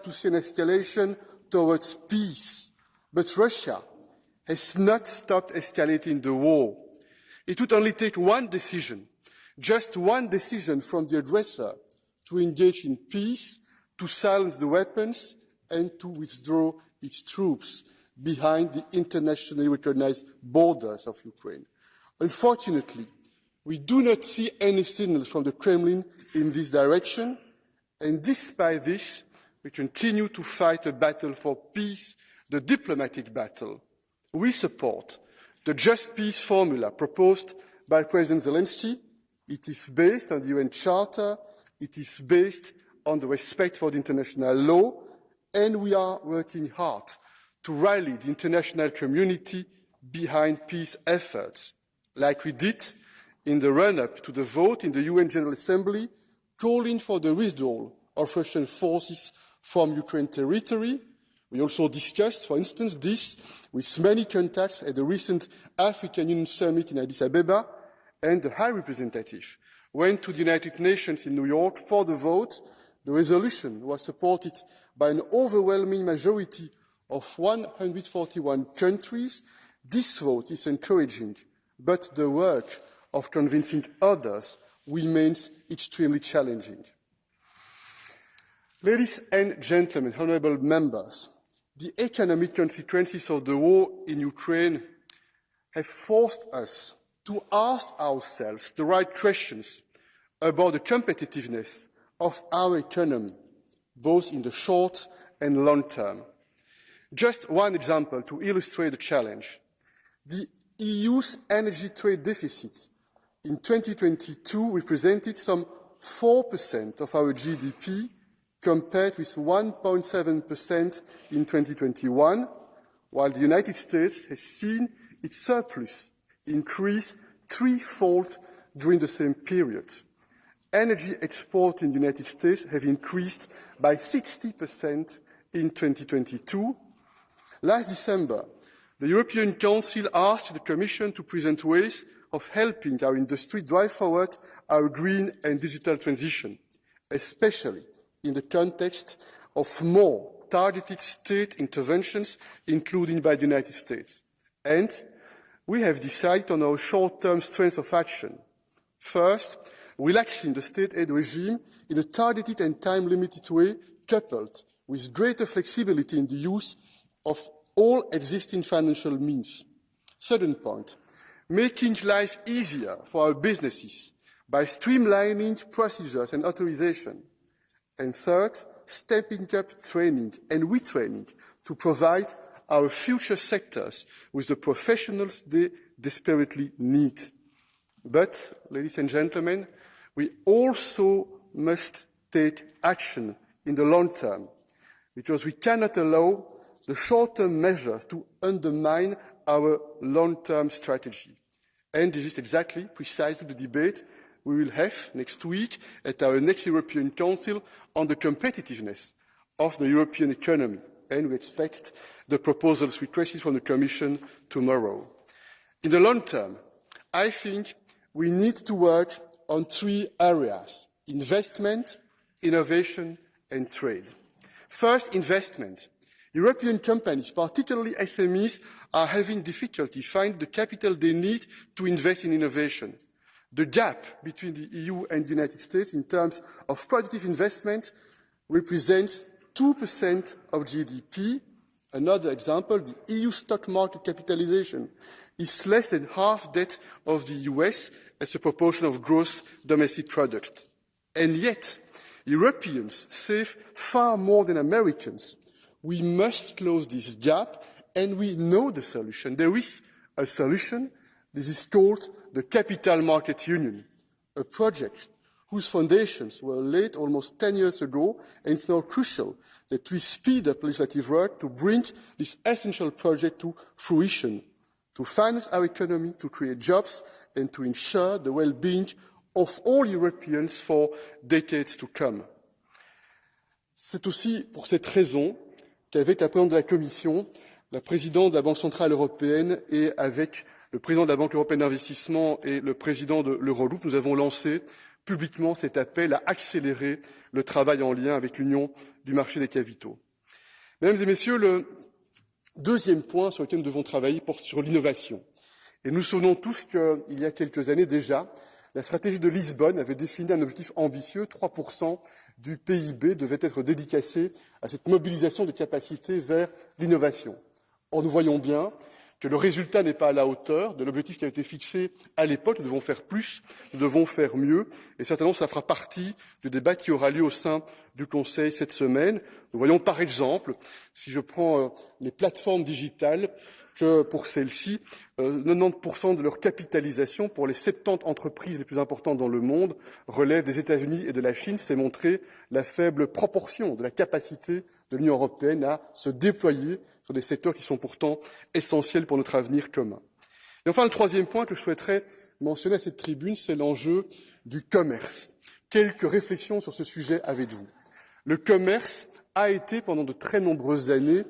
to see an escalation towards peace. But Russia has not stopped escalating the war. It would only take one decision, just one decision from the aggressor to engage in peace, to silence the weapons, and to withdraw its troops behind the internationally recognized borders of Ukraine. Unfortunately, we do not see any signals from the Kremlin in this direction, and despite this, we continue to fight a battle for peace, the diplomatic battle. We support the Just Peace formula proposed by President Zelensky. It is based on the UN Charter, it is based on the respect for the international law, and we are working hard to rally the international community behind peace efforts, like we did in the run-up to the vote in the UN General Assembly, calling for the withdrawal of Russian forces from Ukraine territory. We also discussed, for instance, this with many contacts at the recent African Union Summit in Addis Abeba, and the High Representative went to the United Nations in New York for the vote. The resolution was supported by an overwhelming majority of 141 countries. This vote is encouraging, but the work of convincing others remains extremely challenging. Ladies and gentlemen, honourable members, the economic consequences of the war in Ukraine have forced us to ask ourselves the right questions about the competitiveness of our economy, both in the short and long term. Just one example to illustrate the challenge. The EU's energy trade deficit in 2022 represented some 4% of our GDP, compared with 1.7% in 2021, while the United States has seen its surplus increase threefold during the same period. Energy exports in the United States have increased by 60% in 2022. Last December, the European Council asked the Commission to present ways of helping our industry drive forward our green and digital transition, especially in the context of more targeted state interventions, including by the United States. And we have decided on our short-term strengths of action. First, relaxing the state aid regime in a targeted and time-limited way, coupled with greater flexibility in the use of all existing financial means. Second point, making life easier for our businesses by streamlining procedures and authorization. And third, stepping up training and retraining to provide our future sectors with the professionals they desperately need. But, ladies and gentlemen, we also must take action in the long term, because we cannot allow the short-term measures to undermine our long-term strategy. And this is exactly, precisely the debate we will have next week at our next European Council on the competitiveness of the European economy. And we expect the proposals requested from the Commission tomorrow. In the long term, I think we need to work on three areas: investment, innovation, and trade. First, investment. European companies, particularly SMEs, are having difficulty finding the capital they need to invest in innovation. The gap between the EU and the United States in terms of productive investment represents 2% of GDP. Another example, the EU stock market capitalization is less than half that of the US as a proportion of gross domestic product. And yet, Europeans save far more than Americans. We must close this gap, and we know the solution. There is a solution. This is called the Capital Market Union, a project whose foundations were laid almost 10 years ago, and it's now crucial that we speed up legislative work to bring this essential project to fruition, to finance our economy, to create jobs, and to ensure the well-being of all Europeans for decades to come. C'est aussi pour cette raison qu'avec la présidente de la Commission, la présidente de la Banque centrale européenne et avec le président de la Banque européenne d'investissement et le président de l'Eurogroupe, nous avons lancé publiquement cet appel à accélérer le travail en lien avec l'Union du marché des capitaux. Mesdames et messieurs, le deuxième point sur lequel nous devons travailler porte sur l'innovation. Et nous nous souvenons tous qu'il y a quelques années déjà, la stratégie de Lisbonne avait défini un objectif ambitieux, 3% du PIB devait être dédicacé à cette mobilisation de capacités vers l'innovation. Or, nous voyons bien que le résultat n'est pas à la hauteur de l'objectif qui a été fixé à l'époque. Nous devons faire plus, nous devons faire mieux, et certainement ça fera partie du débat qui aura lieu au sein du Conseil cette semaine. Nous voyons par exemple, si je prends les plateformes digitales, que pour celles-ci, 90% de leur capitalisation pour les 70 entreprises les plus importantes dans le monde relèvent des États-Unis et de la Chine. C'est montrer la faible proportion de la capacité de l'Union européenne à se déployer sur des secteurs qui sont pourtant essentiels pour notre avenir commun. Et enfin, le troisième point que je souhaiterais mentionner à cette tribune, c'est l'enjeu du commerce. Quelques réflexions sur ce sujet avec vous. Le commerce a été pendant de très nombreuses années,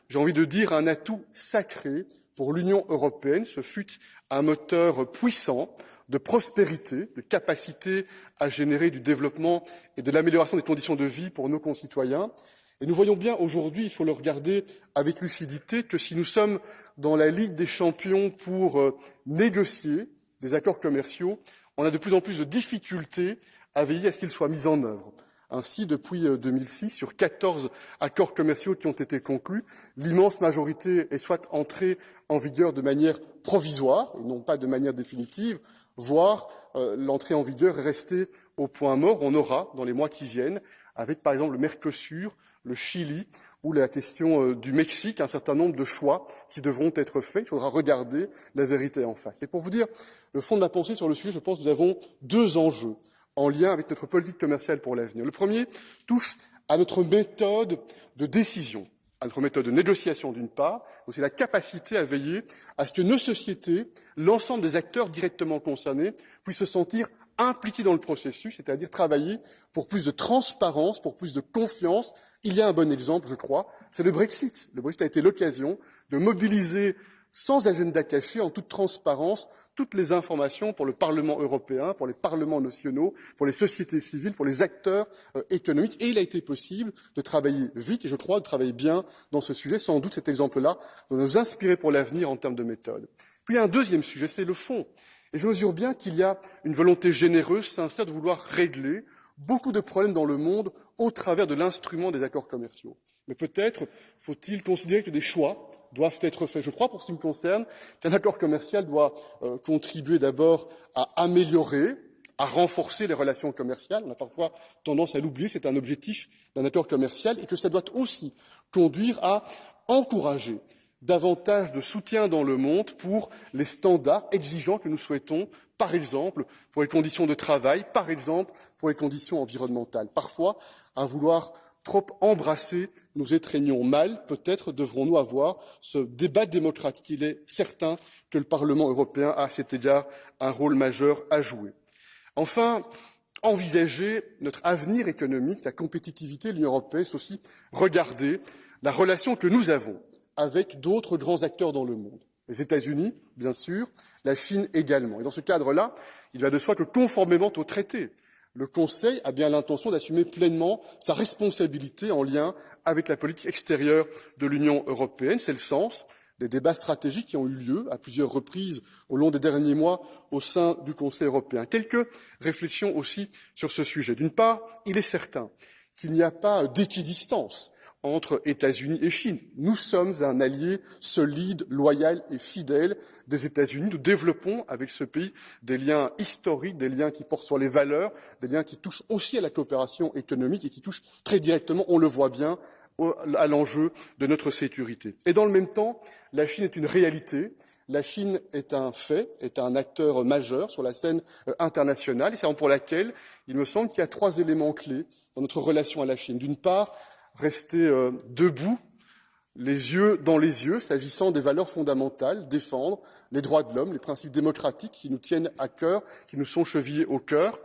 j'ai envie de dire, un atout sacré pour l'Union européenne. Ce fut un moteur puissant de prospérité, de capacité à générer du développement et de l'amélioration des conditions de vie pour nos concitoyens. Et nous voyons bien aujourd'hui, il faut le regarder avec lucidité, que si nous sommes dans la Ligue des champions pour négocier des accords commerciaux, on a de plus en plus de difficultés à veiller à ce qu'ils soient mis en œuvre. Ainsi, depuis 2006, sur 14 accords commerciaux qui ont été conclus, l'immense majorité est soit entrée en vigueur de manière provisoire, et non pas de manière définitive, voire l'entrée en vigueur est restée au point mort. On aura, dans les mois qui viennent, avec par exemple le Mercosur, le Chili ou la question du Mexique, un certain nombre de choix qui devront être faits. Il faudra regarder la vérité en face. Et pour vous dire le fond de ma pensée sur le sujet, je pense que nous avons deux enjeux en lien avec notre politique commerciale pour l'avenir. Le premier touche à notre méthode de décision, à notre méthode de négociation d'une part, mais aussi la capacité à veiller à ce que nos sociétés, l'ensemble des acteurs directement concernés, puissent se sentir impliqués dans le processus, c'est-à-dire travailler pour plus de transparence, pour plus de confiance. Il y a un bon exemple, je crois, c'est le Brexit. Le Brexit a été l'occasion de mobiliser sans agenda caché, en toute transparence, toutes les informations pour le Parlement européen, pour les parlements nationaux, pour les sociétés civiles, pour les acteurs économiques. Et il a été possible de travailler vite, et je crois de travailler bien dans ce sujet. Sans doute cet exemple-là doit nous inspirer pour l'avenir en termes de méthode. Puis il y a un deuxième sujet, c'est le fond. Et je mesure bien qu'il y a une volonté généreuse, sincère, de vouloir régler beaucoup de problèmes dans le monde au travers de l'instrument des accords commerciaux. Mais peut-être faut-il considérer que des choix doivent être faits. Je crois, pour ce qui me concerne, qu'un accord commercial doit contribuer d'abord à améliorer, à renforcer les relations commerciales. On a parfois tendance à l'oublier, c'est un objectif d'un accord commercial, et que ça doit aussi conduire à encourager davantage de soutien dans le monde pour les standards exigeants que nous souhaitons, par exemple pour les conditions de travail, par exemple pour les conditions environnementales. Parfois, à vouloir trop embrasser, nous étreignons mal. Peut-être devrons-nous avoir ce débat démocratique. Il est certain que le Parlement européen a à cet égard un rôle majeur à jouer. Enfin, envisager notre avenir économique, la compétitivité de l'Union européenne, c'est aussi regarder la relation que nous avons avec d'autres grands acteurs dans le monde. Les États-Unis, bien sûr, la Chine également. Et dans ce cadre-là, il va de soi que, conformément au traité, le Conseil a bien l'intention d'assumer pleinement sa responsabilité en lien avec la politique extérieure de l'Union européenne. C'est le sens des débats stratégiques qui ont eu lieu à plusieurs reprises au long des derniers mois au sein du Conseil européen. Quelques réflexions aussi sur ce sujet. D'une part, il est certain qu'il n'y a pas d'équidistance entre États-Unis et Chine. Nous sommes un allié solide, loyal et fidèle des États-Unis. Nous développons avec ce pays des liens historiques, des liens qui portent sur les valeurs, des liens qui touchent aussi à la coopération économique et qui touchent très directement, on le voit bien, à l'enjeu de notre sécurité. Et dans le même temps, la Chine est une réalité. La Chine est un fait, est un acteur majeur sur la scène internationale. Et c'est pour laquelle il me semble qu'il y a trois éléments clés dans notre relation à la Chine. D'une part, rester debout, les yeux dans les yeux, s'agissant des valeurs fondamentales, défendre les droits de l'homme, les principes démocratiques qui nous tiennent à cœur, qui nous sont chevillés au cœur,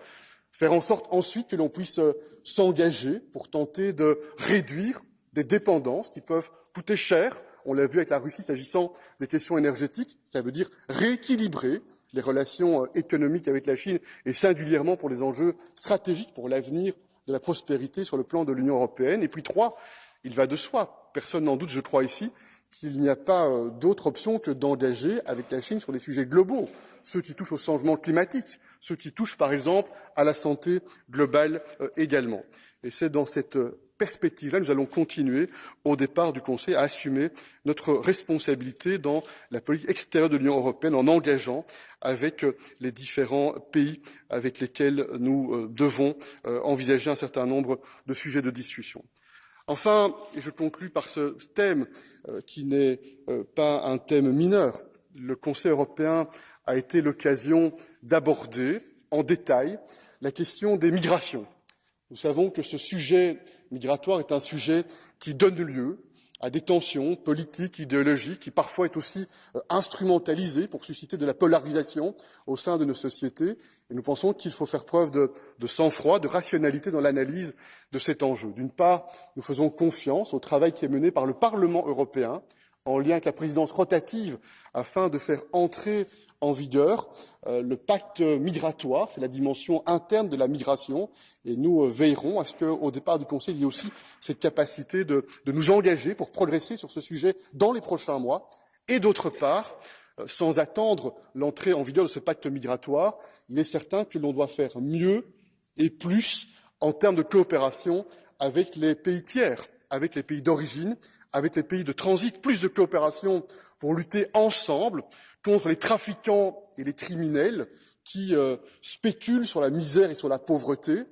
faire en sorte ensuite que l'on puisse s'engager pour tenter de réduire des dépendances qui peuvent coûter cher. On l'a vu avec la Russie s'agissant des questions énergétiques, ça veut dire rééquilibrer les relations économiques avec la Chine et singulièrement pour les enjeux stratégiques pour l'avenir de la prospérité sur le plan de l'Union européenne. Et puis 3, il va de soi, personne n'en doute, je crois ici, qu'il n'y a pas d'autre option que d'engager avec la Chine sur des sujets globaux, ceux qui touchent au changement climatique, ceux qui touchent par exemple à la santé globale également. Et c'est dans cette perspective-là que nous allons continuer au départ du Conseil à assumer notre responsabilité dans la politique extérieure de l'Union européenne en engageant avec les différents pays avec lesquels nous devons envisager un certain nombre de sujets de discussion. Enfin, et je conclus par ce thème qui n'est pas un thème mineur, le Conseil européen a été l'occasion d'aborder en détail la question des migrations. Nous savons que ce sujet migratoire est un sujet qui donne lieu à des tensions politiques, idéologiques, qui parfois est aussi instrumentalisé pour susciter de la polarisation au sein de nos sociétés. Et nous pensons qu'il faut faire preuve de sang-froid, de rationalité dans l'analyse de cet enjeu. D'une part, nous faisons confiance au travail qui est mené par le Parlement européen, en lien avec la présidence rotative, afin de faire entrer en vigueur le pacte migratoire, c'est la dimension interne de la migration, et nous veillerons à ce qu'au départ du Conseil, il y ait aussi cette capacité de nous engager pour progresser sur ce sujet dans les prochains mois, et d'autre part, sans attendre l'entrée en vigueur de ce pacte migratoire, il est certain que l'on doit faire mieux et plus en termes de coopération avec les pays tiers, avec les pays d'origine, avec les pays de transit, plus de coopération pour lutter ensemble contre les trafiquants et les criminels qui spéculent sur la misère et sur la pauvreté,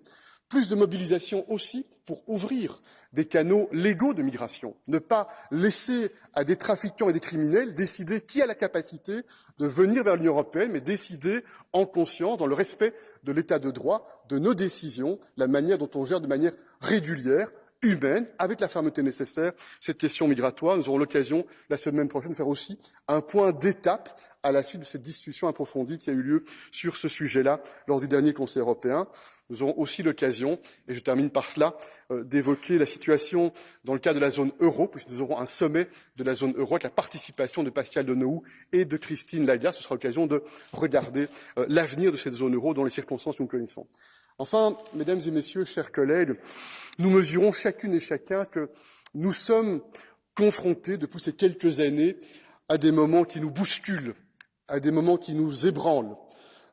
plus de mobilisation aussi pour ouvrir des canaux légaux de migration, ne pas laisser à des trafiquants et des criminels décider qui a la capacité de venir vers l'Union européenne, mais décider en conscience, dans le respect de l'état de droit, de nos décisions, la manière dont on gère de manière régulière, humaine, avec la fermeté nécessaire, cette question migratoire. Nous aurons l'occasion, la semaine prochaine, de faire aussi un point d'étape à la suite de cette discussion approfondie qui a eu lieu sur ce sujet-là lors du dernier Conseil européen. Nous aurons aussi l'occasion, et je termine par cela, d'évoquer la situation dans le cadre de la zone euro, puisque nous aurons un sommet de la zone euro avec la participation de Pascal Deneuve et de Christine Lagarde. Ce sera l'occasion de regarder l'avenir de cette zone euro dans les circonstances que nous connaissons. Enfin, mesdames et messieurs, chers collègues, nous mesurons chacune et chacun que nous sommes confrontés depuis ces quelques années à des moments qui nous bousculent, à des moments qui nous ébranlent.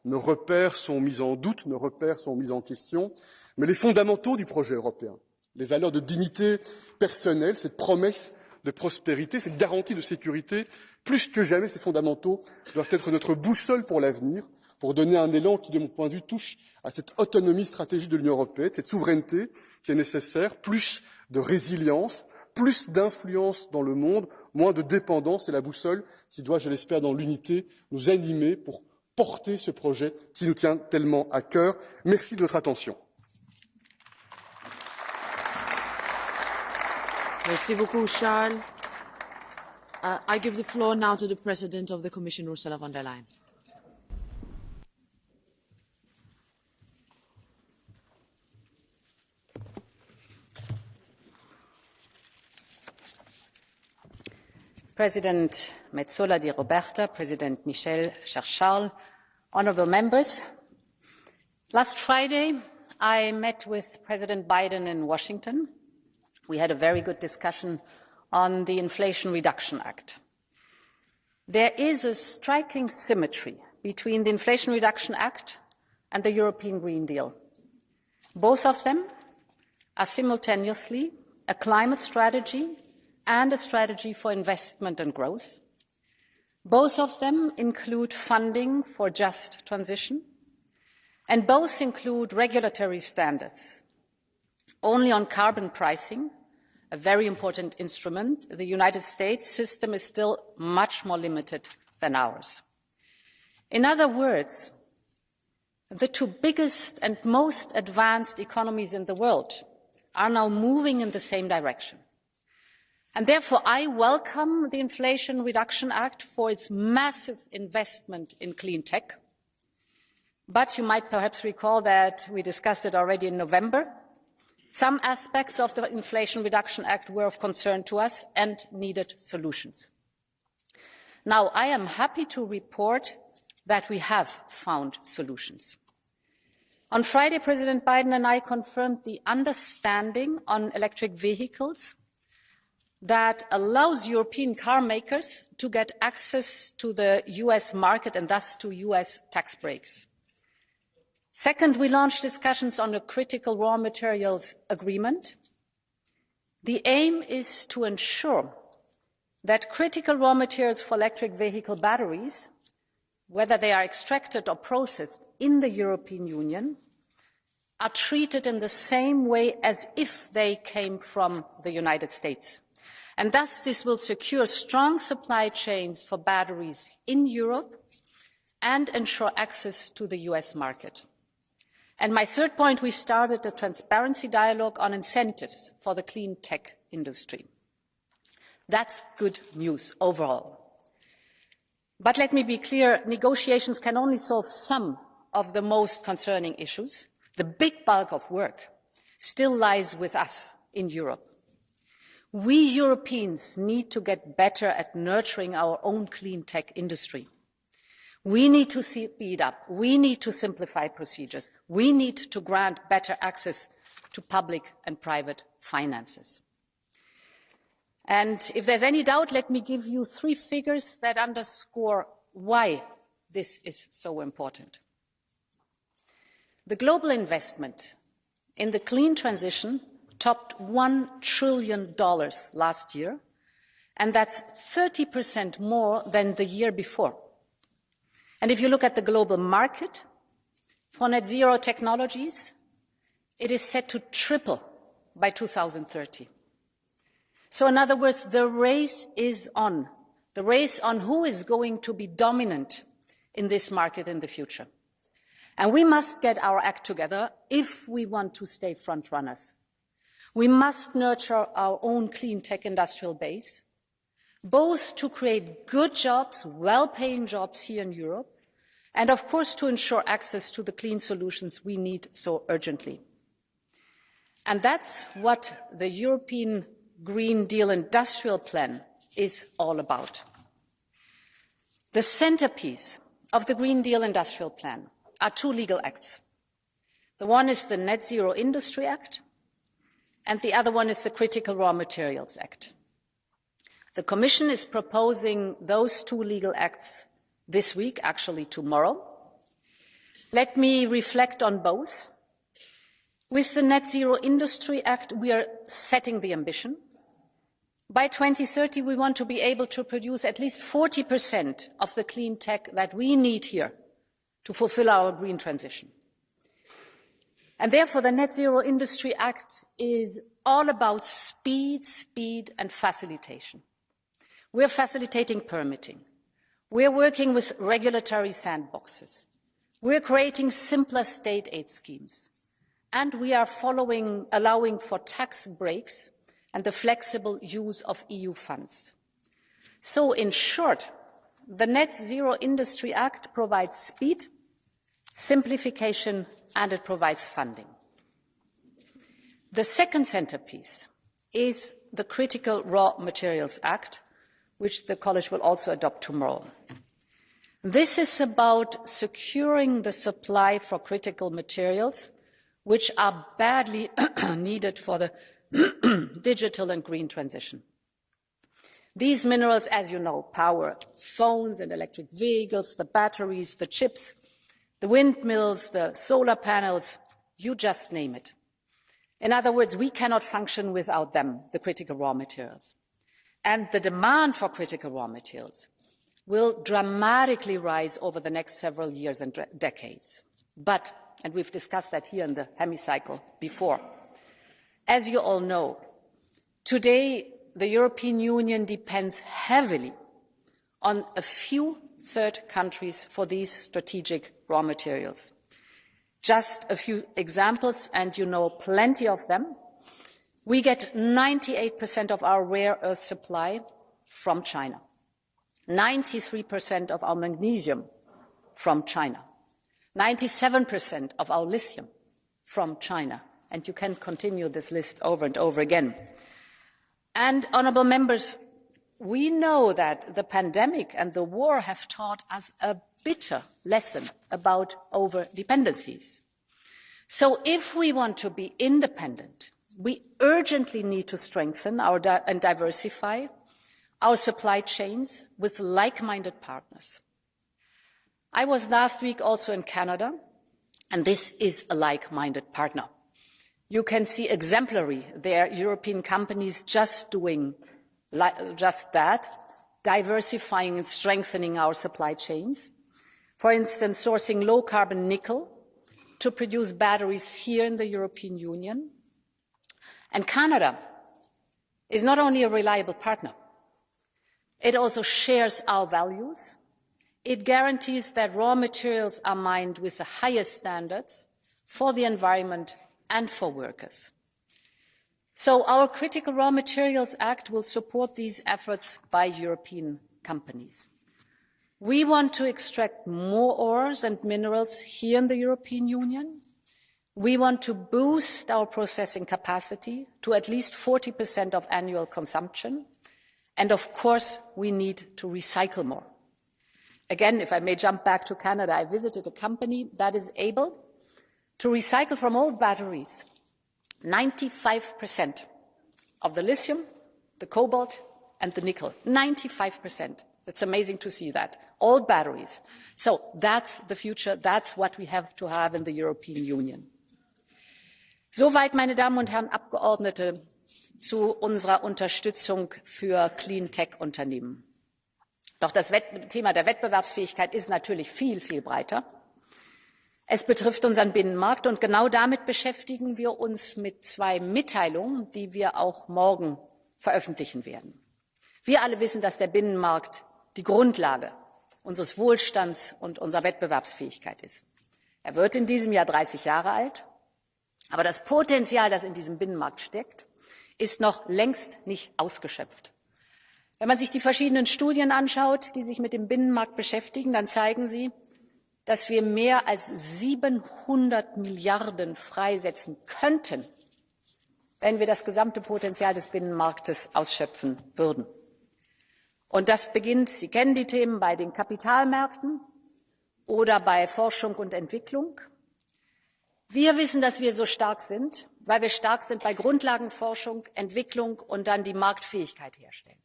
Nos repères sont mis en doute, nos repères sont mis en question, mais les fondamentaux du projet européen, les valeurs de dignité personnelle, cette promesse de prospérité, cette garantie de sécurité, plus que jamais ces fondamentaux doivent être notre boussole pour l'avenir, pour donner un élan qui, de mon point de vue, touche à cette autonomie stratégique de l'Union européenne, cette souveraineté qui est nécessaire, plus de résilience, plus d'influence dans le monde, moins de dépendance, c'est la boussole qui doit, je l'espère, dans l'unité, nous animer pour porter ce projet qui nous tient tellement à cœur. Merci de votre attention. Merci beaucoup, Charles. I give the floor now to the President of the Commission, Ursula von der Leyen. President Metsola Di Roberta, President Michel, cher Charles, honourable members. Last Friday, I met with President Biden in Washington. We had a very good discussion on the Inflation Reduction Act. There is a striking symmetry between the Inflation Reduction Act and the European Green Deal. Both of them are simultaneously a climate strategy and a strategy for investment and growth. Both of them include funding for just transition, and both include regulatory standards. Only on carbon pricing, a very important instrument, the United States system is still much more limited than ours. In other words, the two biggest and most advanced economies in the world are now moving in the same direction. And therefore, I welcome the Inflation Reduction Act for its massive investment in clean tech. But you might perhaps recall that we discussed it already in November. Some aspects of the Inflation Reduction Act were of concern to us and needed solutions. Now, I am happy to report that we have found solutions. On Friday, President Biden and I confirmed the understanding on electric vehicles that allows European car makers to get access to the US market and thus to US tax breaks. Second, we launched discussions on a critical raw materials agreement. The aim is to ensure that critical raw materials for electric vehicle batteries, whether they are extracted or processed in the European Union, are treated in the same way as if they came from the United States. And thus this will secure strong supply chains for batteries in Europe and ensure access to the US market. And my third point, we started a transparency dialogue on incentives for the clean tech industry. That's good news overall. But let me be clear, negotiations can only solve some of the most concerning issues. The big bulk of work still lies with us in Europe. We Europeans need to get better at nurturing our own clean tech industry. We need to speed up. We need to simplify procedures. We need to grant better access to public and private finances. And if there's any doubt, let me give you 3 figures that underscore why this is so important. The global investment in the clean transition topped $1 trillion last year, and that's 30% more than the year before. And if you look at the global market for net zero technologies, it is set to triple by 2030. So in other words, the race is on. The race on who is going to be dominant in this market in the future. And we must get our act together if we want to stay front runners. We must nurture our own clean tech industrial base, both to create good jobs, well-paying jobs here in Europe, and of course to ensure access to the clean solutions we need so urgently. And that's what the European Green Deal Industrial Plan is all about. The centerpiece of the Green Deal Industrial Plan are 2 legal acts. The one is the Net Zero Industry Act, and the other one is the Critical Raw Materials Act. The Commission is proposing those 2 legal acts this week, actually tomorrow. Let me reflect on both. With the Net Zero Industry Act, we are setting the ambition. By 2030, we want to be able to produce at least 40% of the clean tech that we need here to fulfill our green transition. And therefore, the Net Zero Industry Act is all about speed, and facilitation. We're facilitating permitting. We're working with regulatory sandboxes. We're creating simpler state aid schemes. And we are allowing for tax breaks and the flexible use of EU funds. So, in short, the Net Zero Industry Act provides speed, simplification, and it provides funding. The second centerpiece is the Critical Raw Materials Act, which the College will also adopt tomorrow. This is about securing the supply for critical materials which are badly needed for the digital and green transition. These minerals, as you know, power phones and electric vehicles, the batteries, the chips, the windmills, the solar panels, you just name it. In other words, we cannot function without them, the critical raw materials. And the demand for critical raw materials will dramatically rise over the next several years and decades. But, and we've discussed that here in the hemicycle before, as you all know, today the European Union depends heavily on a few third countries for these strategic raw materials. Just a few examples, and you know plenty of them. We get 98% of our rare earth supply from China, 93% of our magnesium from China, 97% of our lithium from China. And you can continue this list over and over again. And, honourable members, we know that the pandemic and the war have taught us a bitter lesson about over-dependencies. So if we want to be independent, we urgently need to strengthen and diversify our supply chains with like-minded partners. I was last week also in Canada, and this is a like-minded partner. You can see exemplary there, European companies just doing just that, diversifying and strengthening our supply chains. For instance, sourcing low-carbon nickel to produce batteries here in the European Union. And Canada is not only a reliable partner, it also shares our values. It guarantees that raw materials are mined with the highest standards for the environment and for workers. So our Critical Raw Materials Act will support these efforts by European companies. We want to extract more ores and minerals here in the European Union. We want to boost our processing capacity to at least 40% of annual consumption. And of course, we need to recycle more. Again, if I may jump back to Canada, I visited a company that is able to recycle from old batteries 95% of the lithium, the cobalt, and the nickel. 95%. It's amazing to see that. Old batteries. So that's the future. That's what we have to have in the European Union. Soweit, meine Damen und Herren Abgeordnete, zu unserer Unterstützung für Clean-Tech-Unternehmen. Doch das Thema der Wettbewerbsfähigkeit ist natürlich viel, viel breiter. Es betrifft unseren Binnenmarkt, und genau damit beschäftigen wir uns mit 2 Mitteilungen, die wir auch morgen veröffentlichen werden. Wir alle wissen, dass der Binnenmarkt die Grundlage unseres Wohlstands und unserer Wettbewerbsfähigkeit ist. Er wird in diesem Jahr 30 Jahre alt, aber das Potenzial, das in diesem Binnenmarkt steckt, ist noch längst nicht ausgeschöpft. Wenn man sich die verschiedenen Studien anschaut, die sich mit dem Binnenmarkt beschäftigen, dann zeigen sie, dass wir mehr als 700 Milliarden freisetzen könnten, wenn wir das gesamte Potenzial des Binnenmarktes ausschöpfen würden. Und das beginnt, Sie kennen die Themen, bei den Kapitalmärkten oder bei Forschung und Entwicklung. Wir wissen, dass wir so stark sind, weil wir stark sind bei Grundlagenforschung, Entwicklung und dann die Marktfähigkeit herstellen.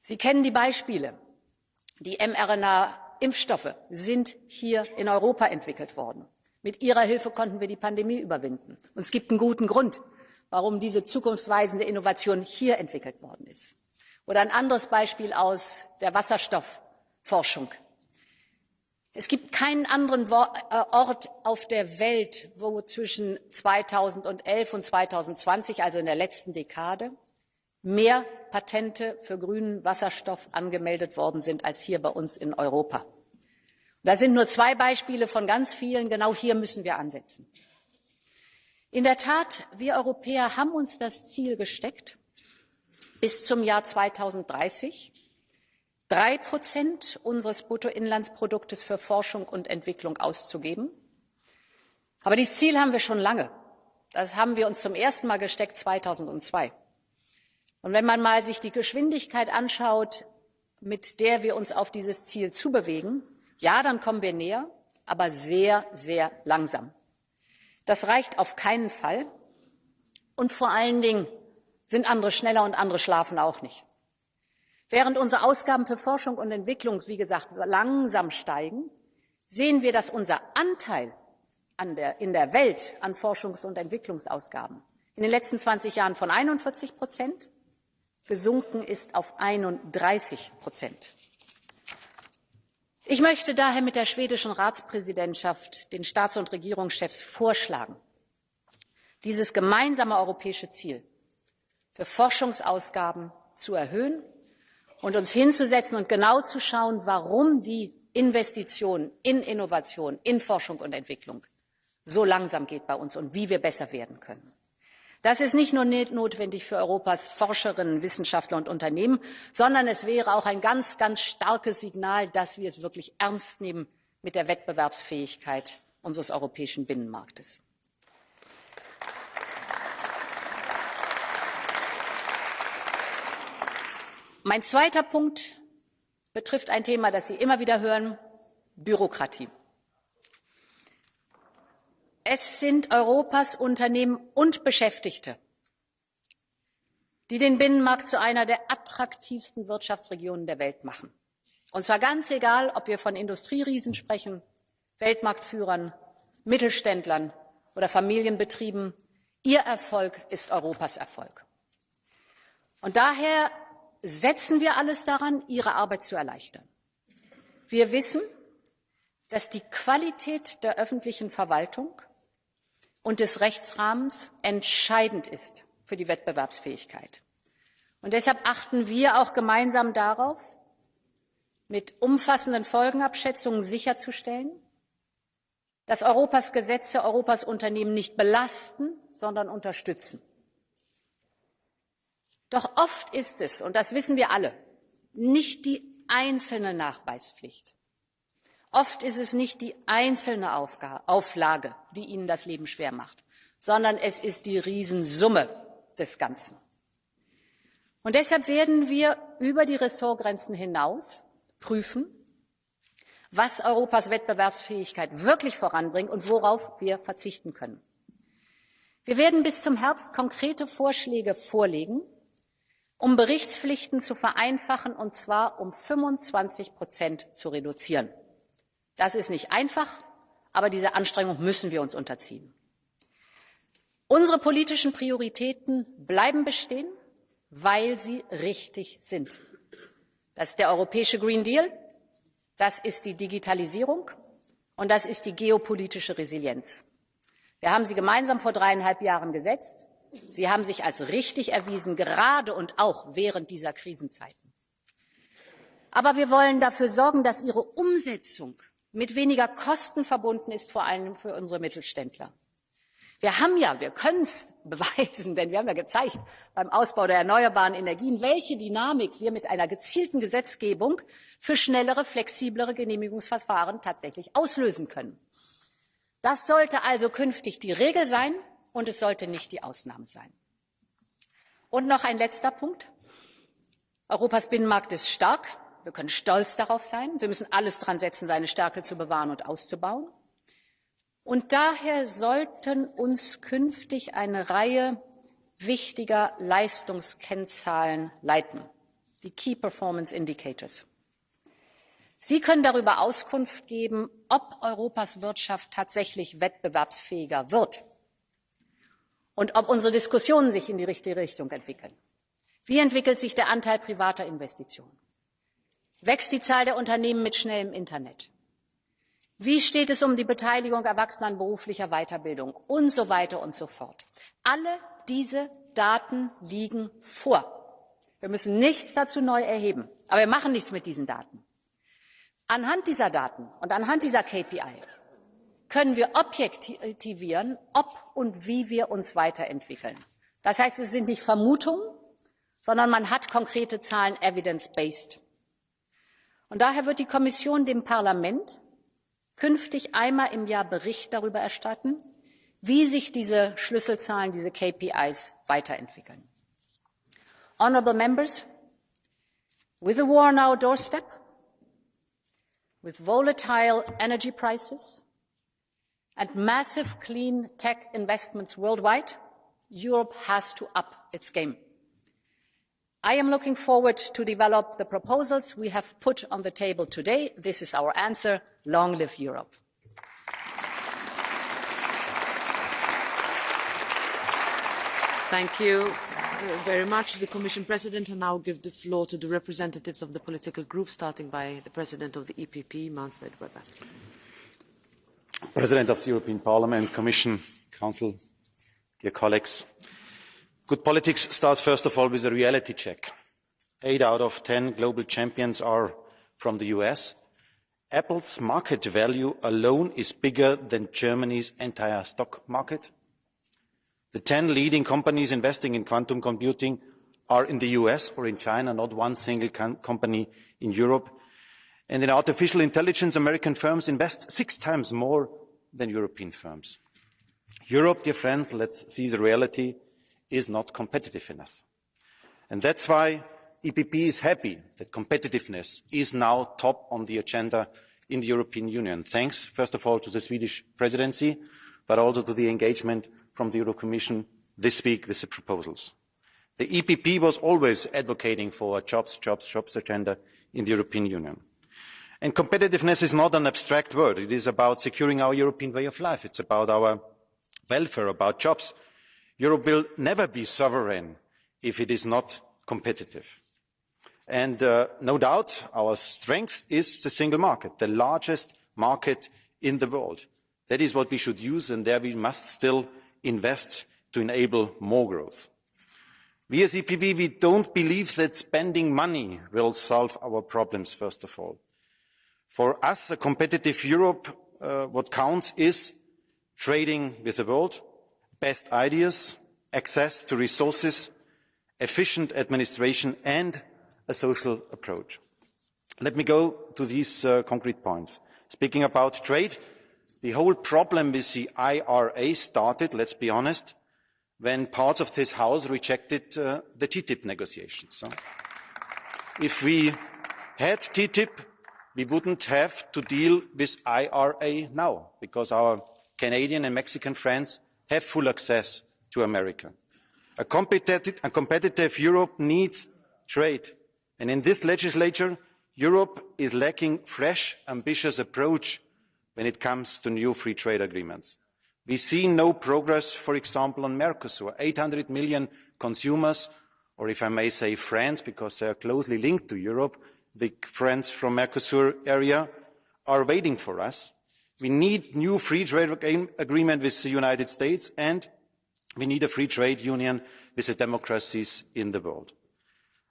Sie kennen die Beispiele. Die mRNA-Impfstoffe sind hier in Europa entwickelt worden. Mit ihrer Hilfe konnten wir die Pandemie überwinden. Und es gibt einen guten Grund, warum diese zukunftsweisende Innovation hier entwickelt worden ist. Oder ein anderes Beispiel aus der Wasserstoffforschung. Es gibt keinen anderen Ort auf der Welt, wo zwischen 2011 und 2020, also in der letzten Dekade, mehr Patente für grünen Wasserstoff angemeldet worden sind als hier bei uns in Europa. Das sind nur 2 Beispiele von ganz vielen. Genau hier müssen wir ansetzen. In der Tat, wir Europäer haben uns das Ziel gesteckt, bis zum Jahr 2030 3% unseres Bruttoinlandsproduktes für Forschung und Entwicklung auszugeben. Aber dieses Ziel haben wir schon lange. Das haben wir uns zum ersten Mal gesteckt 2002. Und wenn man mal sich die Geschwindigkeit anschaut, mit der wir uns auf dieses Ziel zubewegen, ja, dann kommen wir näher, aber sehr, sehr langsam. Das reicht auf keinen Fall. Und vor allen Dingen sind andere schneller und andere schlafen auch nicht. Während unsere Ausgaben für Forschung und Entwicklung, wie gesagt, langsam steigen, sehen wir, dass unser Anteil in der Welt an Forschungs- und Entwicklungsausgaben in den letzten 20 Jahren von 41% gesunken ist auf 31%. Ich möchte daher mit der schwedischen Ratspräsidentschaft den Staats- und Regierungschefs vorschlagen, dieses gemeinsame europäische Ziel für Forschungsausgaben zu erhöhen und uns hinzusetzen und genau zu schauen, warum die Investition in Innovation, in Forschung und Entwicklung so langsam geht bei uns und wie wir besser werden können. Das ist nicht nur notwendig für Europas Forscherinnen, Wissenschaftler und Unternehmen, sondern es wäre auch ein ganz, ganz starkes Signal, dass wir es wirklich ernst nehmen mit der Wettbewerbsfähigkeit unseres europäischen Binnenmarktes. Mein zweiter Punkt betrifft ein Thema, das Sie immer wieder hören: Bürokratie. Es sind Europas Unternehmen und Beschäftigte, die den Binnenmarkt zu einer der attraktivsten Wirtschaftsregionen der Welt machen. Und zwar ganz egal, ob wir von Industrieriesen sprechen, Weltmarktführern, Mittelständlern oder Familienbetrieben. Ihr Erfolg ist Europas Erfolg. Und daher setzen wir alles daran, Ihre Arbeit zu erleichtern. Wir wissen, dass die Qualität der öffentlichen Verwaltung und des Rechtsrahmens entscheidend ist für die Wettbewerbsfähigkeit. Und deshalb achten wir auch gemeinsam darauf, mit umfassenden Folgenabschätzungen sicherzustellen, dass Europas Gesetze Europas Unternehmen nicht belasten, sondern unterstützen. Doch oft ist es, und das wissen wir alle, nicht die einzelne Nachweispflicht. Oft ist es nicht die einzelne Auflage, die Ihnen das Leben schwer macht, sondern es ist die Riesensumme des Ganzen. Und deshalb werden wir über die Ressortgrenzen hinaus prüfen, was Europas Wettbewerbsfähigkeit wirklich voranbringt und worauf wir verzichten können. Wir werden bis zum Herbst konkrete Vorschläge vorlegen, um Berichtspflichten zu vereinfachen, und zwar um 25% zu reduzieren. Das ist nicht einfach, aber diese Anstrengung müssen wir uns unterziehen. Unsere politischen Prioritäten bleiben bestehen, weil sie richtig sind. Das ist der europäische Green Deal, das ist die Digitalisierung und das ist die geopolitische Resilienz. Wir haben sie gemeinsam vor 3,5 Jahren gesetzt. Sie haben sich als richtig erwiesen, gerade und auch während dieser Krisenzeiten. Aber wir wollen dafür sorgen, dass ihre Umsetzung mit weniger Kosten verbunden ist, vor allem für unsere Mittelständler. Wir können es beweisen, denn wir haben ja gezeigt beim Ausbau der erneuerbaren Energien, welche Dynamik wir mit einer gezielten Gesetzgebung für schnellere, flexiblere Genehmigungsverfahren tatsächlich auslösen können. Das sollte also künftig die Regel sein und es sollte nicht die Ausnahme sein. Und noch ein letzter Punkt. Europas Binnenmarkt ist stark. Wir können stolz darauf sein. Wir müssen alles daran setzen, seine Stärke zu bewahren und auszubauen. Und daher sollten uns künftig eine Reihe wichtiger Leistungskennzahlen leiten, die Key Performance Indicators. Sie können darüber Auskunft geben, ob Europas Wirtschaft tatsächlich wettbewerbsfähiger wird und ob unsere Diskussionen sich in die richtige Richtung entwickeln. Wie entwickelt sich der Anteil privater Investitionen? Wächst die Zahl der Unternehmen mit schnellem Internet? Wie steht es um die Beteiligung Erwachsener an beruflicher Weiterbildung und so weiter und so fort? Alle diese Daten liegen vor. Wir müssen nichts dazu neu erheben, aber wir machen nichts mit diesen Daten. Anhand dieser Daten und anhand dieser KPI können wir objektivieren, ob und wie wir uns weiterentwickeln. Das heißt, es sind nicht Vermutungen, sondern man hat konkrete Zahlen, evidence-based. Und daher wird die Kommission dem Parlament künftig einmal im Jahr Bericht darüber erstatten, wie sich diese Schlüsselzahlen, diese KPIs weiterentwickeln. Honourable Members, with the war on our doorstep, with volatile energy prices and massive clean tech investments worldwide, Europe has to up its game. I am looking forward to develop the proposals we have put on the table today. This is our answer. Long live Europe. Thank you very much to the Commission President. I now give the floor to the representatives of the political groups, starting by the President of the EPP, Manfred Weber. President of the European Parliament, Commission, Council, dear colleagues. Good politics starts first of all with a reality check. 8 out of 10 global champions are from the US. Apple's market value alone is bigger than Germany's entire stock market. The 10 leading companies investing in quantum computing are in the US or in China, not one single company in Europe. And in artificial intelligence, American firms invest 6 times more than European firms. Europe, dear friends, let's see the reality, is not competitive enough. And that's why EPP is happy that competitiveness is now top on the agenda in the European Union. Thanks, first of all, to the Swedish presidency but also to the engagement from the European Commission this week with the proposals. The EPP was always advocating for a jobs agenda in the European Union. And competitiveness is not an abstract word. It is about securing our European way of life. It's about our welfare, about jobs. Europe will never be sovereign if it is not competitive. And no doubt our strength is the single market, the largest market in the world. That is what we should use, and there we must still invest to enable more growth. We as EPP, we don't believe that spending money will solve our problems, first of all. For us, a competitive Europe, what counts is trading with the world, best ideas, access to resources, efficient administration, and a social approach. Let me go to these concrete points. Speaking about trade, the whole problem with the IRA started, let's be honest, when parts of this House rejected the TTIP negotiations. If we had TTIP, we wouldn't have to deal with IRA now, because our Canadian and Mexican friends have full access to America. A competitive Europe needs trade. And in this legislature, Europe is lacking fresh, ambitious approach when it comes to new free trade agreements. We see no progress, for example, on Mercosur. 800 million consumers, or if I may say friends, because they are closely linked to Europe, the friends from Mercosur area are waiting for us. We need new free trade agreement with the United States, and we need a free trade union with the democracies in the world.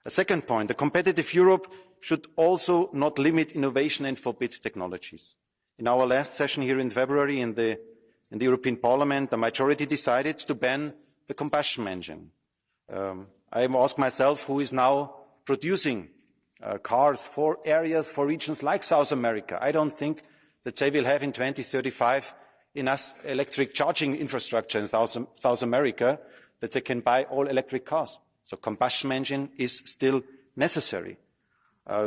A second point, a competitive Europe should also not limit innovation and forbid technologies. In our last session here in February in the European Parliament, a majority decided to ban the combustion engine. I ask myself, who is now producing cars for areas, for regions like South America? I don't think that they will have in 2035 enough electric charging infrastructure in South America that they can buy all electric cars. So combustion engine is still necessary.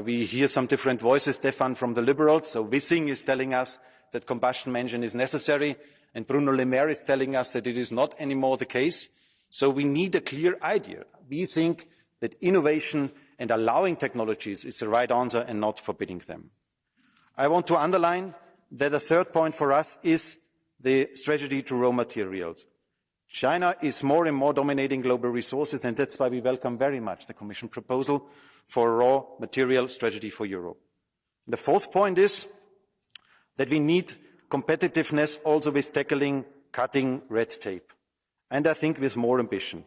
We hear some different voices, Stefan, from the Liberals. So Wissing is telling us that combustion engine is necessary, and Bruno Le Maire is telling us that it is not anymore the case. So we need a clear idea. We think that innovation and allowing technologies is the right answer and not forbidding them. I want to underline that a third point for us is the strategy to raw materials. China is more and more dominating global resources, and that's why we welcome very much the Commission proposal for a raw material strategy for Europe. The fourth point is that we need competitiveness also with tackling cutting red tape, and I think with more ambition.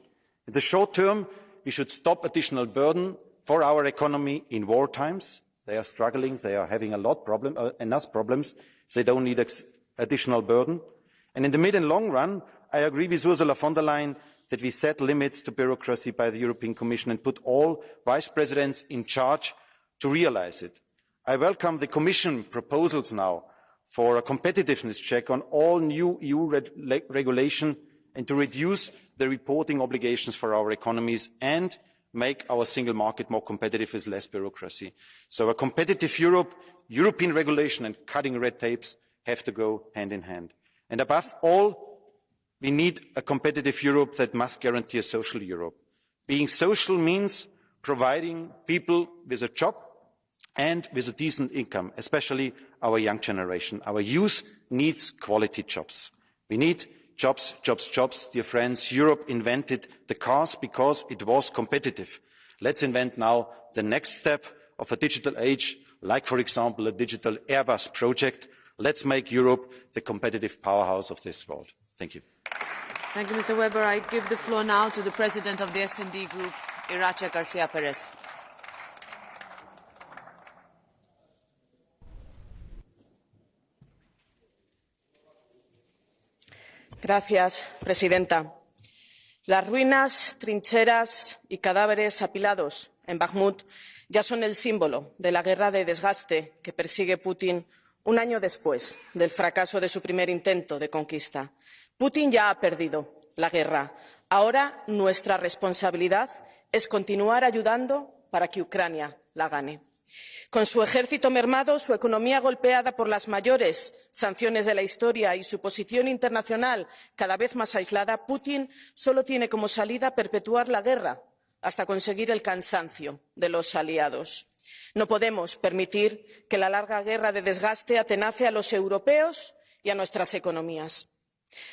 In the short term, we should stop additional burden for our economy in war times. They are struggling, they are having enough problems, so they don't need additional burden. And in the mid and long run, I agree with Ursula von der Leyen that we set limits to bureaucracy by the European Commission and put all vice presidents in charge to realise it. I welcome the Commission proposals now for a competitiveness check on all new EU regulation and to reduce the reporting obligations for our economies and make our single market more competitive with less bureaucracy. So a competitive Europe, European regulation and cutting red tapes have to go hand in hand. And above all, we need a competitive Europe that must guarantee a social Europe. Being social means providing people with a job and with a decent income, especially our young generation. Our youth needs quality jobs. We need jobs, jobs, jobs. Dear friends, Europe invented the cars because it was competitive. Let's invent now the next step of a digital age, like, for example, a digital Airbus project. Let's make Europe the competitive powerhouse of this world. Thank you. Thank you, Mr. Weber. I give the floor now to the President of the S&D Group, Irache Garcia Perez. Señora presidenta, las ruinas, trincheras y cadáveres apilados en Bakhmut ya son el símbolo de la guerra de desgaste que persigue Putin un año después del fracaso de su primer intento de conquista. Putin ya ha perdido la guerra. Ahora nuestra responsabilidad es continuar ayudando para que Ucrania la gane. Con su ejército mermado, su economía golpeada por las mayores sanciones de la historia y su posición internacional cada vez más aislada, Putin solo tiene como salida perpetuar la guerra hasta conseguir el cansancio de los aliados. No podemos permitir que la larga guerra de desgaste atenace a los europeos y a nuestras economías.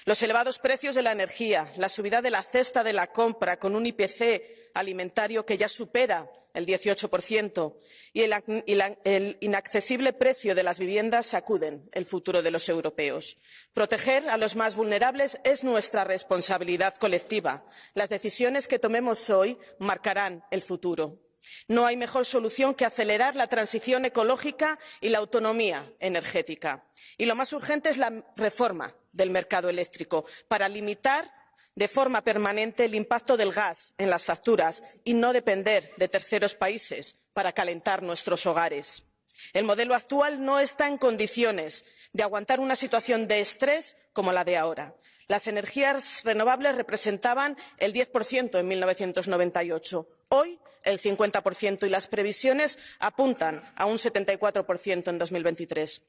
Los elevados precios de la energía, la subida de la cesta de la compra con un IPC alimentario que ya supera el 18% y el inaccesible precio de las viviendas sacuden el futuro de los europeos. Proteger a los más vulnerables es nuestra responsabilidad colectiva. Las decisiones que tomemos hoy marcarán el futuro. No hay mejor solución que acelerar la transición ecológica y la autonomía energética. Y lo más urgente es la reforma del mercado eléctrico para limitar de forma permanente el impacto del gas en las facturas y no depender de terceros países para calentar nuestros hogares. El modelo actual no está en condiciones de aguantar una situación de estrés como la de ahora. Las energías renovables representaban el 10% en 1998. Hoy, el 50% y las previsiones apuntan a un 74% en 2023.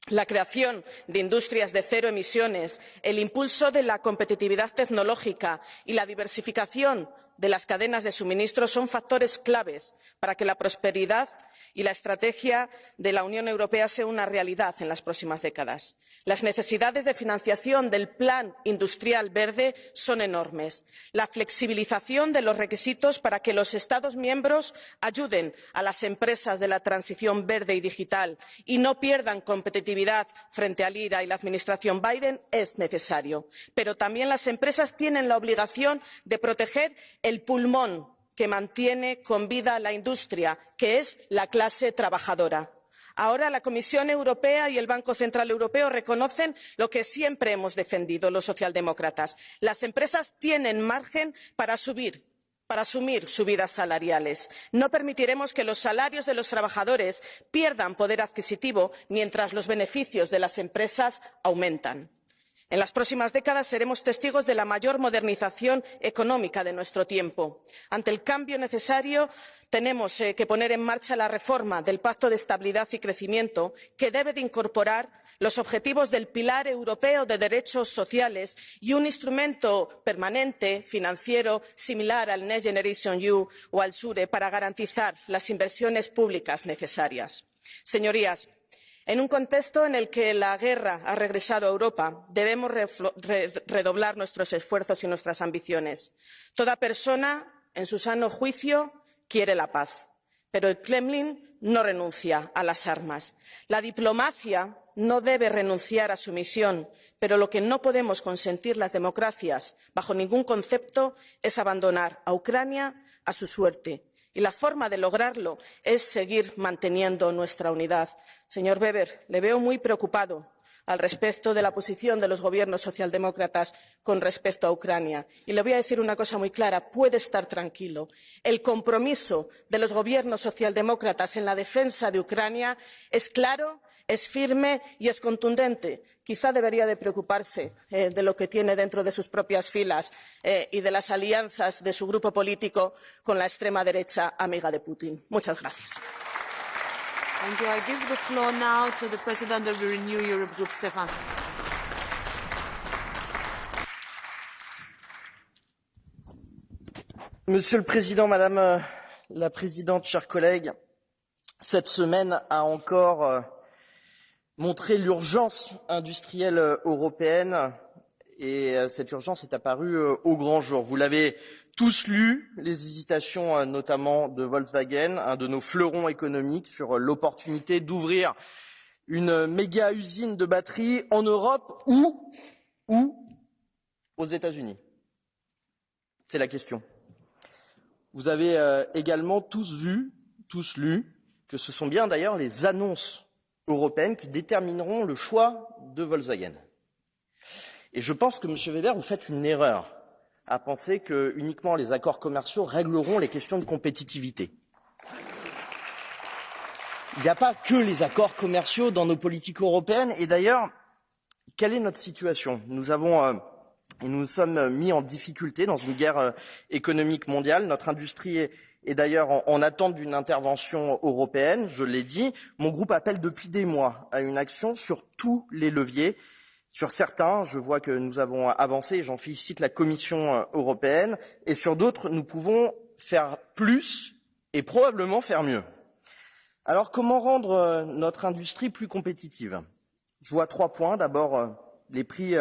La creación de industrias de cero emisiones, el impulso de la competitividad tecnológica y la diversificación de las cadenas de suministro son factores claves para que la prosperidad y la estrategia de la Unión Europea sea una realidad en las próximas décadas. Las necesidades de financiación del Plan Industrial Verde son enormes. La flexibilización de los requisitos para que los Estados miembros ayuden a las empresas de la transición verde y digital y no pierdan competitividad frente al IRA y la Administración Biden es necesario. Pero también las empresas tienen la obligación de proteger el pulmón que mantiene con vida a la industria, que es la clase trabajadora. Ahora la Comisión Europea y el Banco Central Europeo reconocen lo que siempre hemos defendido los socialdemócratas. Las empresas tienen margen para asumir subidas salariales. No permitiremos que los salarios de los trabajadores pierdan poder adquisitivo mientras los beneficios de las empresas aumentan. En las próximas décadas seremos testigos de la mayor modernización económica de nuestro tiempo. Ante el cambio necesario, tenemos que poner en marcha la reforma del Pacto de Estabilidad y Crecimiento, que debe de incorporar los objetivos del Pilar Europeo de Derechos Sociales y un instrumento permanente financiero similar al Next Generation EU o al SURE para garantizar las inversiones públicas necesarias. Señorías, en un contexto en el que la guerra ha regresado a Europa, debemos redoblar nuestros esfuerzos y nuestras ambiciones. Toda persona, en su sano juicio, quiere la paz, pero el Kremlin no renuncia a las armas. La diplomacia no debe renunciar a su misión, pero lo que no podemos consentir las democracias, bajo ningún concepto, es abandonar a Ucrania a su suerte. Y la forma de lograrlo es seguir manteniendo nuestra unidad. Señor Weber, le veo muy preocupado al respecto de la posición de los gobiernos socialdemócratas con respecto a Ucrania. Y le voy a decir una cosa muy clara, puede estar tranquilo. El compromiso de los gobiernos socialdemócratas en la defensa de Ucrania es claro, es firme y es contundente. Quizá debería de preocuparse de lo que tiene dentro de sus propias filas y de las alianzas de su grupo político con la extrema derecha amiga de Putin. Muchas gracias. Thank you. I give the floor now to the President of the Renew Europe Group, Stefan. Monsieur le Président, Madame la Présidente, chers collègues, cette semaine a encore montré l'urgence industrielle européenne et cette urgence est apparue au grand jour. Vous l'avez tous lu, les hésitations notamment de Volkswagen, un de nos fleurons économiques, sur l'opportunité d'ouvrir une méga usine de batteries en Europe ou aux États-Unis. C'est la question. Vous avez également tous vu, tous lu, que ce sont bien d'ailleurs les annonces européennes qui détermineront le choix de Volkswagen. Et je pense que, Monsieur Weber, vous faites une erreur à penser que uniquement les accords commerciaux régleront les questions de compétitivité. Il n'y a pas que les accords commerciaux dans nos politiques européennes. Et d'ailleurs, quelle est notre situation? Nous nous sommes mis en difficulté dans une guerre économique mondiale. Notre industrie Et d'ailleurs, en attente d'une intervention européenne, je l'ai dit, mon groupe appelle depuis des mois à une action sur tous les leviers. Sur certains, je vois que nous avons avancé, et j'en félicite la Commission européenne, et sur d'autres, nous pouvons faire plus et probablement faire mieux. Alors, comment rendre notre industrie plus compétitive? Je vois 3 points. D'abord, les prix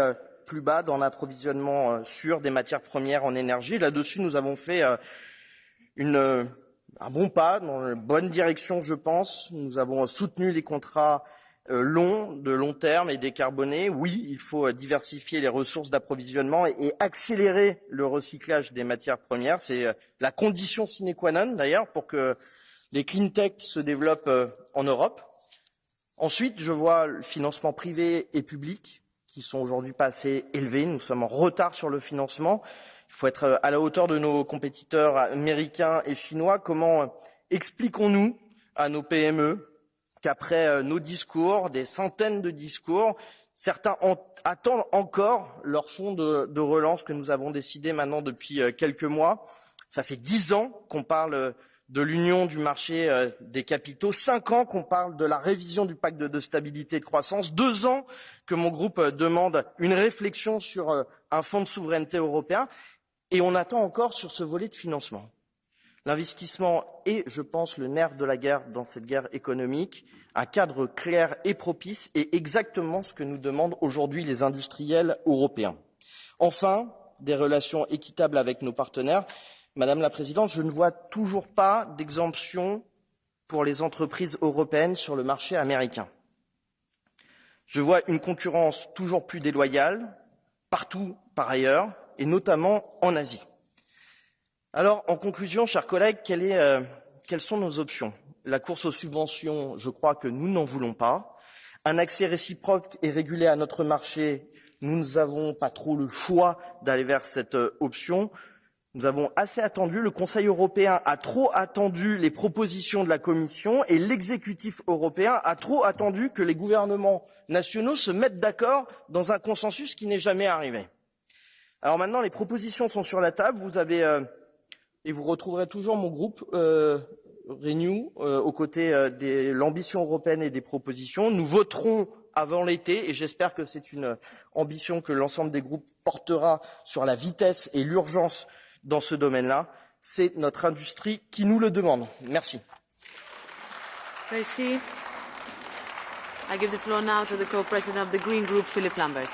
plus bas dans l'approvisionnement sûr des matières premières en énergie. Là-dessus, nous avons fait un bon pas dans la bonne direction, je pense. Nous avons soutenu les contrats de long terme et décarbonés. Oui, il faut diversifier les ressources d'approvisionnement et accélérer le recyclage des matières premières. C'est la condition sine qua non, d'ailleurs, pour que les clean tech se développent en Europe. Ensuite, je vois le financement privé et public qui sont aujourd'hui pas assez élevés. Nous sommes en retard sur le financement. Il faut être à la hauteur de nos compétiteurs américains et chinois. Comment expliquons-nous à nos PME qu'après nos discours, des centaines de discours, certains attendent encore leur fonds de relance que nous avons décidé maintenant depuis quelques mois. Ça fait 10 ans qu'on parle de l'union du marché des capitaux, 5 ans qu'on parle de la révision du pacte de stabilité et de croissance, 2 ans que mon groupe demande une réflexion sur un fonds de souveraineté européen, et on attend encore sur ce volet de financement. L'investissement est, je pense, le nerf de la guerre dans cette guerre économique. Un cadre clair et propice est exactement ce que nous demandent aujourd'hui les industriels européens. Enfin, des relations équitables avec nos partenaires. Madame la Présidente, je ne vois toujours pas d'exemption pour les entreprises européennes sur le marché américain. Je vois une concurrence toujours plus déloyale, partout par ailleurs, et notamment en Asie. Alors, en conclusion, chers collègues, quelles sont nos options? La course aux subventions, je crois que nous n'en voulons pas. Un accès réciproque et régulé à notre marché, nous n'avons pas trop le choix d'aller vers cette option. Nous avons assez attendu, le Conseil européen a trop attendu les propositions de la Commission et l'exécutif européen a trop attendu que les gouvernements nationaux se mettent d'accord dans un consensus qui n'est jamais arrivé. Alors maintenant, les propositions sont sur la table. Vous avez, et vous retrouverez toujours mon groupe Renew aux côtés de l'ambition européenne et des propositions. Nous voterons avant l'été et j'espère que c'est une ambition que l'ensemble des groupes portera sur la vitesse et l'urgence dans ce domaine-là. C'est notre industrie qui nous le demande. Merci. Merci. I give the floor now to the co-president of the Green Group, Philippe Lambert.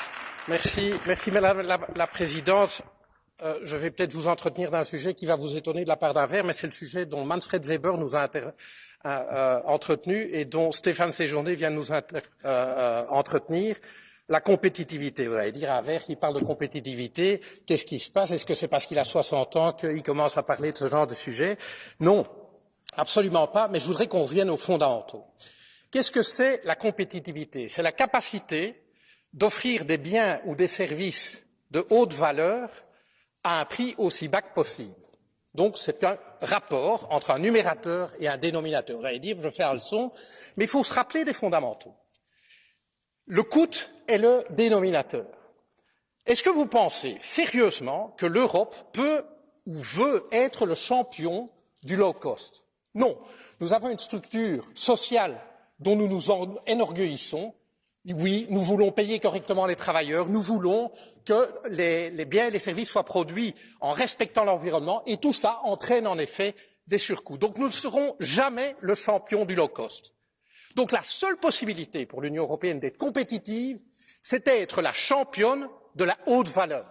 Merci Madame la Présidente. Je vais peut-être vous entretenir d'un sujet qui va vous étonner de la part d'un vert, mais c'est le sujet dont Manfred Weber nous a entretenu et dont Stéphane Séjourné vient de nous entretenir. La compétitivité. Vous allez dire, un vert qui parle de compétitivité, qu'est-ce qui se passe? Est-ce que c'est parce qu'il a 60 ans qu'il commence à parler de ce genre de sujet? Non, absolument pas, mais je voudrais qu'on revienne aux fondamentaux. Qu'est-ce que c'est la compétitivité? C'est la capacité d'offrir des biens ou des services de haute valeur à un prix aussi bas que possible. Donc c'est un rapport entre un numérateur et un dénominateur. Vous allez dire, je fais un leçon, mais il faut se rappeler des fondamentaux. Le coût est le dénominateur. Est-ce que vous pensez sérieusement que l'Europe peut ou veut être le champion du low cost? Non. Nous avons une structure sociale dont nous nous enorgueillissons. Oui, nous voulons payer correctement les travailleurs, nous voulons que les biens et les services soient produits en respectant l'environnement et tout ça entraîne en effet des surcoûts. Donc nous ne serons jamais le champion du low cost. Donc la seule possibilité pour l'Union européenne d'être compétitive, c'est d'être la championne de la haute valeur.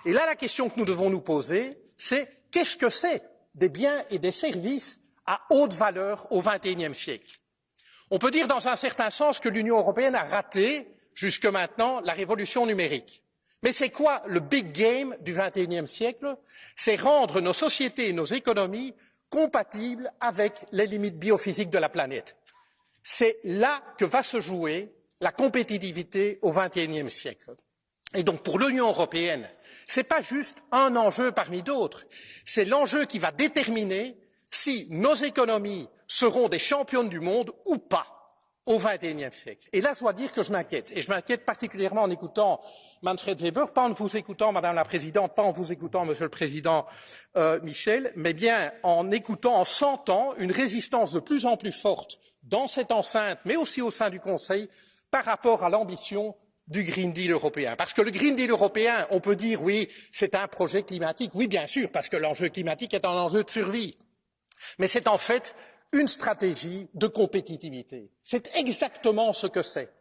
Et là, la question que nous devons nous poser, c'est qu'est-ce que c'est des biens et des services à haute valeur au XXIe siècle? On peut dire dans un certain sens que l'Union européenne a raté jusque maintenant la révolution numérique. Mais c'est quoi le big game du XXIe siècle? C'est rendre nos sociétés et nos économies compatibles avec les limites biophysiques de la planète. C'est là que va se jouer la compétitivité au XXIe siècle. Et donc pour l'Union européenne, ce n'est pas juste un enjeu parmi d'autres, c'est l'enjeu qui va déterminer si nos économies seront des championnes du monde ou pas. au XXIe siècle. Et là, je dois dire que je m'inquiète. Et je m'inquiète particulièrement en écoutant Manfred Weber, pas en vous écoutant, Madame la Présidente, pas en vous écoutant, Monsieur le Président Michel, mais bien en écoutant, en sentant une résistance de plus en plus forte dans cette enceinte, mais aussi au sein du Conseil, par rapport à l'ambition du Green Deal européen. Parce que le Green Deal européen, on peut dire, oui, c'est un projet climatique. Oui, bien sûr, parce que l'enjeu climatique est un enjeu de survie. Mais c'est en fait une stratégie de compétitivité. C'est exactement ce que c'est.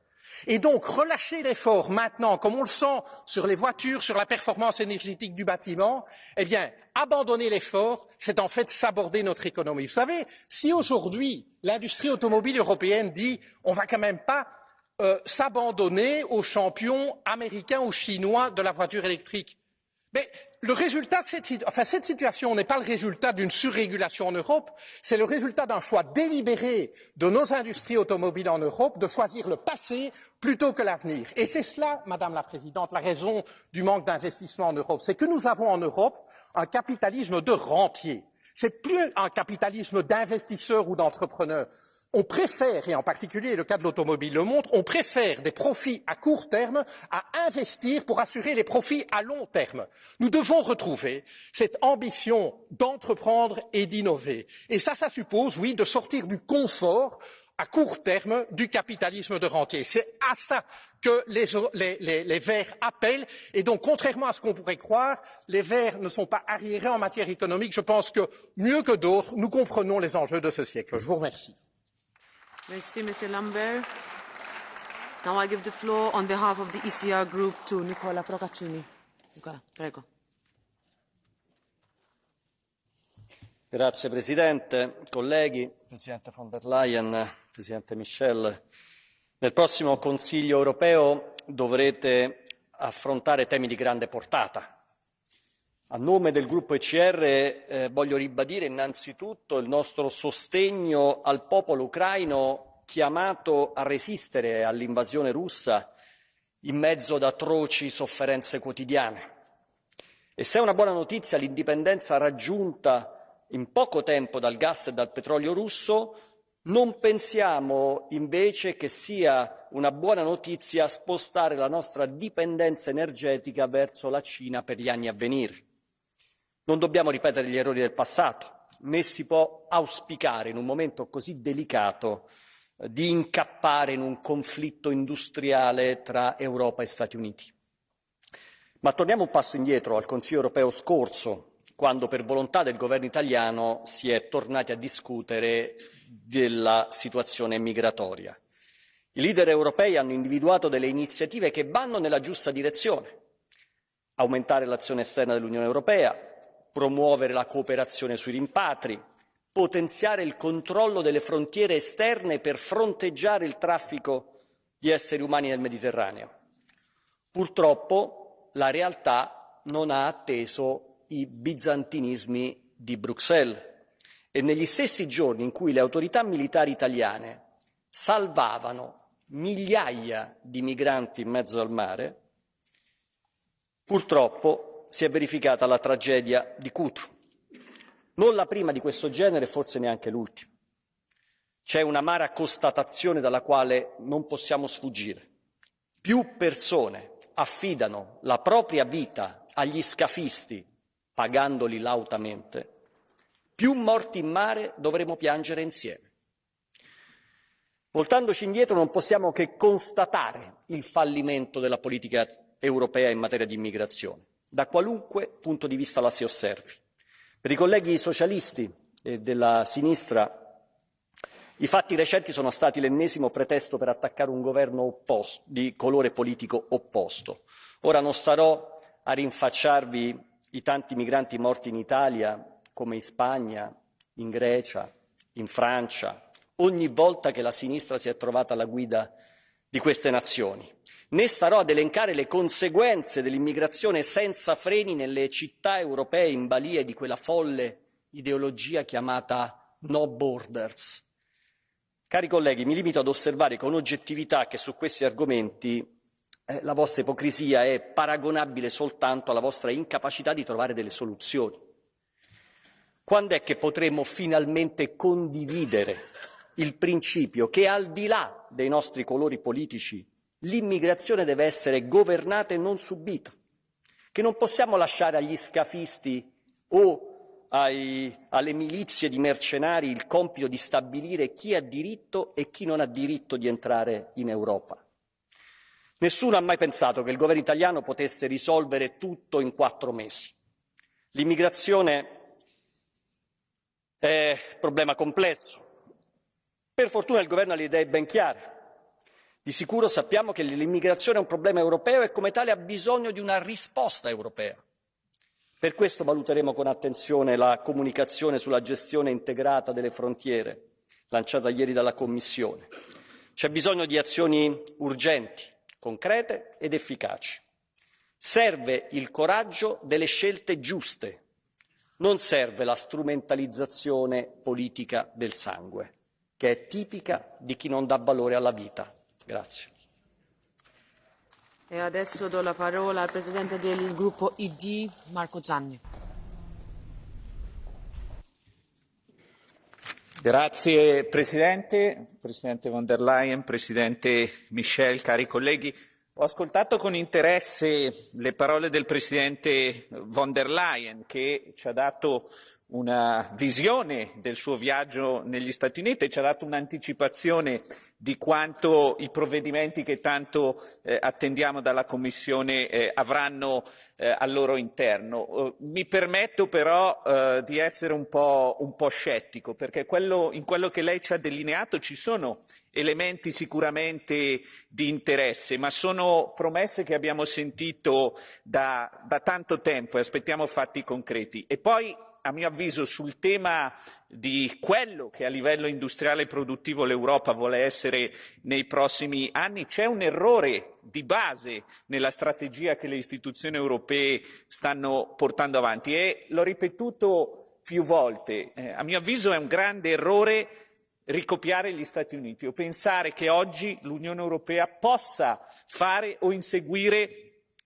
Et donc, relâcher l'effort maintenant, comme on le sent sur les voitures, sur la performance énergétique du bâtiment, eh bien, abandonner l'effort, c'est en fait saborder notre économie. Vous savez, si aujourd'hui, l'industrie automobile européenne dit on va quand même pas s'abandonner aux champions américains ou chinois de la voiture électrique, mais le résultat de cette situation n'est pas le résultat d'une surrégulation en Europe, c'est le résultat d'un choix délibéré de nos industries automobiles en Europe de choisir le passé plutôt que l'avenir. Et c'est cela, Madame la Présidente, la raison du manque d'investissement en Europe. C'est que nous avons en Europe un capitalisme de rentiers. C'est plus un capitalisme d'investisseurs ou d'entrepreneurs. On préfère, et en particulier le cas de l'automobile le montre, on préfère des profits à court terme à investir pour assurer les profits à long terme. Nous devons retrouver cette ambition d'entreprendre et d'innover. Et ça suppose, oui, de sortir du confort à court terme du capitalisme de rentier. C'est à ça que les Verts appellent. Et donc, contrairement à ce qu'on pourrait croire, les Verts ne sont pas arriérés en matière économique. Je pense que, mieux que d'autres, nous comprenons les enjeux de ce siècle. Je vous remercie. Merci, Monsieur Lambert. Now I give the floor on behalf of the ECR group to Nicola Procaccini. Nicola, prego. Grazie Presidente, colleghi, Presidente von der Leyen, Presidente Michel. Nel prossimo Consiglio europeo dovrete affrontare temi di grande portata. A nome del gruppo ECR voglio ribadire innanzitutto il nostro sostegno al popolo ucraino chiamato a resistere all'invasione russa in mezzo ad atroci sofferenze quotidiane. E se è una buona notizia l'indipendenza raggiunta in poco tempo dal gas e dal petrolio russo, non pensiamo invece che sia una buona notizia spostare la nostra dipendenza energetica verso la Cina per gli anni a venire. Non dobbiamo ripetere gli errori del passato, né si può auspicare in un momento così delicato di incappare in un conflitto industriale tra Europa e Stati Uniti. Ma torniamo un passo indietro al Consiglio europeo scorso, quando per volontà del governo italiano si è tornati a discutere della situazione migratoria. I leader europei hanno individuato delle iniziative che vanno nella giusta direzione: aumentare l'azione esterna dell'Unione europea, promuovere la cooperazione sui rimpatri, potenziare il controllo delle frontiere esterne per fronteggiare il traffico di esseri umani nel Mediterraneo. Purtroppo la realtà non ha atteso i bizantinismi di Bruxelles e negli stessi giorni in cui le autorità militari italiane salvavano migliaia di migranti in mezzo al mare, purtroppo si è verificata la tragedia di Cutro. Non la prima di questo genere, forse neanche l'ultima. C'è un'amara constatazione dalla quale non possiamo sfuggire. Più persone affidano la propria vita agli scafisti, pagandoli lautamente, più morti in mare dovremo piangere insieme. Voltandoci indietro non possiamo che constatare il fallimento della politica europea in materia di immigrazione, da qualunque punto di vista la si osservi. Per i colleghi socialisti e della sinistra i fatti recenti sono stati l'ennesimo pretesto per attaccare un governo di colore politico opposto. Ora non starò a rinfacciarvi i tanti migranti morti in Italia, come in Spagna, in Grecia, in Francia, ogni volta che la sinistra si è trovata alla guida di queste nazioni. Né starò ad elencare le conseguenze dell'immigrazione senza freni nelle città europee in balia di quella folle ideologia chiamata no borders. Cari colleghi, mi limito ad osservare con oggettività che su questi argomenti la vostra ipocrisia è paragonabile soltanto alla vostra incapacità di trovare delle soluzioni. Quando è che potremo finalmente condividere il principio che al di là dei nostri colori politici l'immigrazione deve essere governata e non subita, che non possiamo lasciare agli scafisti o alle milizie di mercenari il compito di stabilire chi ha diritto e chi non ha diritto di entrare in Europa. Nessuno ha mai pensato che il governo italiano potesse risolvere tutto in 4 mesi. L'immigrazione è un problema complesso. Per fortuna il governo ha le idee ben chiare. Di sicuro sappiamo che l'immigrazione è un problema europeo e come tale ha bisogno di una risposta europea. Per questo valuteremo con attenzione la comunicazione sulla gestione integrata delle frontiere, lanciata ieri dalla Commissione. C'è bisogno di azioni urgenti, concrete ed efficaci. Serve il coraggio delle scelte giuste, non serve la strumentalizzazione politica del sangue, che è tipica di chi non dà valore alla vita. Grazie. E adesso do la parola al Presidente del gruppo ID, Marco Zanni. Grazie Presidente, Presidente von der Leyen, Presidente Michel, cari colleghi. Ho ascoltato con interesse le parole del Presidente von der Leyen, che ci ha dato una visione del suo viaggio negli Stati Uniti e ci ha dato un'anticipazione di quanto i provvedimenti che tanto attendiamo dalla Commissione avranno al loro interno. Mi permetto però di essere un po' scettico, perché in quello che lei ci ha delineato ci sono elementi sicuramente di interesse, ma sono promesse che abbiamo sentito da tanto tempo e aspettiamo fatti concreti. E poi, a mio avviso, sul tema di quello che a livello industriale e produttivo l'Europa vuole essere nei prossimi anni, c'è un errore di base nella strategia che le istituzioni europee stanno portando avanti e l'ho ripetuto più volte. A mio avviso è un grande errore ricopiare gli Stati Uniti o pensare che oggi l'Unione Europea possa fare o inseguire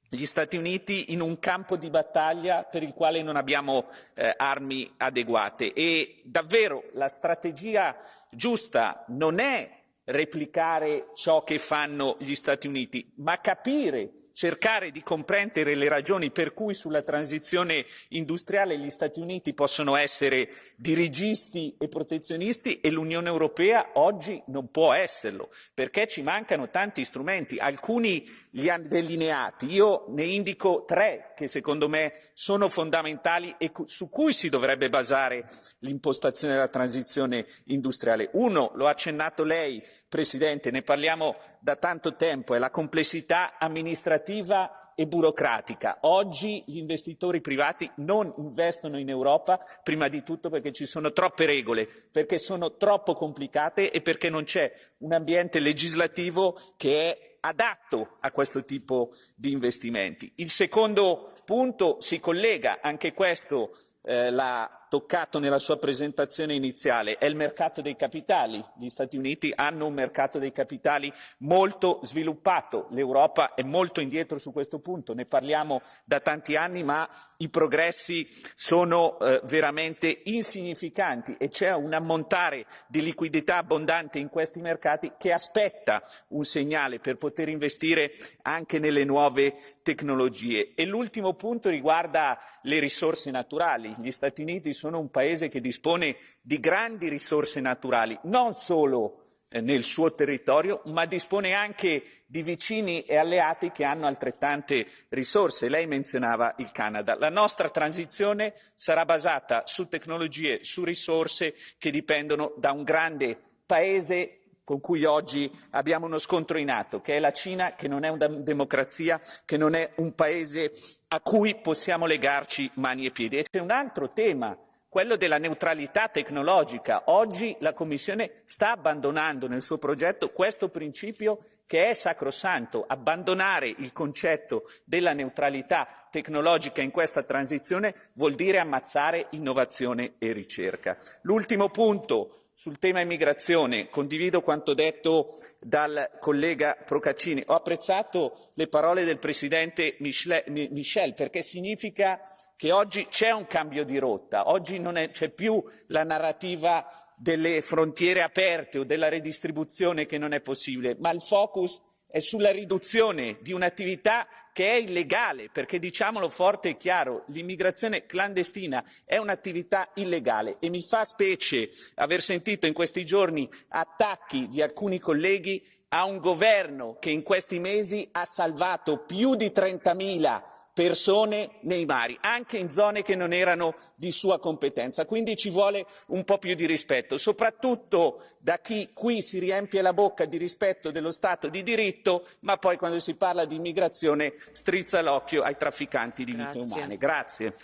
gli Stati Uniti in un campo di battaglia per il quale non abbiamo armi adeguate. E davvero la strategia giusta non è replicare ciò che fanno gli Stati Uniti, ma capire, cercare di comprendere le ragioni per cui sulla transizione industriale gli Stati Uniti possono essere dirigisti e protezionisti e l'Unione Europea oggi non può esserlo, perché ci mancano tanti strumenti. Alcuni li ha delineati, io ne indico 3 che secondo me sono fondamentali e su cui si dovrebbe basare l'impostazione della transizione industriale. Uno, lo ha accennato lei, Presidente, ne parliamo da tanto tempo, è la complessità amministrativa e burocratica. Oggi gli investitori privati non investono in Europa, prima di tutto perché ci sono troppe regole, perché sono troppo complicate e perché non c'è un ambiente legislativo che è adatto a questo tipo di investimenti. Il secondo punto si collega, anche questo l'ha toccato nella sua presentazione iniziale, è il mercato dei capitali. Gli Stati Uniti hanno un mercato dei capitali molto sviluppato, l'Europa è molto indietro su questo punto, ne parliamo da tanti anni, ma i progressi sono veramente insignificanti e c'è un ammontare di liquidità abbondante in questi mercati che aspetta un segnale per poter investire anche nelle nuove tecnologie. E l'ultimo punto riguarda le risorse naturali. Gli Stati Uniti sono un paese che dispone di grandi risorse naturali, non solo nel suo territorio, ma dispone anche di vicini e alleati che hanno altrettante risorse. Lei menzionava il Canada. La nostra transizione sarà basata su tecnologie, su risorse che dipendono da un grande paese con cui oggi abbiamo uno scontro in atto, che è la Cina, che non è una democrazia, che non è un paese a cui possiamo legarci mani e piedi. E c'è un altro tema, quello della neutralità tecnologica. Oggi la Commissione sta abbandonando nel suo progetto questo principio che è sacrosanto. Abbandonare il concetto della neutralità tecnologica in questa transizione vuol dire ammazzare innovazione e ricerca. L'ultimo punto sul tema immigrazione, condivido quanto detto dal collega Procaccini. Ho apprezzato le parole del Presidente Michel perché significa che oggi c'è un cambio di rotta, oggi non c'è più la narrativa delle frontiere aperte o della redistribuzione che non è possibile, ma il focus è sulla riduzione di un'attività che è illegale, perché diciamolo forte e chiaro, l'immigrazione clandestina è un'attività illegale e mi fa specie aver sentito in questi giorni attacchi di alcuni colleghi a un governo che in questi mesi ha salvato più di 30.000 persone nei mari, anche in zone che non erano di sua competenza. Quindi ci vuole un po' più di rispetto, soprattutto da chi qui si riempie la bocca di rispetto dello Stato di diritto, ma poi quando si parla di immigrazione strizza l'occhio ai trafficanti di vite umane. Grazie.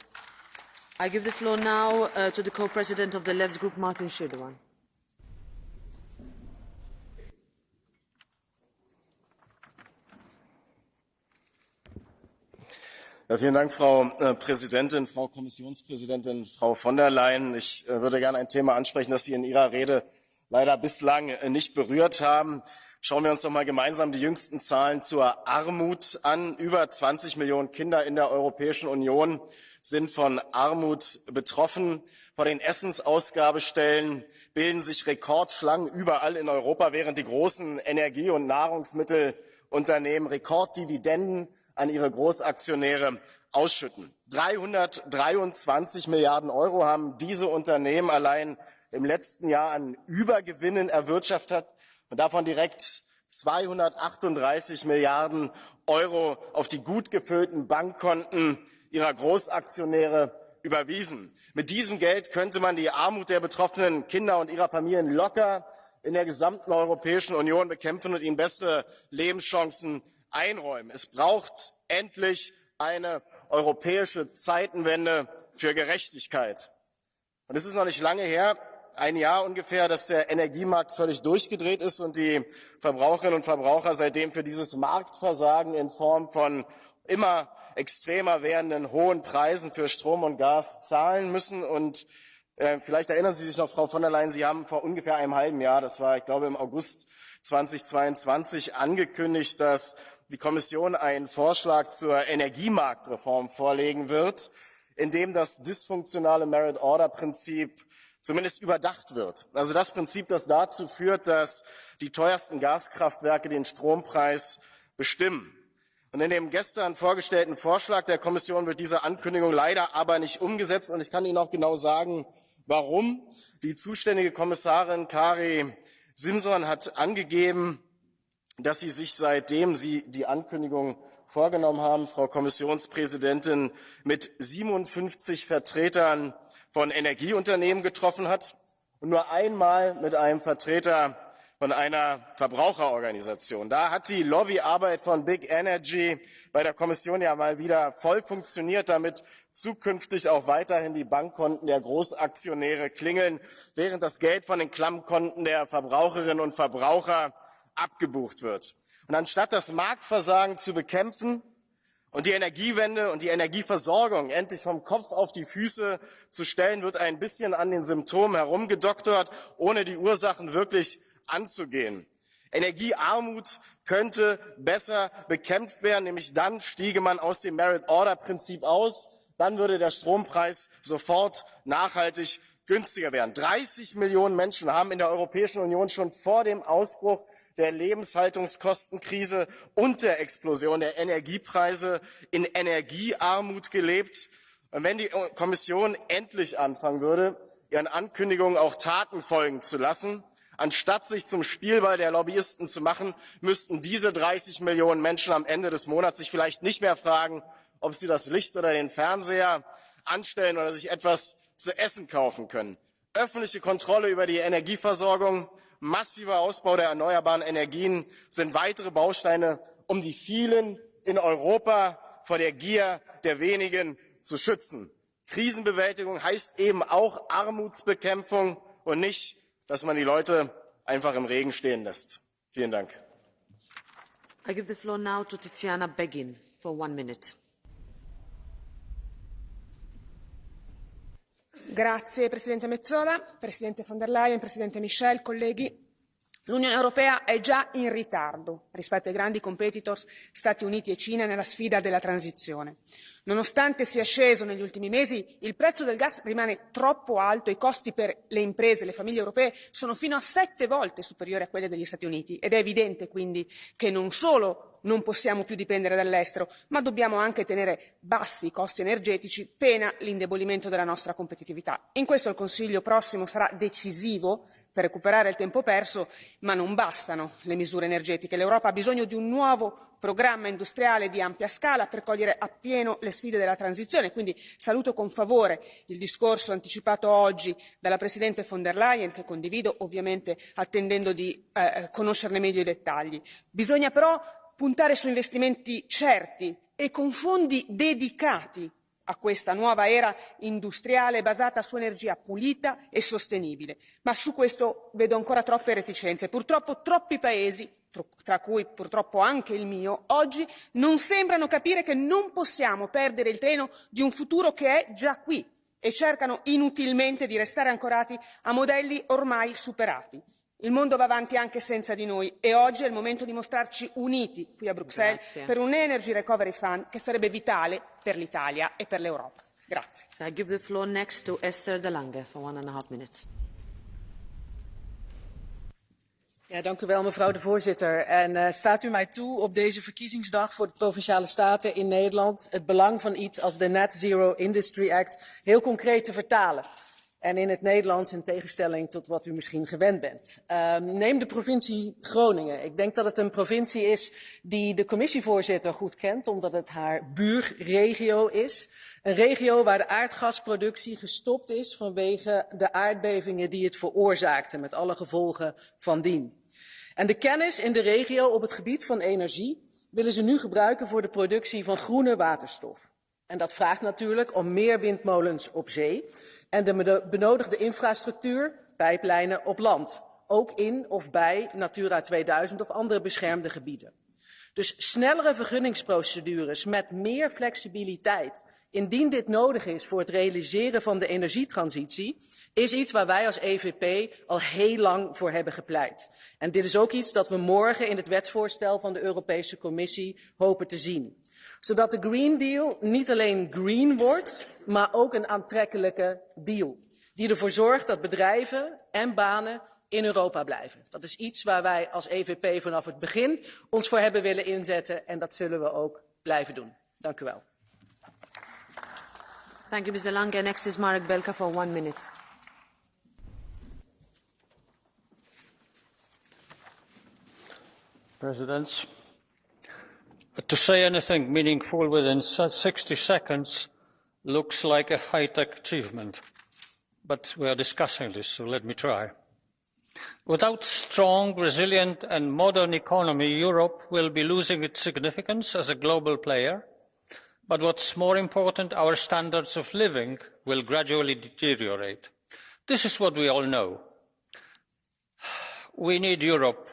I give the floor now to the co-president of the Left Group, Martin Schödewan. Ja, vielen Dank, Frau Präsidentin, Frau Kommissionspräsidentin, Frau von der Leyen. Ich würde gerne ein Thema ansprechen, das Sie in Ihrer Rede leider bislang nicht berührt haben. Schauen wir uns doch mal gemeinsam die jüngsten Zahlen zur Armut an. Über 20 Millionen Kinder in der Europäischen Union sind von Armut betroffen. Vor den Essensausgabestellen bilden sich Rekordschlangen überall in Europa, während die großen Energie- und Nahrungsmittelunternehmen Rekorddividenden an ihre Großaktionäre ausschütten. 323 Milliarden Euro haben diese Unternehmen allein im letzten Jahr an Übergewinnen erwirtschaftet und davon direkt 238 Milliarden Euro auf die gut gefüllten Bankkonten ihrer Großaktionäre überwiesen. Mit diesem Geld könnte man die Armut der betroffenen Kinder und ihrer Familien locker in der gesamten Europäischen Union bekämpfen und ihnen bessere Lebenschancen einräumen. Es braucht endlich eine europäische Zeitenwende für Gerechtigkeit. Und es ist noch nicht lange her, ein Jahr ungefähr, dass der Energiemarkt völlig durchgedreht ist und die Verbraucherinnen und Verbraucher seitdem für dieses Marktversagen in Form von immer extremer werdenden hohen Preisen für Strom und Gas zahlen müssen. Und vielleicht erinnern Sie sich noch, Frau von der Leyen, Sie haben vor ungefähr einem halben Jahr, das war, ich glaube, im August 2022, angekündigt, dass die Kommission einen Vorschlag zur Energiemarktreform vorlegen wird, in dem das dysfunktionale Merit-Order-Prinzip zumindest überdacht wird. Also das Prinzip, das dazu führt, dass die teuersten Gaskraftwerke den Strompreis bestimmen. Und in dem gestern vorgestellten Vorschlag der Kommission wird diese Ankündigung leider aber nicht umgesetzt. Und ich kann Ihnen auch genau sagen, warum. Die zuständige Kommissarin Kari Simson hat angegeben, dass sie sich, seitdem Sie die Ankündigung vorgenommen haben, Frau Kommissionspräsidentin, mit 57 Vertretern von Energieunternehmen getroffen hat und nur einmal mit einem Vertreter von einer Verbraucherorganisation. Da hat die Lobbyarbeit von Big Energy bei der Kommission ja mal wieder voll funktioniert, damit zukünftig auch weiterhin die Bankkonten der Großaktionäre klingeln, während das Geld von den Klammkonten der Verbraucherinnen und Verbraucher abgebucht wird. Und anstatt das Marktversagen zu bekämpfen und die Energiewende und die Energieversorgung endlich vom Kopf auf die Füße zu stellen, wird ein bisschen an den Symptomen herumgedoktert, ohne die Ursachen wirklich anzugehen. Energiearmut könnte besser bekämpft werden, nämlich dann stiege man aus dem Merit-Order-Prinzip aus, dann würde der Strompreis sofort nachhaltig günstiger werden. 30 Millionen Menschen haben in der Europäischen Union schon vor dem Ausbruch der Lebenshaltungskostenkrise und der Explosion der Energiepreise in Energiearmut gelebt. Und wenn die Kommission endlich anfangen würde, ihren Ankündigungen auch Taten folgen zu lassen, anstatt sich zum Spielball der Lobbyisten zu machen, müssten diese 30 Millionen Menschen am Ende des Monats sich vielleicht nicht mehr fragen, ob sie das Licht oder den Fernseher anstellen oder sich etwas zu essen kaufen können. Öffentliche Kontrolle über die Energieversorgung, massiver Ausbau der erneuerbaren Energien sind weitere Bausteine, um die vielen in Europa vor der Gier der wenigen zu schützen. Krisenbewältigung heißt eben auch Armutsbekämpfung und nicht, dass man die Leute einfach im Regen stehen lässt. Vielen Dank. I give the floor now to Tiziana Beghin for 1 minute. Grazie Presidente Metsola, Presidente von der Leyen, Presidente Michel, colleghi. L'Unione Europea è già in ritardo rispetto ai grandi competitors Stati Uniti e Cina nella sfida della transizione. Nonostante sia sceso negli ultimi mesi, il prezzo del gas rimane troppo alto e i costi per le imprese e le famiglie europee sono fino a 7 volte superiori a quelli degli Stati Uniti ed è evidente quindi che non solo non possiamo più dipendere dall'estero, ma dobbiamo anche tenere bassi i costi energetici, pena l'indebolimento della nostra competitività. In questo il Consiglio prossimo sarà decisivo per recuperare il tempo perso, ma non bastano le misure energetiche. L'Europa ha bisogno di un nuovo programma industriale di ampia scala per cogliere appieno le sfide della transizione. Quindi saluto con favore il discorso anticipato oggi dalla Presidente von der Leyen, che condivido ovviamente attendendo di conoscerne meglio i dettagli. Bisogna però puntare su investimenti certi e con fondi dedicati a questa nuova era industriale basata su energia pulita e sostenibile. Ma su questo vedo ancora troppe reticenze. Purtroppo troppi paesi, tra cui purtroppo anche il mio, oggi non sembrano capire che non possiamo perdere il treno di un futuro che è già qui e cercano inutilmente di restare ancorati a modelli ormai superati. Il mondo va avanti anche senza di noi e oggi è il momento di mostrarci uniti qui a Bruxelles per un Energy Recovery Fund che sarebbe vitale per l'Italia e per l'Europa. Grazie. I give the floor next to Esther de Lange for 1,5 minutes. Ja, dank u wel, mevrouw de voorzitter. En staat u mij toe op deze verkiezingsdag voor de Provinciale Staten in Nederland het belang van iets als de Net Zero Industry Act heel concreet te vertalen? En in het Nederlands in tegenstelling tot wat u misschien gewend bent. Neem de provincie Groningen. Ik denk dat het een provincie is die de commissievoorzitter goed kent, omdat het haar buurregio is. Een regio waar de aardgasproductie gestopt is vanwege de aardbevingen die het veroorzaakten, met alle gevolgen van dien. En de kennis in de regio op het gebied van energie willen ze nu gebruiken voor de productie van groene waterstof. En dat vraagt natuurlijk om meer windmolens op zee en de benodigde infrastructuur, pijplijnen op land. Ook in of bij Natura 2000 of andere beschermde gebieden. Dus snellere vergunningsprocedures met meer flexibiliteit, indien dit nodig is voor het realiseren van de energietransitie, is iets waar wij als EVP al heel lang voor hebben gepleit. En dit is ook iets dat we morgen in het wetsvoorstel van de Europese Commissie hopen te zien. Zodat de Green Deal niet alleen green wordt, maar ook een aantrekkelijke deal. Die ervoor zorgt dat bedrijven en banen in Europa blijven. Dat is iets waar wij als EVP vanaf het begin ons voor hebben willen inzetten en dat zullen we ook blijven doen. Dank u wel. Thank you, Mr. Lange. Next is Marek Belka for 1 minute. Presidents, to say anything meaningful within 60 seconds looks like a high-tech achievement. But we are discussing this, so let me try. Without strong, resilient and modern economy, Europe will be losing its significance as a global player. But what's more important, our standards of living will gradually deteriorate. This is what we all know. We need Europe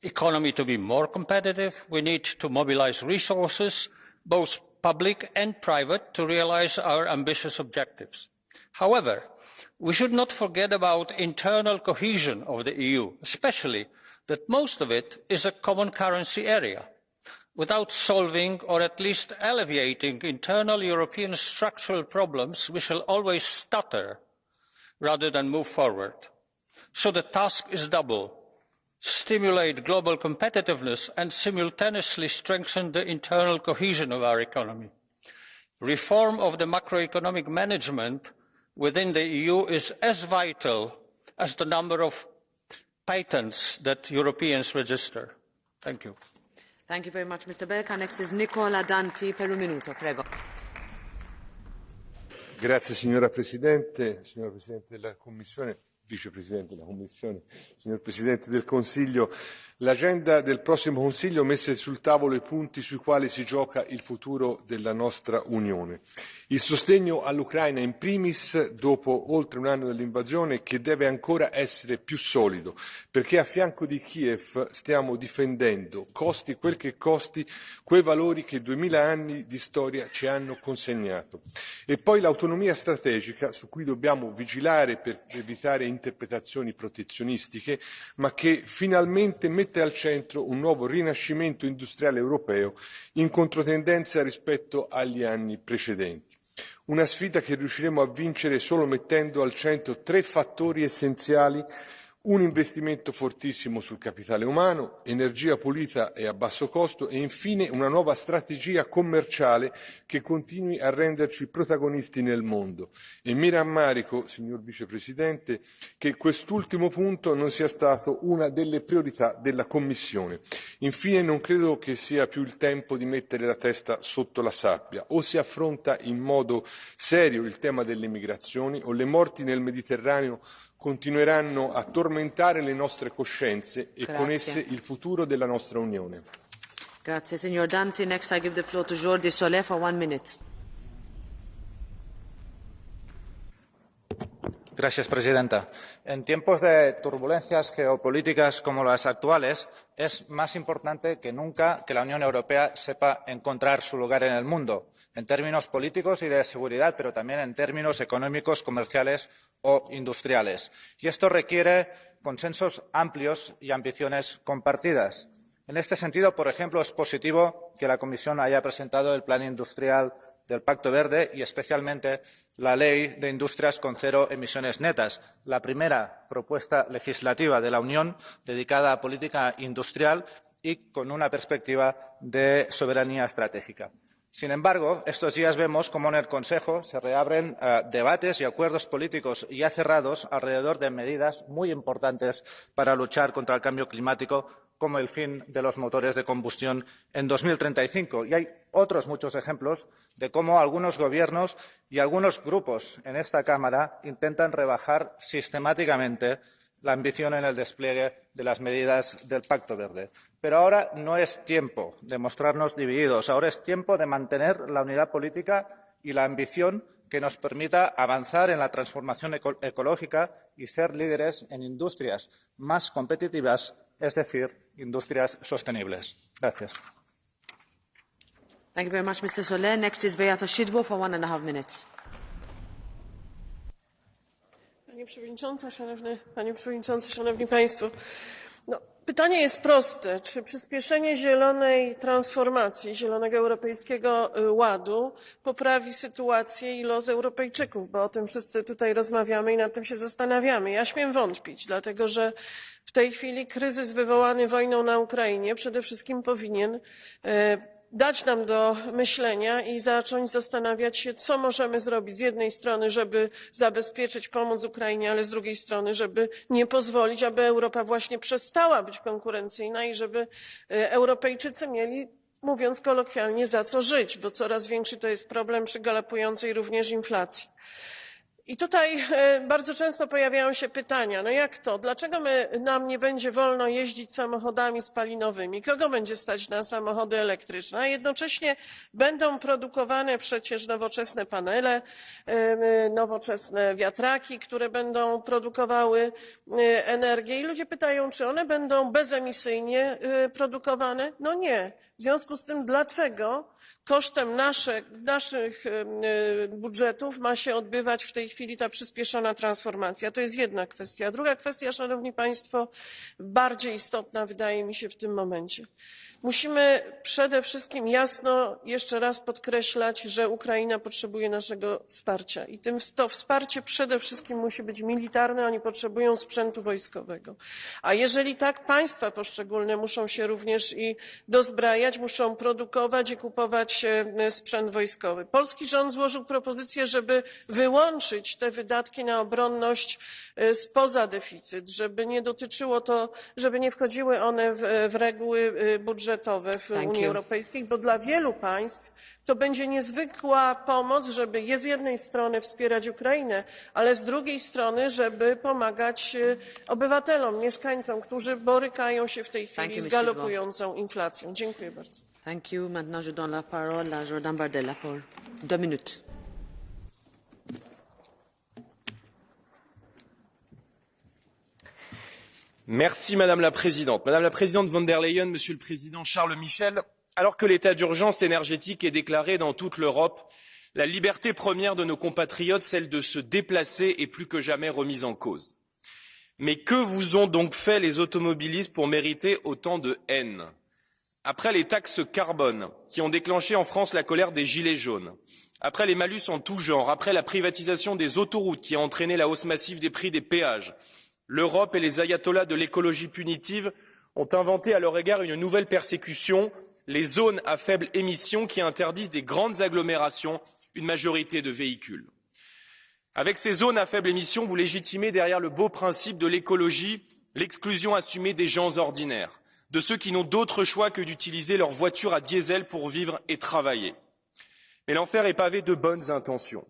economy to be more competitive. We need to mobilize resources, both public and private, to realize our ambitious objectives. However, we should not forget about internal cohesion of the EU, especially that most of it is a common currency area. Without solving or at least alleviating internal European structural problems, we shall always stutter rather than move forward. So the task is double: stimulate global competitiveness and simultaneously strengthen the internal cohesion of our economy. Reform of the macroeconomic management within the EU is as vital as the number of patents that Europeans register. Thank you. Thank you very much, Mr. Belka. Next is Nicola Danti per 1 minuto. Prego. Grazie signora Presidente, signora Presidente della Commissione, Vicepresidente della Commissione, signor Presidente del Consiglio. L'agenda del prossimo Consiglio mette sul tavolo i punti sui quali si gioca il futuro della nostra Unione. Il sostegno all'Ucraina in primis, dopo oltre un anno dell'invasione, che deve ancora essere più solido, perché a fianco di Kiev stiamo difendendo, costi quel che costi, quei valori che 2000 anni di storia ci hanno consegnato. E poi l'autonomia strategica, su cui dobbiamo vigilare per evitare interpretazioni protezionistiche, ma che finalmente mette al centro un nuovo rinascimento industriale europeo in controtendenza rispetto agli anni precedenti. Una sfida che riusciremo a vincere solo mettendo al centro 3 fattori essenziali: un investimento fortissimo sul capitale umano, energia pulita e a basso costo e infine una nuova strategia commerciale che continui a renderci protagonisti nel mondo. E mi rammarico, signor Vicepresidente, che quest'ultimo punto non sia stato una delle priorità della Commissione. Infine, non credo che sia più il tempo di mettere la testa sotto la sabbia: o si affronta in modo serio il tema delle migrazioni o le morti nel Mediterraneo continueranno a tormentare le nostre coscienze e con esse il futuro della nostra Unione. Grazie, signor Danti. Next I give the floor to Jordi Solé for 1 minute. Gracias, Presidenta. En tiempos de turbulencias geopolíticas como las actuales, es más importante que nunca que la Unión Europea sepa encontrar su lugar en el mundo, en términos políticos y de seguridad, pero también en términos económicos, comerciales o industriales. Y esto requiere consensos amplios y ambiciones compartidas. En este sentido, por ejemplo, es positivo que la Comisión haya presentado el Plan Industrial del Pacto Verde y especialmente la Ley de Industrias con 0 emisiones netas, la primera propuesta legislativa de la Unión dedicada a política industrial y con una perspectiva de soberanía estratégica. Sin embargo, estos días vemos cómo en el Consejo se reabren debates y acuerdos políticos ya cerrados alrededor de medidas muy importantes para luchar contra el cambio climático, como el fin de los motores de combustión en 2035. Y hay otros muchos ejemplos de cómo algunos gobiernos y algunos grupos en esta Cámara intentan rebajar sistemáticamente la ambición en el despliegue de las medidas del Pacto Verde. Pero ahora no es tiempo de mostrarnos divididos, ahora es tiempo de mantener la unidad política y la ambición que nos permita avanzar en la transformación ecológica y ser líderes en industrias más competitivas, es decir, industrias sostenibles. Gracias. Thank you very much, Mr. Solé. Next is Beata Szydło for 1.5 minutes. Panie Przewodniczący, Szanowni Państwo! Pytanie jest proste. Czy przyspieszenie zielonej transformacji, zielonego europejskiego ładu poprawi sytuację i los Europejczyków? Bo o tym wszyscy tutaj rozmawiamy i nad tym się zastanawiamy. Ja śmiem wątpić, dlatego że w tej chwili kryzys wywołany wojną na Ukrainie przede wszystkim powinien dać nam do myślenia i zacząć zastanawiać się, co możemy zrobić z jednej strony, żeby zabezpieczyć, pomóc Ukrainie, ale z drugiej strony, żeby nie pozwolić, aby Europa właśnie przestała być konkurencyjna i żeby Europejczycy mieli, mówiąc kolokwialnie, za co żyć, bo coraz większy to jest problem przy galopującej również inflacji. I tutaj bardzo często pojawiają się pytania, no jak to, dlaczego nam nie będzie wolno jeździć samochodami spalinowymi, kogo będzie stać na samochody elektryczne, a jednocześnie będą produkowane przecież nowoczesne panele, nowoczesne wiatraki, które będą produkowały energię i ludzie pytają, czy one będą bezemisyjnie produkowane? No nie. W związku z tym dlaczego kosztem naszych budżetów ma się odbywać w tej chwili ta przyspieszona transformacja? To jest jedna kwestia. Druga kwestia, Szanowni Państwo, bardziej istotna wydaje mi się w tym momencie. Musimy przede wszystkim jasno jeszcze raz podkreślać, że Ukraina potrzebuje naszego wsparcia i to wsparcie przede wszystkim musi być militarne, oni potrzebują sprzętu wojskowego. A jeżeli tak, państwa poszczególne muszą się również i dozbrajać, muszą produkować i kupować sprzęt wojskowy. Polski rząd złożył propozycję, żeby wyłączyć te wydatki na obronność spoza deficyt, żeby nie dotyczyło to, żeby nie wchodziły one w reguły budżetowe w Unii Europejskiej, bo dla wielu państw to będzie niezwykła pomoc, żeby z jednej strony wspierać Ukrainę, ale z drugiej strony, żeby pomagać obywatelom, mieszkańcom, którzy borykają się w tej chwili z galopującą inflacją. Dziękuję bardzo. Thank you. Maintenant, je donne la parole à Jordan Bardella pour 2 minutes. Merci Madame la Présidente. Madame la Présidente von der Leyen, Monsieur le Président Charles Michel, alors que l'état d'urgence énergétique est déclaré dans toute l'Europe, la liberté première de nos compatriotes, celle de se déplacer, est plus que jamais remise en cause. Mais que vous ont donc fait les automobilistes pour mériter autant de haine? Après les taxes carbone, qui ont déclenché en France la colère des gilets jaunes, après les malus en tout genre, après la privatisation des autoroutes qui a entraîné la hausse massive des prix des péages, l'Europe et les ayatollahs de l'écologie punitive ont inventé à leur égard une nouvelle persécution, les zones à faible émission qui interdisent des grandes agglomérations une majorité de véhicules. Avec ces zones à faible émission, vous légitimez derrière le beau principe de l'écologie l'exclusion assumée des gens ordinaires, de ceux qui n'ont d'autre choix que d'utiliser leur voiture à diesel pour vivre et travailler. Mais l'enfer est pavé de bonnes intentions.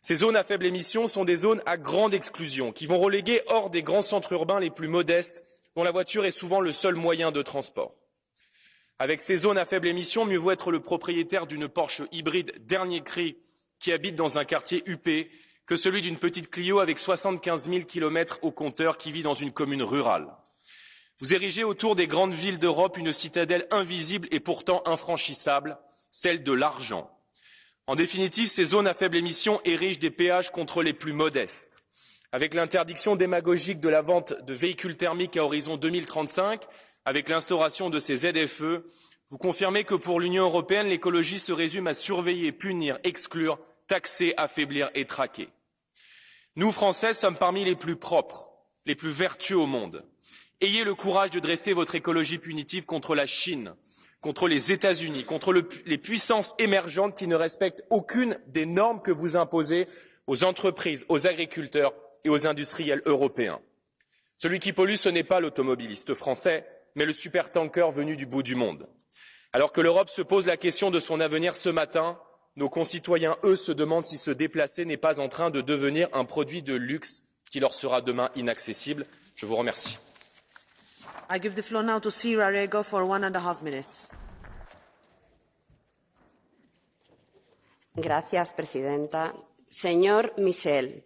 Ces zones à faible émission sont des zones à grande exclusion, qui vont reléguer hors des grands centres urbains les plus modestes, dont la voiture est souvent le seul moyen de transport. Avec ces zones à faible émission, mieux vaut être le propriétaire d'une Porsche hybride dernier cri qui habite dans un quartier huppé que celui d'une petite Clio avec 75 000 kilomètres au compteur qui vit dans une commune rurale. Vous érigez autour des grandes villes d'Europe une citadelle invisible et pourtant infranchissable, celle de l'argent. En définitive, ces zones à faible émission érigent des péages contre les plus modestes. Avec l'interdiction démagogique de la vente de véhicules thermiques à horizon 2035, avec l'instauration de ces ZFE, vous confirmez que pour l'Union européenne, l'écologie se résume à surveiller, punir, exclure, taxer, affaiblir et traquer. Nous, Français, sommes parmi les plus propres, les plus vertueux au monde. Ayez le courage de dresser votre écologie punitive contre la Chine, contre les États-Unis, contre les puissances émergentes qui ne respectent aucune des normes que vous imposez aux entreprises, aux agriculteurs et aux industriels européens. Celui qui pollue, ce n'est pas l'automobiliste français, mais le supertanker venu du bout du monde. Alors que l'Europe se pose la question de son avenir ce matin, nos concitoyens, eux, se demandent si se déplacer n'est pas en train de devenir un produit de luxe qui leur sera demain inaccessible. Je vous remercie. I give the floor now to Sira Rego for 1.5 minutes. Gracias, Presidenta. Señor Michel,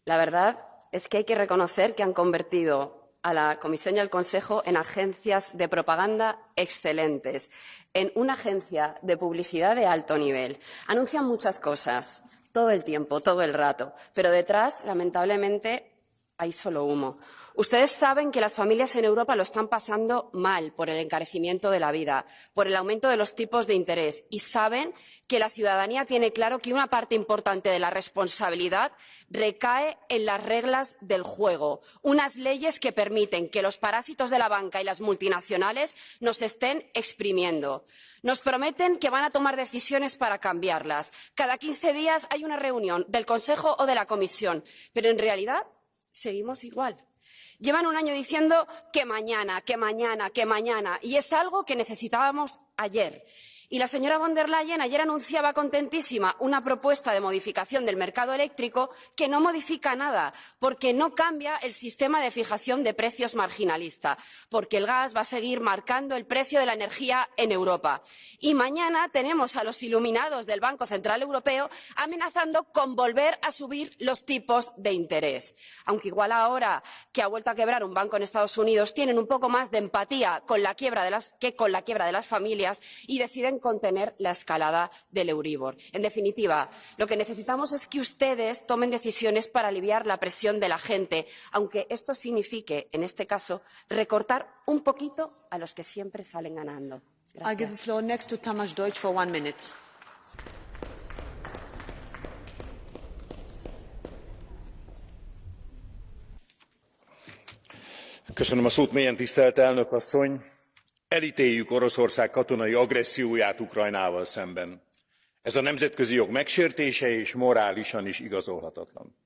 la verdad es que hay que reconocer que han convertido a la Comisión y al Consejo en agencias de propaganda excelentes, en una agencia de publicidad de alto nivel. Anuncian muchas cosas, todo el tiempo, todo el rato, pero detrás, lamentablemente, hay solo humo. Ustedes saben que las familias en Europa lo están pasando mal por el encarecimiento de la vida, por el aumento de los tipos de interés, y saben que la ciudadanía tiene claro que una parte importante de la responsabilidad recae en las reglas del juego, unas leyes que permiten que los parásitos de la banca y las multinacionales nos estén exprimiendo. Nos prometen que van a tomar decisiones para cambiarlas. Cada 15 días hay una reunión del Consejo o de la Comisión, pero en realidad seguimos igual. Llevan un año diciendo que mañana, que mañana, que mañana, y es algo que necesitábamos ayer. Y la señora von der Leyen ayer anunciaba contentísima una propuesta de modificación del mercado eléctrico que no modifica nada, porque no cambia el sistema de fijación de precios marginalista, porque el gas va a seguir marcando el precio de la energía en Europa. Y mañana tenemos a los iluminados del Banco Central Europeo amenazando con volver a subir los tipos de interés. Aunque igual ahora que ha vuelto a quebrar un banco en Estados Unidos tienen un poco más de empatía con la quiebra de las familias y deciden contener la escalada del Euribor. En definitiva, lo que necesitamos es que ustedes tomen decisiones para aliviar la presión de la gente, aunque esto signifique, en este caso, recortar un poquito a los que siempre salen ganando. Gracias. I give the floor next to Tamás Deutsch for 1 minute. Köszönöm a szót, mélyen tisztelt elnök asszony! Elítéljük Oroszország katonai agresszióját Ukrajnával szemben. Ez a nemzetközi jog megsértése és morálisan is igazolhatatlan.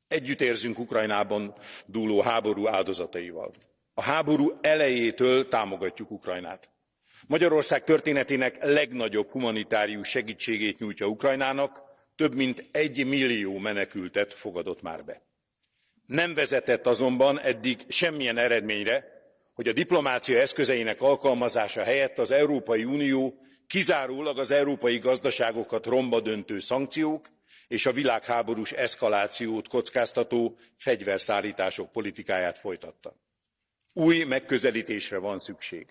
Együtt érzünk Ukrajnában dúló háború áldozataival. A háború elejétől támogatjuk Ukrajnát. Magyarország történetének legnagyobb humanitárius segítségét nyújtja Ukrajnának, több mint 1 millió menekültet fogadott már be. Nem vezetett azonban eddig semmilyen eredményre, hogy a diplomácia eszközeinek alkalmazása helyett az Európai Unió kizárólag az európai gazdaságokat romba döntő szankciók és a világháborús eszkalációt kockáztató fegyverszállítások politikáját folytatta. Új megközelítésre van szükség.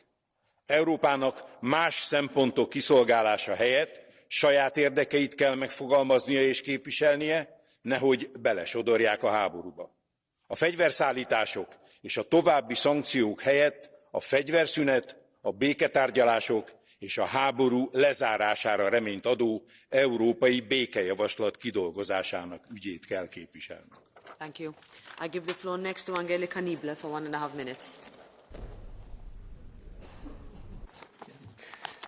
Európának más szempontok kiszolgálása helyett saját érdekeit kell megfogalmaznia és képviselnie, nehogy belesodorják a háborúba. A fegyverszállítások és a további szankciók helyett a fegyverszünet, a béketárgyalások és a háború lezárására reményt adó európai békejavaslat kidolgozásának ügyét kell képviselnünk. Thank you. I give the floor next to Angelika Niebler for 1.5 minutes.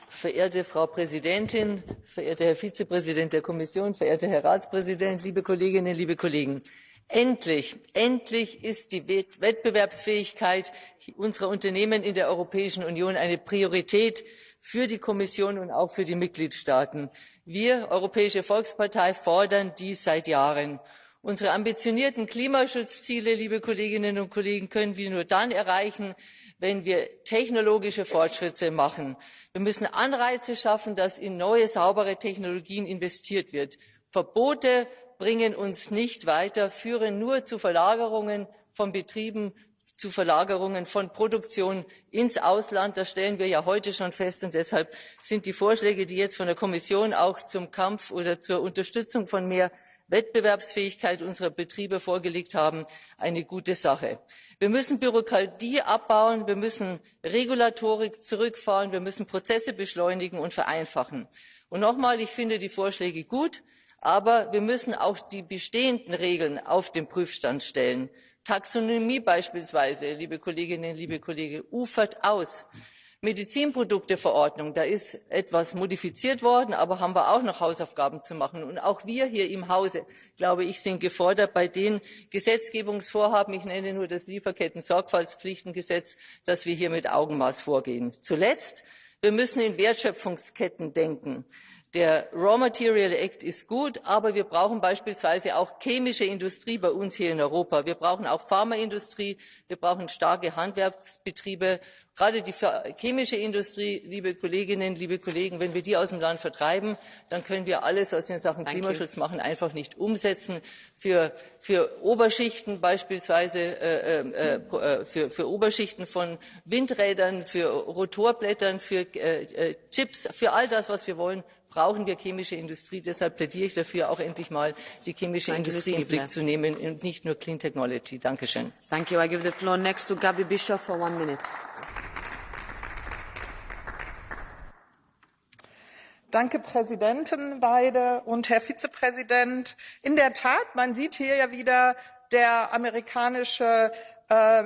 Verehrte Frau Präsidentin, verehrter Herr Vizepräsident der Kommission, verehrter Herr Ratspräsident, liebe Kolleginnen, liebe Kollegen! Endlich ist die Wettbewerbsfähigkeit unserer Unternehmen in der Europäischen Union eine Priorität für die Kommission und auch für die Mitgliedstaaten. Wir, Europäische Volkspartei, fordern dies seit Jahren. Unsere ambitionierten Klimaschutzziele, liebe Kolleginnen und Kollegen, können wir nur dann erreichen, wenn wir technologische Fortschritte machen. Wir müssen Anreize schaffen, dass in neue, saubere Technologien investiert wird. Verbote bringen uns nicht weiter, führen nur zu Verlagerungen von Betrieben, zu Verlagerungen von Produktion ins Ausland. Das stellen wir ja heute schon fest. Und deshalb sind die Vorschläge, die jetzt von der Kommission auch zum Kampf oder zur Unterstützung von mehr Wettbewerbsfähigkeit unserer Betriebe vorgelegt haben, eine gute Sache. Wir müssen Bürokratie abbauen, wir müssen Regulatorik zurückfahren, wir müssen Prozesse beschleunigen und vereinfachen. Und nochmal, ich finde die Vorschläge gut, aber wir müssen auch die bestehenden Regeln auf den Prüfstand stellen. Taxonomie beispielsweise, liebe Kolleginnen, liebe Kollegen, ufert aus. Medizinprodukteverordnung, da ist etwas modifiziert worden, aber haben wir auch noch Hausaufgaben zu machen. Und auch wir hier im Hause, glaube ich, sind gefordert bei den Gesetzgebungsvorhaben, ich nenne nur das Lieferketten-Sorgfaltspflichtengesetz, dass wir hier mit Augenmaß vorgehen. Zuletzt, wir müssen in Wertschöpfungsketten denken. Der Raw Material Act ist gut, aber wir brauchen beispielsweise auch chemische Industrie bei uns hier in Europa. Wir brauchen auch Pharmaindustrie, wir brauchen starke Handwerksbetriebe. Gerade die chemische Industrie, liebe Kolleginnen, liebe Kollegen, wenn wir die aus dem Land vertreiben, dann können wir alles, was wir in Sachen Klimaschutz machen, einfach nicht umsetzen. Für Oberschichten beispielsweise, für Oberschichten von Windrädern, für Rotorblättern, für Chips, für all das, was wir wollen, brauchen wir chemische Industrie. Deshalb plädiere ich dafür, auch endlich mal die chemische Industrie in den Blick zu nehmen und nicht nur Clean Technology. Dankeschön. Thank you. I give the floor next to Gabi Bischoff for 1 minute. Danke, Präsidentin beide und Herr Vizepräsident. In der Tat, man sieht hier ja wieder, der amerikanische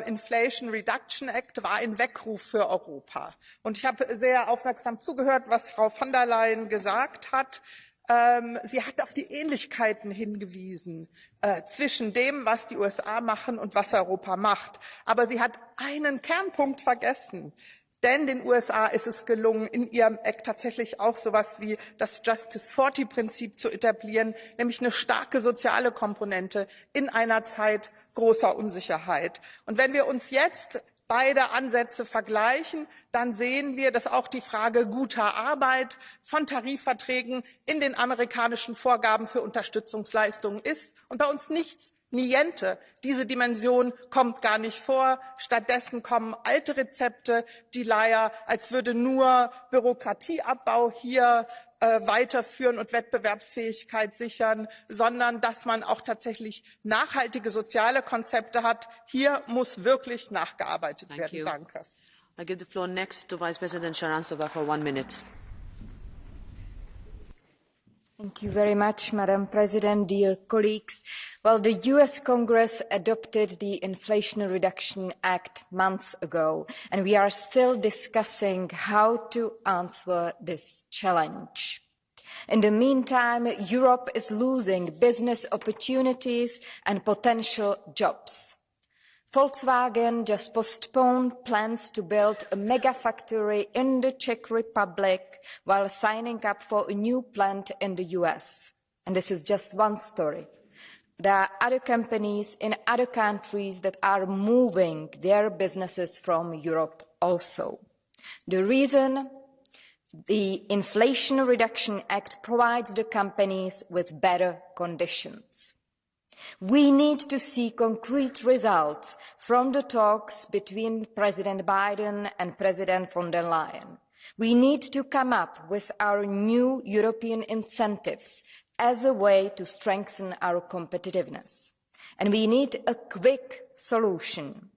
Inflation Reduction Act war ein Weckruf für Europa. Und ich habe sehr aufmerksam zugehört, was Frau von der Leyen gesagt hat. Sie hat auf die Ähnlichkeiten hingewiesen zwischen dem, was die USA machen und was Europa macht. Aber sie hat einen Kernpunkt vergessen. Denn den USA ist es gelungen, in ihrem Act tatsächlich auch so etwas wie das Justice-40-Prinzip zu etablieren, nämlich eine starke soziale Komponente in einer Zeit großer Unsicherheit. Und wenn wir uns jetzt beide Ansätze vergleichen, dann sehen wir, dass auch die Frage guter Arbeit von Tarifverträgen in den amerikanischen Vorgaben für Unterstützungsleistungen ist und bei uns nichts Niente. Diese Dimension kommt gar nicht vor. Stattdessen kommen alte Rezepte, die leider, als würde nur Bürokratieabbau hier weiterführen und Wettbewerbsfähigkeit sichern, sondern dass man auch tatsächlich nachhaltige soziale Konzepte hat. Hier muss wirklich nachgearbeitet werden. Danke. I give the floor next to Vice President Sharansova for 1 minute. Thank you very much, Madam President, dear colleagues. Well, the US Congress adopted the Inflation Reduction Act months ago, and we are still discussing how to answer this challenge. In the meantime, Europe is losing business opportunities and potential jobs. Volkswagen just postponed plans to build a mega factory in the Czech Republic while signing up for a new plant in the US. And this is just one story. There are other companies in other countries that are moving their businesses from Europe also. The reason? The Inflation Reduction Act provides the companies with better conditions. We need to see concrete results from the talks between President Biden and President von der Leyen. We need to come up with our new European incentives as a way to strengthen our competitiveness. And we need a quick solution.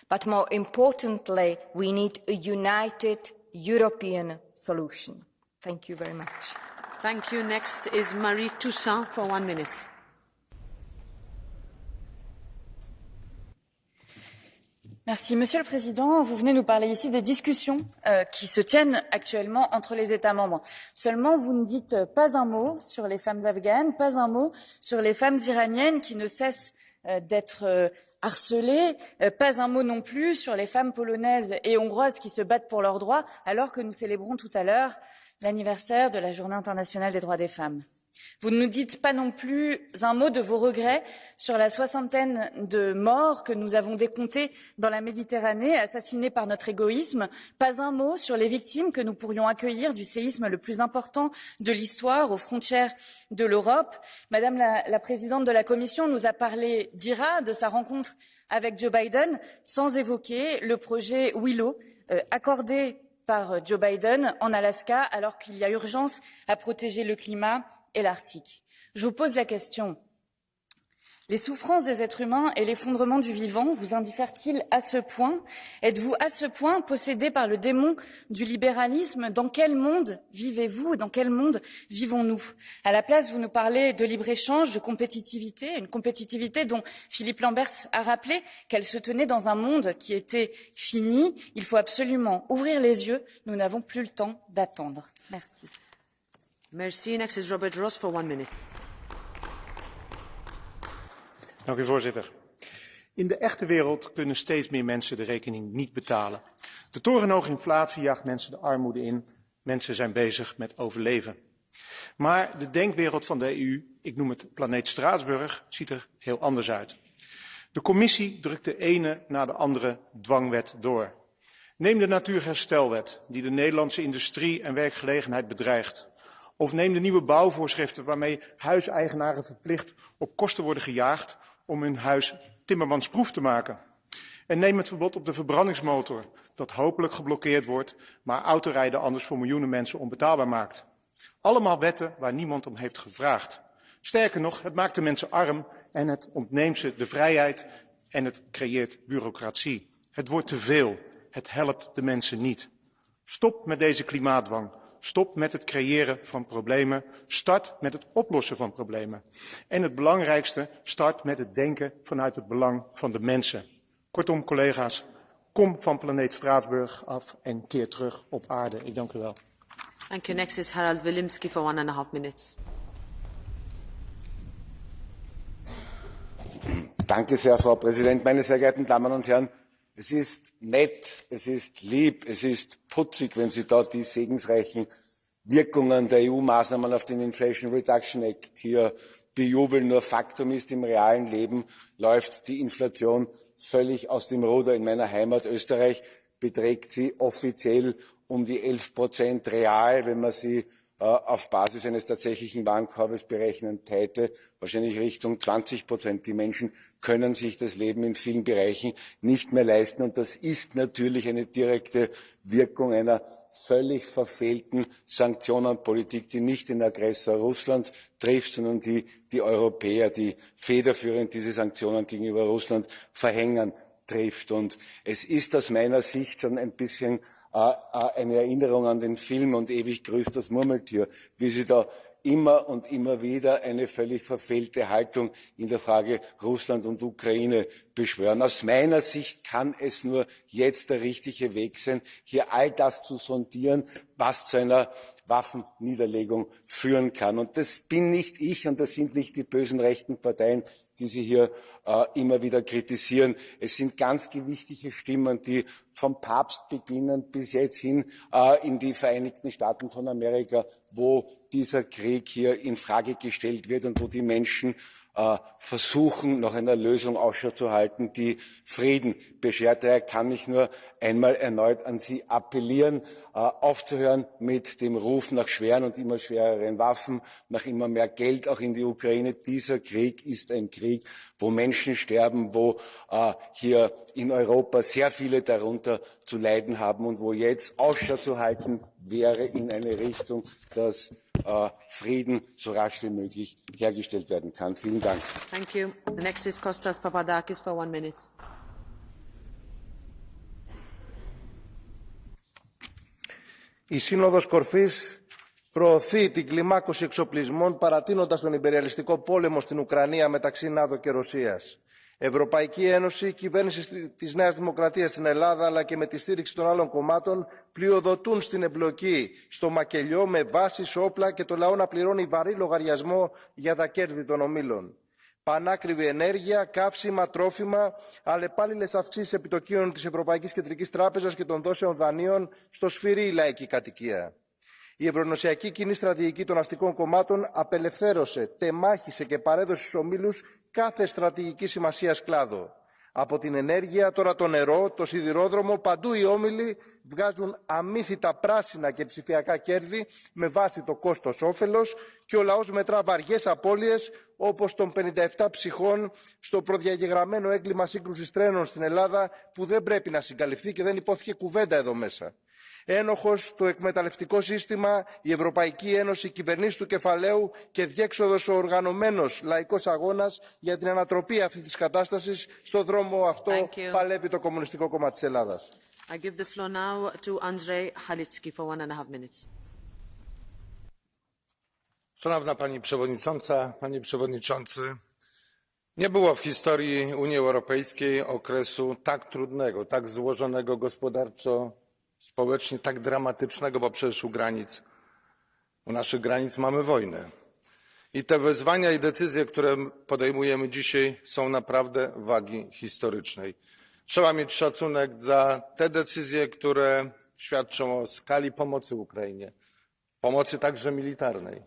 But more importantly, we need a united European solution. Thank you very much. Thank you. Next is Marie Toussaint for 1 minute. Merci, Monsieur le Président. Vous venez nous parler ici des discussions qui se tiennent actuellement entre les États membres. Seulement, vous ne dites pas un mot sur les femmes afghanes, pas un mot sur les femmes iraniennes qui ne cessent d'être harcelées, pas un mot non plus sur les femmes polonaises et hongroises qui se battent pour leurs droits, alors que nous célébrons tout à l'heure l'anniversaire de la Journée internationale des droits des femmes. Vous ne nous dites pas non plus un mot de vos regrets sur la 60aine de morts que nous avons décomptés dans la Méditerranée, assassinés par notre égoïsme, pas un mot sur les victimes que nous pourrions accueillir du séisme le plus important de l'histoire aux frontières de l'Europe. Madame la présidente de la Commission nous a parlé d'IRA, de sa rencontre avec Joe Biden, sans évoquer le projet Willow, accordé par Joe Biden en Alaska, alors qu'il y a urgence à protéger le climat et l'Arctique. Je vous pose la question. Les souffrances des êtres humains et l'effondrement du vivant vous indiffèrent-ils à ce point? Êtes-vous à ce point possédé par le démon du libéralisme? Dans quel monde vivez-vous? Dans quel monde vivons-nous? À la place, vous nous parlez de libre-échange, de compétitivité, une compétitivité dont Philippe Lamberts a rappelé qu'elle se tenait dans un monde qui était fini. Il faut absolument ouvrir les yeux. Nous n'avons plus le temps d'attendre. Merci. Merci. Next is Robert Ross for 1 minute. Dank u, voorzitter. In de echte wereld kunnen steeds meer mensen de rekening niet betalen. De torenhoge inflatie jaagt mensen de armoede in. Mensen zijn bezig met overleven. Maar de denkwereld van de EU, ik noem het planeet Straatsburg, ziet er heel anders uit. De commissie drukt de ene na de andere dwangwet door. Neem de natuurherstelwet, die de Nederlandse industrie en werkgelegenheid bedreigt. Of neem de nieuwe bouwvoorschriften waarmee huiseigenaren verplicht op kosten worden gejaagd om hun huis timmermansproef te maken. En neem het verbod op de verbrandingsmotor, dat hopelijk geblokkeerd wordt, maar autorijden anders voor miljoenen mensen onbetaalbaar maakt. Allemaal wetten waar niemand om heeft gevraagd. Sterker nog, het maakt de mensen arm en het ontneemt ze de vrijheid en het creëert bureaucratie. Het wordt te veel. Het helpt de mensen niet. Stop met deze klimaatdwang. Stop met het creëren van problemen. Start met het oplossen van problemen. En het belangrijkste, start met het denken vanuit het belang van de mensen. Kortom, collega's, kom van planeet Straatsburg af en keer terug op aarde. Ik dank u wel. Thank you. Next is Harald Wilimski for 1.5 minutes. Danke sehr, Frau Präsidentin, meine sehr geehrten Damen und Herren. Es ist nett, es ist lieb, es ist putzig, wenn Sie da die segensreichen Wirkungen der EU-Maßnahmen auf den Inflation Reduction Act hier bejubeln. Nur Faktum ist, im realen Leben läuft die Inflation völlig aus dem Ruder. In meiner Heimat Österreich beträgt sie offiziell um die 11%, real, wenn man sie auf Basis eines tatsächlichen Warenkorbes berechnen täte, wahrscheinlich Richtung 20%. Die Menschen können sich das Leben in vielen Bereichen nicht mehr leisten. Und das ist natürlich eine direkte Wirkung einer völlig verfehlten Sanktionenpolitik, die nicht den Aggressor Russland trifft, sondern die Europäer, die federführend diese Sanktionen gegenüber Russland verhängen, trifft. Und es ist aus meiner Sicht schon ein bisschen eine Erinnerung an den Film und ewig grüßt das Murmeltier, wie Sie da immer und immer wieder eine völlig verfehlte Haltung in der Frage Russland und Ukraine beschwören. Aus meiner Sicht kann es nur jetzt der richtige Weg sein, hier all das zu sondieren, was zu einer Waffenniederlegung führen kann. Und das bin nicht ich und das sind nicht die bösen rechten Parteien, die Sie hier immer wieder kritisieren. Es sind ganz gewichtige Stimmen, die vom Papst beginnen bis jetzt hin in die Vereinigten Staaten von Amerika, wo dieser Krieg hier in Frage gestellt wird und wo die Menschen versuchen, nach einer Lösung Ausschau zu halten, die Frieden beschert. Daher kann ich nur einmal erneut an Sie appellieren, aufzuhören mit dem Ruf nach schweren und immer schwereren Waffen, nach immer mehr Geld auch in die Ukraine. Dieser Krieg ist ein Krieg, wo Menschen sterben, wo hier in Europa sehr viele darunter zu leiden haben und wo jetzt Ausschau zu halten wäre in eine Richtung, dass Frieden so rasch wie möglich hergestellt werden kann. Vielen Dank. Thank you. The next is Kostas Papadakis for 1 minute. Η Σύνοδος Κορφής προωθεί την κλιμάκωση εξοπλισμών παρατείνοντας τον ιμπεριαλιστικό πόλεμο στην Ουκρανία μεταξύ ΝΑΤΟ και Ρωσίας. Ευρωπαϊκή Ένωση, κυβέρνηση της Νέας Δημοκρατίας στην Ελλάδα αλλά και με τη στήριξη των άλλων κομμάτων πλειοδοτούν στην εμπλοκή στο μακελιό με βάσεις, όπλα και το λαό να πληρώνει βαρύ λογαριασμό για τα κέρδη των ομίλων. Πανάκριβη ενέργεια, καύσιμα, τρόφιμα, αλλεπάλληλες αυξήσεις επιτοκίων της Ευρωπαϊκής Κεντρικής Τράπεζας και των δόσεων δανείων στο σφυρί λαϊκή κατοικία. Η ευρωνοσιακή κοινή στρατηγική των αστικών κομμάτων απελευθέρωσε, τεμάχισε και παρέδωσε στους ομίλους κάθε στρατηγική σημασίας κλάδο. Από την ενέργεια, τώρα το νερό, το σιδηρόδρομο, παντού οι όμιλοι βγάζουν αμύθιτα πράσινα και ψηφιακά κέρδη με βάση το κόστος-όφελος και ο λαός μετρά βαριές απώλειες όπως των 57 ψυχών στο προδιαγεγραμμένο έγκλημα σύγκρουσης τρένων στην Ελλάδα που δεν πρέπει να συγκαλυφθεί και δεν υπόθηκε κουβέντα εδώ μέσα. Ένοχος το εκμεταλλευτικό σύστημα, η Ευρωπαϊκή Ένωση, κυβερνήσεις του κεφαλαίου και διέξοδος ο οργανωμένος λαϊκός αγώνας για την ανατροπή αυτής της κατάστασης. Στο δρόμο αυτό παλεύει το Κομμουνιστικό Κόμμα της Ελλάδας. I give the floor now to Andrzej Halicki for 1.5 minutes. Szanowna Pani Przewodnicząca, Panie Przewodniczący, nie było w historii Unii Europejskiej okresu tak trudnego, tak złożonego gospodarczo, społecznie, tak dramatycznego, bo przecież u naszych granic mamy wojnę. I te wezwania i decyzje, które podejmujemy dzisiaj, są naprawdę wagi historycznej. Trzeba mieć szacunek za te decyzje, które świadczą o skali pomocy Ukrainie, pomocy także militarnej,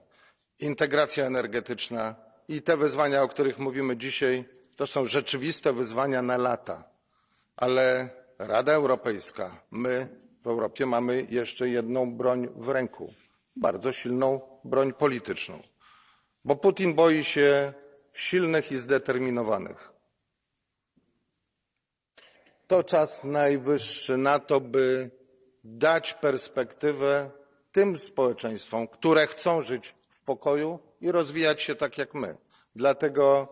integracja energetyczna i te wyzwania, o których mówimy dzisiaj, to są rzeczywiste wyzwania na lata. Ale Rada Europejska, my w Europie mamy jeszcze jedną broń w ręku, bardzo silną broń polityczną, bo Putin boi się silnych i zdeterminowanych. To czas najwyższy na to, by dać perspektywę tym społeczeństwom, które chcą żyć w pokoju i rozwijać się tak jak my. Dlatego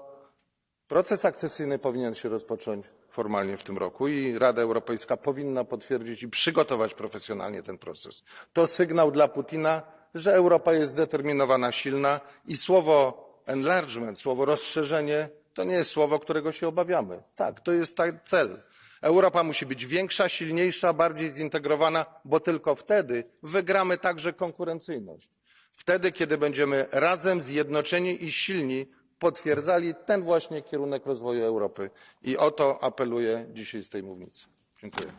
proces akcesyjny powinien się rozpocząć formalnie w tym roku i Rada Europejska powinna potwierdzić i przygotować profesjonalnie ten proces. To sygnał dla Putina, że Europa jest zdeterminowana, silna i słowo enlargement, słowo rozszerzenie, to nie jest słowo, którego się obawiamy. Tak, to jest cel. Europa musi być większa, silniejsza, bardziej zintegrowana, bo tylko wtedy wygramy także konkurencyjność. Wtedy, kiedy będziemy razem zjednoczeni i silni potwierdzali ten właśnie kierunek rozwoju Europy. I o to apeluję dzisiaj z tej mównicy. Dziękuję.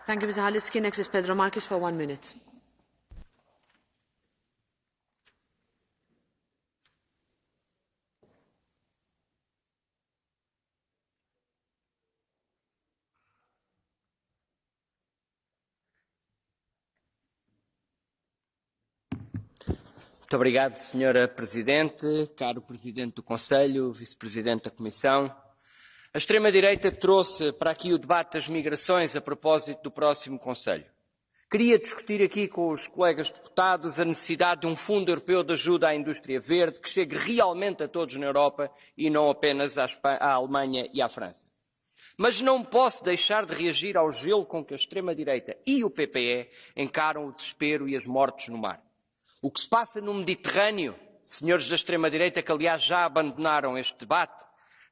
Thank you, Mr. Halicki. Next is Pedro Marques for 1 minute. Muito obrigado, Sra. Presidente, caro Presidente do Conselho, Vice-Presidente da Comissão. A extrema-direita trouxe para aqui o debate das migrações a propósito do próximo Conselho. Queria discutir aqui com os colegas deputados a necessidade de um Fundo Europeu de Ajuda à Indústria Verde que chegue realmente a todos na Europa e não apenas à Alemanha e à França. Mas não posso deixar de reagir ao gelo com que a extrema-direita e o PPE encaram o desespero e as mortes no mar. O que se passa no Mediterrâneo, senhores da extrema-direita que aliás já abandonaram este debate,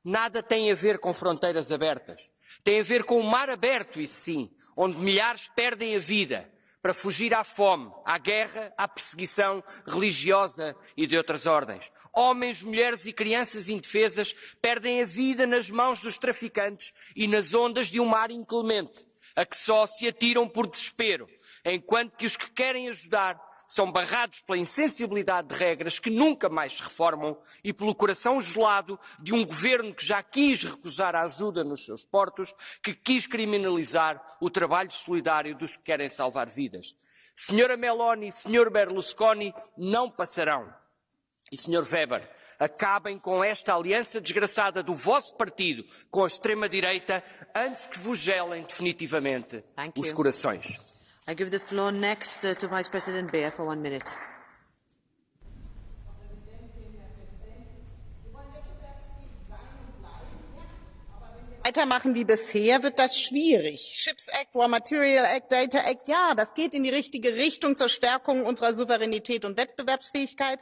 nada tem a ver com fronteiras abertas. Tem a ver com o mar aberto, isso sim, onde milhares perdem a vida para fugir à fome, à guerra, à perseguição religiosa e de outras ordens. Homens, mulheres e crianças indefesas perdem a vida nas mãos dos traficantes e nas ondas de um mar inclemente, a que só se atiram por desespero, enquanto que os que querem ajudar são barrados pela insensibilidade de regras que nunca mais se reformam e pelo coração gelado de um governo que já quis recusar a ajuda nos seus portos, que quis criminalizar o trabalho solidário dos que querem salvar vidas. Senhora Meloni e Sr. Berlusconi não passarão. E Sr. Weber, acabem com esta aliança desgraçada do vosso partido com a extrema-direita antes que vos gelem definitivamente os corações. I give the floor next to Vice President Beer for 1 minute. weitermachen wie bisher, wird das schwierig. Chips Act, Raw Material Act, Data Act, ja, das geht in die richtige Richtung zur Stärkung unserer Souveränität und Wettbewerbsfähigkeit.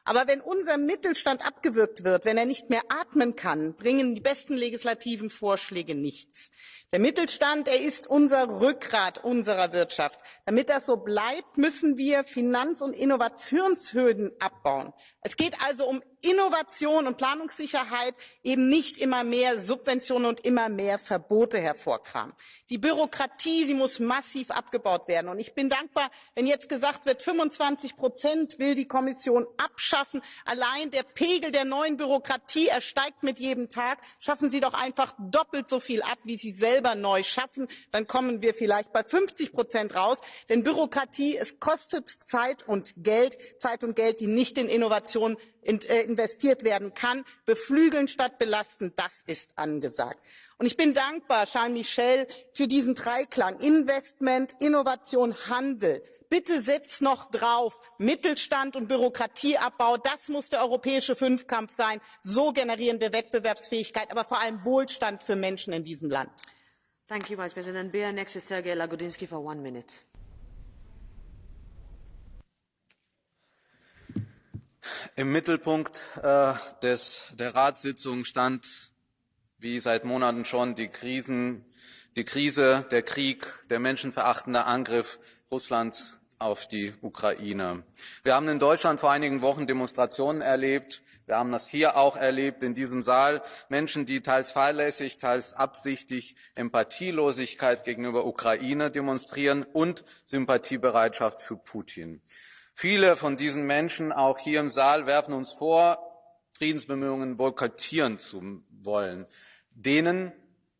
Aber wenn unser Mittelstand abgewürgt wird, wenn er nicht mehr atmen kann, bringen die besten legislativen Vorschläge nichts. Der Mittelstand, er ist unser Rückgrat unserer Wirtschaft. Damit das so bleibt, müssen wir Finanz- und Innovationshürden abbauen. Es geht also um Innovation und Planungssicherheit, eben nicht immer mehr Subventionen und immer mehr Verbote hervorkramen. Die Bürokratie, sie muss massiv abgebaut werden. Und ich bin dankbar, wenn jetzt gesagt wird, 25% will die Kommission abschaffen. Allein der Pegel der neuen Bürokratie, er steigt mit jedem Tag. Schaffen Sie doch einfach doppelt so viel ab, wie Sie selber neu schaffen. Dann kommen wir vielleicht bei 50% raus. Denn Bürokratie, es kostet Zeit und Geld, die nicht in Innovation investiert werden kann. Beflügeln statt belasten, das ist angesagt. Und ich bin dankbar, Charles Michel, für diesen Dreiklang Investment, Innovation, Handel. Bitte setzt noch drauf Mittelstand und Bürokratieabbau. Das muss der europäische Fünfkampf sein. So generieren wir Wettbewerbsfähigkeit, aber vor allem Wohlstand für Menschen in diesem Land. Thank you, Vice President Beer. Next is Sergej Lagodinsky for 1 minute. Im Mittelpunkt der Ratssitzung stand, wie seit Monaten schon, die Krise, der Krieg, der menschenverachtende Angriff Russlands auf die Ukraine. Wir haben in Deutschland vor einigen Wochen Demonstrationen erlebt. Wir haben das hier auch erlebt, in diesem Saal. Menschen, die teils fahrlässig, teils absichtlich Empathielosigkeit gegenüber Ukraine demonstrieren und Sympathiebereitschaft für Putin. Viele von diesen Menschen, auch hier im Saal, werfen uns vor, Friedensbemühungen boykottieren zu wollen. Denen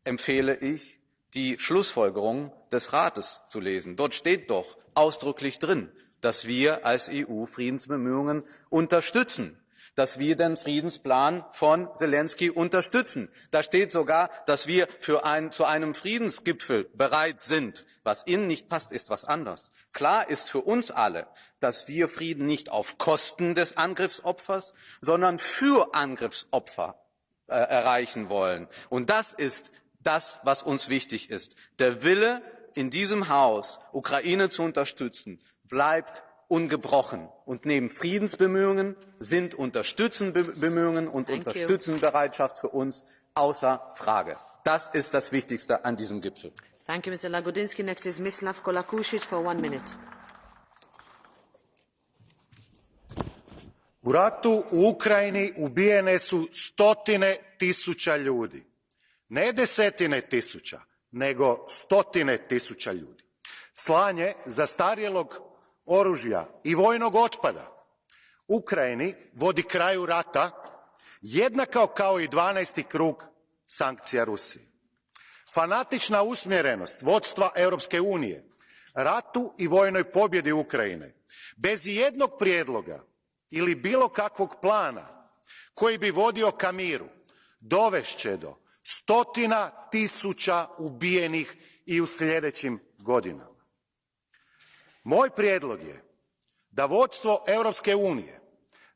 empfehle ich, die Schlussfolgerungen des Rates zu lesen. Dort steht doch ausdrücklich drin, dass wir als EU Friedensbemühungen unterstützen, dass wir den Friedensplan von Zelensky unterstützen. Da steht sogar, dass wir zu einem Friedensgipfel bereit sind. Was Ihnen nicht passt, ist was anderes. Klar ist für uns alle, dass wir Frieden nicht auf Kosten des Angriffsopfers, sondern für Angriffsopfer erreichen wollen. Und das ist das, was uns wichtig ist. Der Wille in diesem Haus, Ukraine zu unterstützen, bleibt ungebrochen. Und neben Friedensbemühungen sind Unterstützenbemühungen und Unterstützenbereitschaft für uns außer Frage. Das ist das Wichtigste an diesem Gipfel. Thank you, Mr. Lagodinsky. Next is Mislav Kolakušić for 1 minute. U ratu u Ukrajini ubijene su stotine tisuća ljudi. Ne desetine tisuća, nego stotine tisuća ljudi. Slanje zastarjelog oružja i vojnog otpada Ukrajini vodi kraju rata, jednako kao i 12. krug sankcija Rusiji. Fanatična usmjerenost vodstva Europske unije ratu i vojnoj pobjedi Ukrajine bez ijednog prijedloga ili bilo kakvog plana koji bi vodio ka miru dovešće do stotina tisuća ubijenih i u sljedećim godinama. Moj prijedlog je da vodstvo Europske unije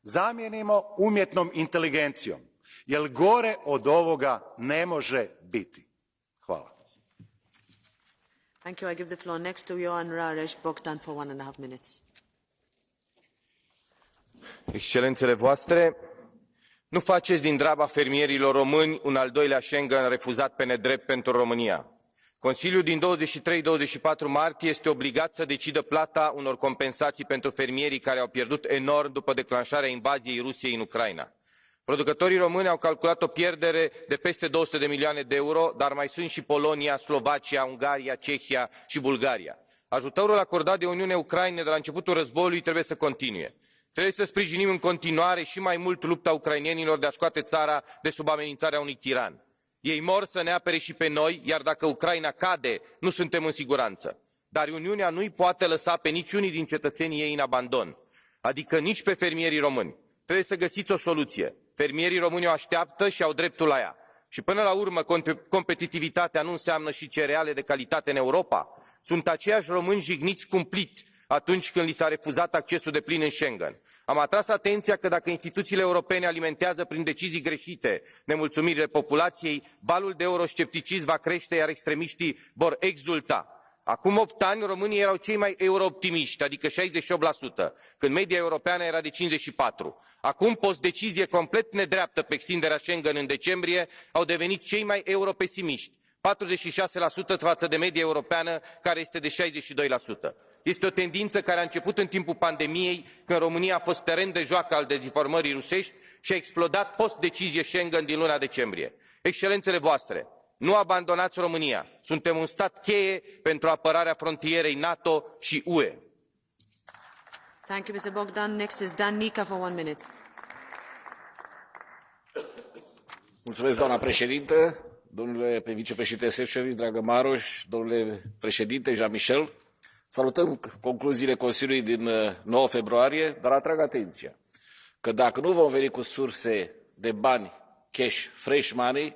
zamijenimo umjetnom inteligencijom, jer gore od ovoga ne može biti. Hvala. Thank you. I give the floor next to Ioan Rareș Bogdan for 1.5 minutes. Excelențele voastre, nu faceți din draba fermierilor români un al doilea Schengen refuzat pe nedrept pentru România. Consiliul din 23-24 martie este obligat să decidă plata unor compensații pentru fermierii care au pierdut enorm după declanșarea invaziei Rusiei în Ucraina. Producătorii români au calculat o pierdere de peste 200 de milioane de euro, dar mai sunt și Polonia, Slovacia, Ungaria, Cehia și Bulgaria. Ajutorul acordat de Uniunea Ucrainei de la începutul războiului trebuie să continue. Trebuie să sprijinim în continuare și mai mult lupta ucrainenilor de a scoate țara de sub amenințarea unui tiran. Ei mor să ne apere și pe noi, iar dacă Ucraina cade, nu suntem în siguranță. Dar Uniunea nu îi poate lăsa pe niciunii din cetățenii ei în abandon, adică nici pe fermierii români. Trebuie să găsiți o soluție. Fermierii români o așteaptă și au dreptul la ea. Și până la urmă, competitivitatea nu înseamnă și cereale de calitate în Europa. Sunt aceiași români jigniți cumplit atunci când li s-a refuzat accesul deplin în Schengen. Am atras atenția că dacă instituțiile europene alimentează prin decizii greșite nemulțumirile populației, valul de euroscepticism va crește, iar extremiștii vor exulta. Acum 8 ani, românii erau cei mai eurooptimiști, adică 68%, când media europeană era de 54%. Acum, post-decizie complet nedreaptă pe extinderea Schengen în decembrie, au devenit cei mai europesimiști, 46% față de media europeană, care este de 62%. Este o tendință care a început în timpul pandemiei, când România a fost teren de joacă al dezinformării rusești și a explodat post-decizie Schengen din luna decembrie. Excelențele voastre, nu abandonați România. Suntem un stat cheie pentru apărarea frontierei NATO și UE. Thank you, Mr. Bogdan. Next is Dan Nica for 1 minute. Mulțumesc, doamna președintă, domnule vicepreședinte Šefčovič, dragă Maroš, domnule președinte Jean Michel. Salutăm concluziile Consiliului din 9 februarie, dar atrag atenția că dacă nu vom veni cu surse de bani, cash, fresh money,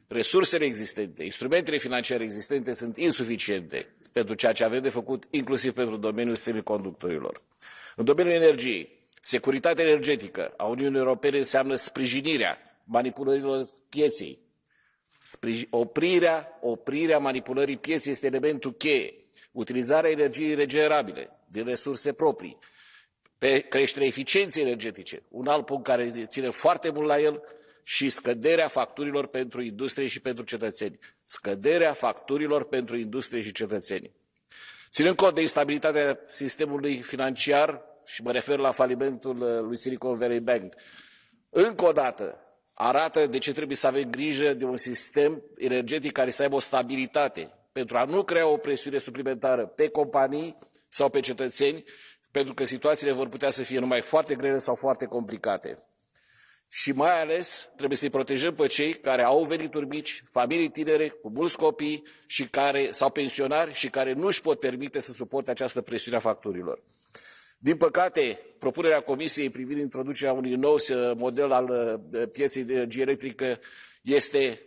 resursele existente, instrumentele financiare existente sunt insuficiente pentru ceea ce avem de făcut, inclusiv pentru domeniul semiconductorilor. În domeniul energiei, securitatea energetică a Uniunii Europene înseamnă sprijinirea manipulărilor pieței. Oprirea manipulării pieței este elementul cheie. Utilizarea energiei regenerabile din resurse proprii, pe creșterea eficienței energetice, un alt punct care ține foarte mult la el, și scăderea facturilor pentru industrie și pentru cetățeni. Scăderea facturilor pentru industrie și cetățeni. Ținând cont de instabilitatea sistemului financiar, și mă refer la falimentul lui Silicon Valley Bank, încă o dată arată de ce trebuie să avem grijă de un sistem energetic care să aibă o stabilitate, pentru a nu crea o presiune suplimentară pe companii sau pe cetățeni, pentru că situațiile vor putea să fie numai foarte grele sau foarte complicate. Și mai ales trebuie să-i protejăm pe cei care au venituri mici, familii tinere, cu mulți copii sau pensionari și care nu își pot permite să suporte această presiune a facturilor. Din păcate, propunerea Comisiei privind introducerea unui nou model al pieței de energie electrică este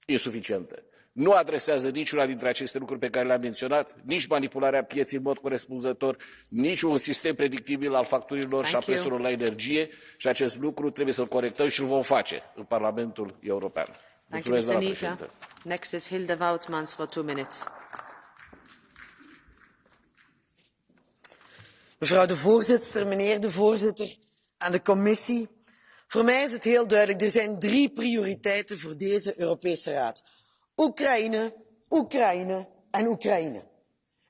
insuficientă. Nu adresează niciuna dintre aceste lucruri pe care le-am menționat, nici manipularea pieței în mod corespunzător, nici un sistem predictibil al facturilor și a prețurilor la energie, și acest lucru trebuie să-l corectăm și îl vom face în Parlamentul European. Mulțumesc, doamna președintă. Next is Hilde Woutmans for 2 minutes. Mevrouw de voorzitter, meneer de voorzitter, aan de commissie. Voor mij is het heel duidelijk, er zijn 3 prioriteiten voor deze Europese Raad. Oekraïne, Oekraïne en Oekraïne.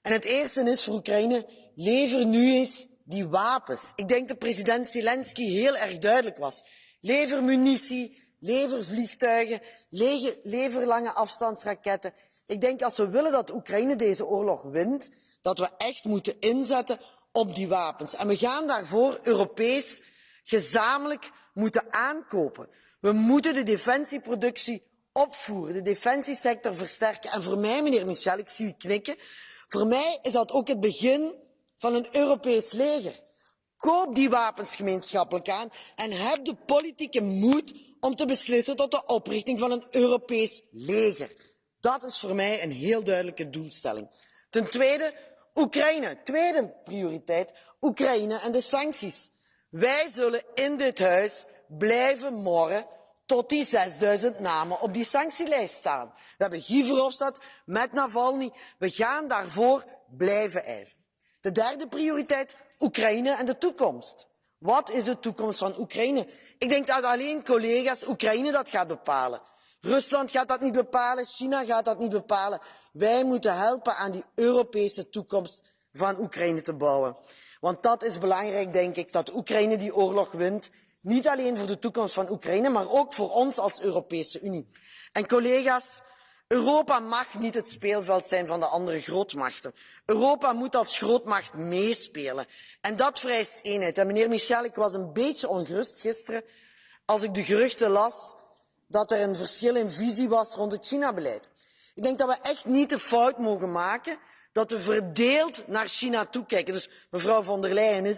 En het eerste is voor Oekraïne, lever nu eens die wapens. Ik denk dat president Zelensky heel erg duidelijk was. Lever munitie, lever vliegtuigen, lever lange afstandsraketten. Ik denk als we willen dat Oekraïne deze oorlog wint, dat we echt moeten inzetten op die wapens. En we gaan daarvoor Europees gezamenlijk moeten aankopen. We moeten de defensieproductie opvoeren, de defensiesector versterken. En voor mij, meneer Michel, ik zie u knikken, voor mij is dat ook het begin van een Europees leger. Koop die wapens gemeenschappelijk aan en heb de politieke moed om te beslissen tot de oprichting van een Europees leger. Dat is voor mij een heel duidelijke doelstelling. Ten tweede, Oekraïne. Tweede prioriteit, Oekraïne en de sancties. Wij zullen in dit huis blijven morren tot die 6000 namen op die sanctielijst staan. We hebben Guy Verhofstadt met Navalny. We gaan daarvoor blijven ijveren. De derde prioriteit, Oekraïne en de toekomst. Wat is de toekomst van Oekraïne? Ik denk dat alleen collega's Oekraïne dat gaat bepalen. Rusland gaat dat niet bepalen, China gaat dat niet bepalen. Wij moeten helpen aan die Europese toekomst van Oekraïne te bouwen. Want dat is belangrijk, denk ik, dat Oekraïne die oorlog wint. Niet alleen voor de toekomst van Oekraïne, maar ook voor ons als Europese Unie. En collega's, Europa mag niet het speelveld zijn van de andere grootmachten. Europa moet als grootmacht meespelen. En dat vereist eenheid. En meneer Michel, ik was een beetje ongerust gisteren als ik de geruchten las dat er een verschil in visie was rond het China-beleid. Ik denk dat we echt niet de fout mogen maken dat we verdeeld naar China toekijken. Dus mevrouw von der Leyen is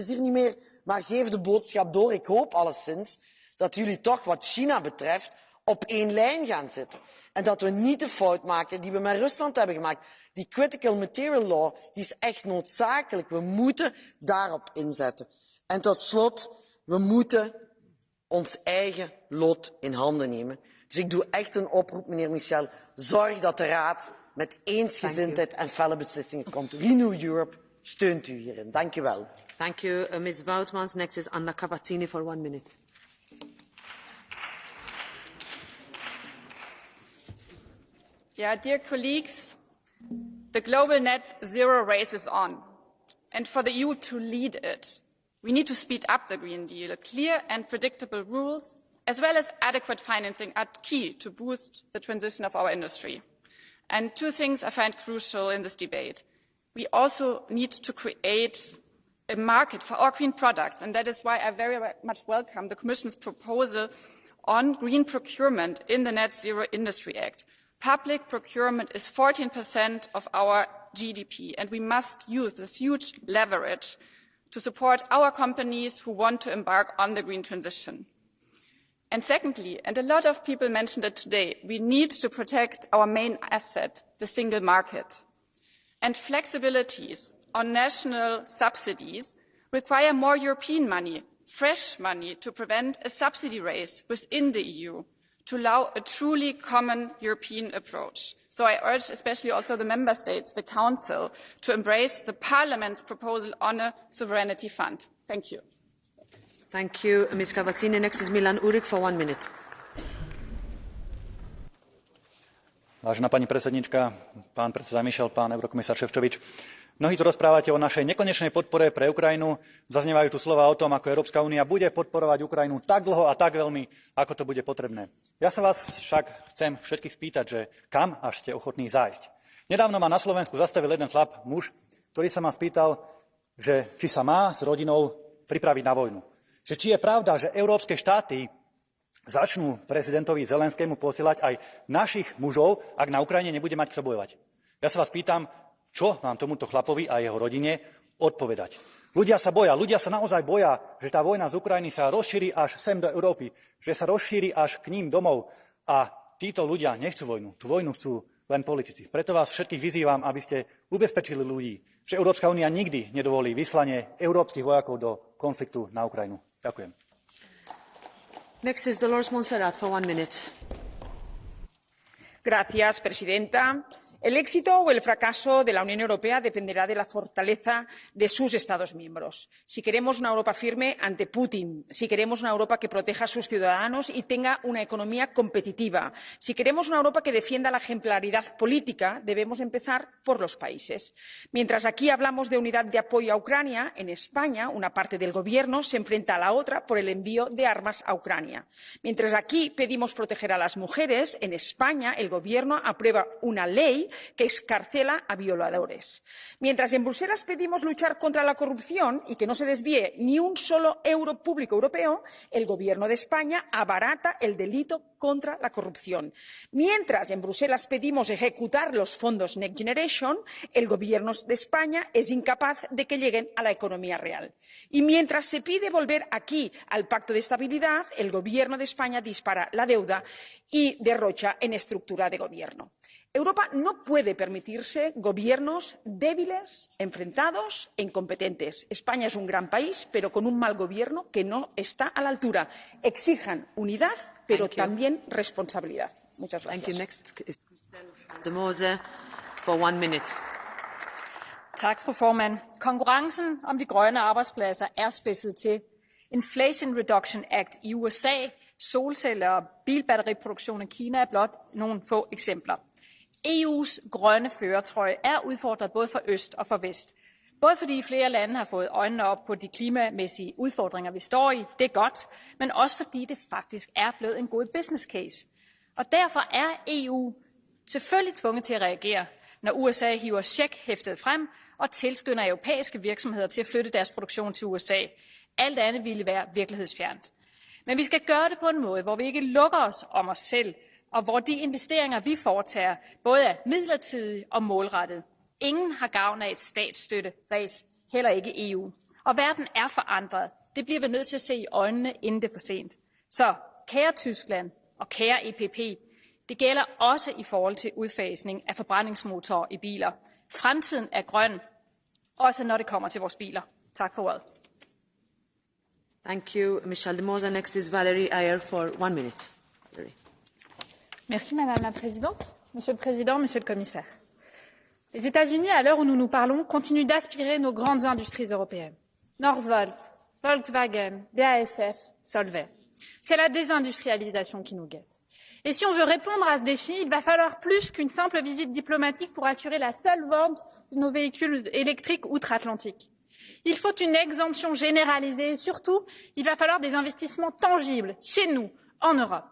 hier niet meer, maar geef de boodschap door. Ik hoop alleszins dat jullie toch wat China betreft op één lijn gaan zitten. En dat we niet de fout maken die we met Rusland hebben gemaakt. Die critical material law die is echt noodzakelijk. We moeten daarop inzetten. En tot slot, we moeten ons eigen lot in handen nemen. Dus ik doe echt een oproep, meneer Michel. Zorg dat de Raad met eensgezindheid en felle beslissingen komt. Renew Europe steunt u hierin. Dank u wel. Thank you, Ms. Woutmans. Next is Anna Cavazzini for 1 minute. Yeah, dear colleagues, the global net zero race is on. And for the EU to lead it, we need to speed up the Green Deal. Clear and predictable rules, as well as adequate financing, are key to boost the transition of our industry. And two things I find crucial in this debate. We also need to create a market for our green products, and that is why I very much welcome the Commission's proposal on green procurement in the Net Zero Industry Act. Public procurement is 14% of our GDP, and we must use this huge leverage to support our companies who want to embark on the green transition. And secondly, and a lot of people mentioned it today, we need to protect our main asset, the single market. And flexibilities on national subsidies require more European money, fresh money, to prevent a subsidy race within the EU, to allow a truly common European approach. So I urge especially also the Member States, the Council, to embrace the Parliament's proposal on a sovereignty fund. Thank you. Thank you, Ms. Cavazzini. Next is Milan Urik for 1 minute. Vážená pani predsedníčka, pán predseda Michel, pán eurokomisár Šefčovič, mnohí tu rozprávate o našej nekonečnej podpore pre Ukrajinu. Zaznievajú tu slová o tom, ako Európska únia bude podporovať Ukrajinu tak dlho a tak veľmi, ako to bude potrebné. Ja sa vás však chcem všetkých spýtať, že kam až ste ochotní zájsť. Nedávno ma na Slovensku zastavil jeden chlap, muž, ktorý sa ma spýtal, že či sa má s rodinou pripraviť na vojnu. Že či je pravda, že európske štáty začnú prezidentovi Zelenskému posielať aj našich mužov, ak na Ukrajine nebude mať kto bojovať. Ja sa vás pýtam, čo mám tomuto chlapovi a jeho rodine odpovedať. Ľudia sa boja, ľudia sa naozaj boja, že tá vojna z Ukrajiny sa rozšíri až sem do Európy, že sa rozšíri až k ním domov a títo ľudia nechcú vojnu. Tú vojnu chcú len politici. Preto vás všetkých vyzývam, aby ste ubezpečili ľudí, že Európska únia nikdy nedovolí vyslanie európskych vojakov do konfliktu na Ukrajinu. Ďakujem. Next is Dolores Montserrat for 1 minute. Gracias, presidenta. El éxito o el fracaso de la Unión Europea dependerá de la fortaleza de sus Estados miembros. Si queremos una Europa firme ante Putin, si queremos una Europa que proteja a sus ciudadanos y tenga una economía competitiva, si queremos una Europa que defienda la ejemplaridad política, debemos empezar por los países. Mientras aquí hablamos de unidad de apoyo a Ucrania, en España una parte del Gobierno se enfrenta a la otra por el envío de armas a Ucrania. Mientras aquí pedimos proteger a las mujeres, en España el Gobierno aprueba una ley que excarcela a violadores. Mientras en Bruselas pedimos luchar contra la corrupción y que no se desvíe ni un solo euro público europeo, el Gobierno de España abarata el delito contra la corrupción. Mientras en Bruselas pedimos ejecutar los fondos Next Generation, el Gobierno de España es incapaz de que lleguen a la economía real. Y mientras se pide volver aquí al Pacto de Estabilidad, el Gobierno de España dispara la deuda y derrocha en estructura de gobierno. Europa no puede permitirse gobiernos débiles, enfrentados e incompetentes. España es un gran país, pero con un mal gobierno que no está a la altura. Exijan unidad, pero también responsabilidad. Muchas gracias. Next is de Mose for 1 minute. Tak, fru formand. Konkurrencen om de grønne arbejdspladser er spidset til. Inflation Reduction Act i USA, solceller og bilbatteriproduktion i Kina er blot nogle få eksempler. EU's grønne førertrøje er udfordret både fra øst og fra vest. Både fordi flere lande har fået øjnene op på de klimamæssige udfordringer, vi står i, det er godt, men også fordi det faktisk er blevet en god business case. Og derfor er EU selvfølgelig tvunget til at reagere, når USA hiver checkhæftet frem og tilskynder europæiske virksomheder til at flytte deres produktion til USA. Alt andet ville være virkelighedsfjernt. Men vi skal gøre det på en måde, hvor vi ikke lukker os om os selv, og hvor de investeringer, vi foretager, både er midlertidige og målrettede. Ingen har gavn af et statsstøtteræs, heller ikke EU. Og verden er forandret. Det bliver vi nødt til at se i øjnene, inden det er for sent. Så kære Tyskland og kære EPP, det gælder også i forhold til udfasning af forbrændingsmotorer i biler. Fremtiden er grøn, også når det kommer til vores biler. Tak for ordet. Thank you, Michel de Mosa. Next is Valérie Ayer for 1 minute. Valérie. Merci Madame la Présidente, Monsieur le Président, Monsieur le Commissaire. Les États-Unis, à l'heure où nous nous parlons, continuent d'aspirer nos grandes industries européennes. Northvolt, Volkswagen, BASF, Solvay. C'est la désindustrialisation qui nous guette. Et si on veut répondre à ce défi, il va falloir plus qu'une simple visite diplomatique pour assurer la seule vente de nos véhicules électriques outre-Atlantique. Il faut une exemption généralisée et surtout, il va falloir des investissements tangibles chez nous, en Europe.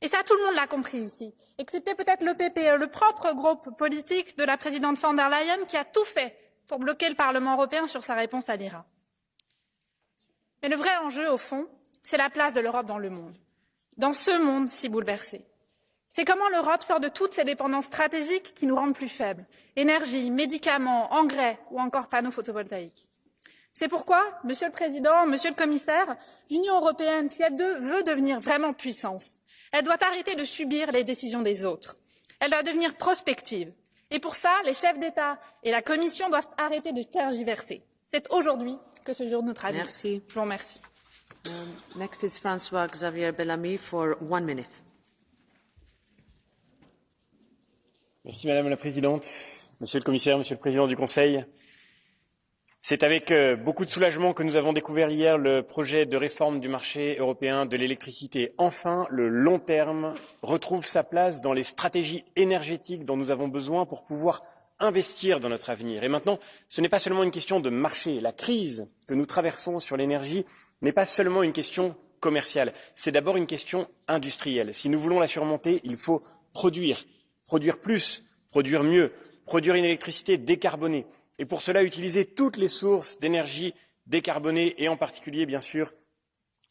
Et ça, tout le monde l'a compris ici, excepté peut-être le PPE, le propre groupe politique de la présidente von der Leyen, qui a tout fait pour bloquer le Parlement européen sur sa réponse à l'IRA. Mais le vrai enjeu, au fond, c'est la place de l'Europe dans le monde, dans ce monde si bouleversé. C'est comment l'Europe sort de toutes ces dépendances stratégiques qui nous rendent plus faibles. Énergie, médicaments, engrais ou encore panneaux photovoltaïques. C'est pourquoi, Monsieur le Président, Monsieur le Commissaire, l'Union européenne, si elle veut devenir vraiment puissance, elle doit arrêter de subir les décisions des autres. Elle doit devenir prospective. Et pour ça, les chefs d'État et la Commission doivent arrêter de tergiverser. C'est aujourd'hui que ce jour nous traduit. Merci. Je vous remercie. Next is François Xavier Bellamy for 1 minute. Merci Madame la Présidente, Monsieur le Commissaire, Monsieur le Président du Conseil. C'est avec beaucoup de soulagement que nous avons découvert hier le projet de réforme du marché européen de l'électricité. Enfin, le long terme retrouve sa place dans les stratégies énergétiques dont nous avons besoin pour pouvoir investir dans notre avenir. Et maintenant, ce n'est pas seulement une question de marché. La crise que nous traversons sur l'énergie n'est pas seulement une question commerciale. C'est d'abord une question industrielle. Si nous voulons la surmonter, il faut produire plus, produire mieux, produire une électricité décarbonée. Et pour cela, utiliser toutes les sources d'énergie décarbonée et en particulier, bien sûr,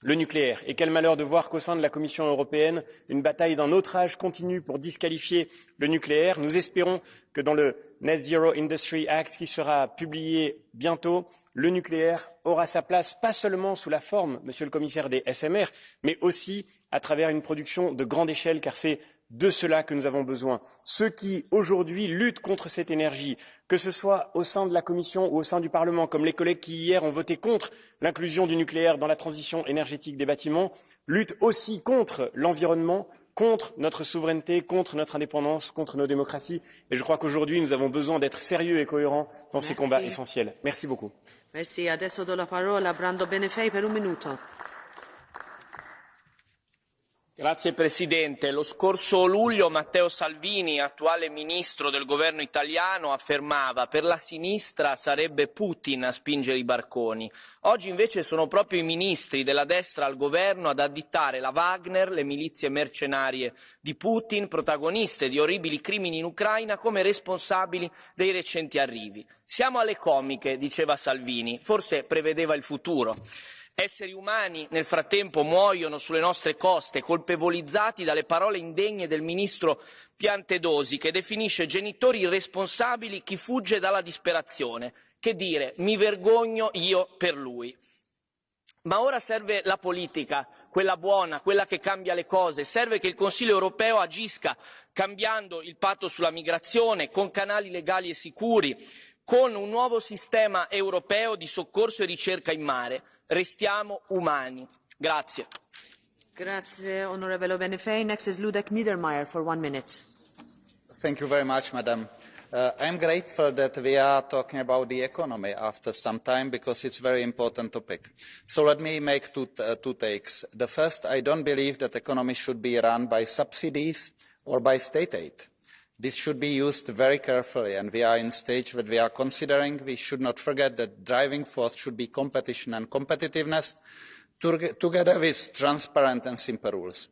le nucléaire. Et quel malheur de voir qu'au sein de la Commission européenne, une bataille d'un autre âge continue pour disqualifier le nucléaire. Nous espérons que dans le Net Zero Industry Act qui sera publié bientôt, le nucléaire aura sa place, pas seulement sous la forme, Monsieur le Commissaire, des SMR, mais aussi à travers une production de grande échelle, car c'est de cela que nous avons besoin. Ceux qui, aujourd'hui, luttent contre cette énergie, que ce soit au sein de la Commission ou au sein du Parlement, comme les collègues qui, hier, ont voté contre l'inclusion du nucléaire dans la transition énergétique des bâtiments, luttent aussi contre l'environnement, contre notre souveraineté, contre notre indépendance, contre nos démocraties. Et je crois qu'aujourd'hui, nous avons besoin d'être sérieux et cohérents dans ces combats essentiels. Merci beaucoup. Merci. Adesso do la parola a Brando Benefei per 1 minuto. Grazie Presidente. Lo scorso luglio Matteo Salvini, attuale ministro del governo italiano, affermava per la sinistra sarebbe Putin a spingere i barconi. Oggi invece sono proprio i ministri della destra al governo ad additare la Wagner, le milizie mercenarie di Putin, protagoniste di orribili crimini in Ucraina, come responsabili dei recenti arrivi. Siamo alle comiche, diceva Salvini, forse prevedeva il futuro. Esseri umani nel frattempo muoiono sulle nostre coste, colpevolizzati dalle parole indegne del ministro Piantedosi, che definisce genitori irresponsabili chi fugge dalla disperazione. Che dire, mi vergogno io per lui. Ma ora serve la politica, quella buona, quella che cambia le cose. Serve che il Consiglio europeo agisca cambiando il patto sulla migrazione, con canali legali e sicuri, con un nuovo sistema europeo di soccorso e ricerca in mare. Restiamo umani. Grazie. Grazie, onorevole Benefei. Next is Ludek Niedermayer for 1 minute. Thank you very much, Madam. I am grateful that we are talking about the economy after some time because it's a very important topic. So let me make two takes. The first, I don't believe that the economy should be run by subsidies or by state aid. This should be used very carefully, and we are in a stage that we are considering. We should not forget that driving force should be competition and competitiveness, together with transparent and simple rules.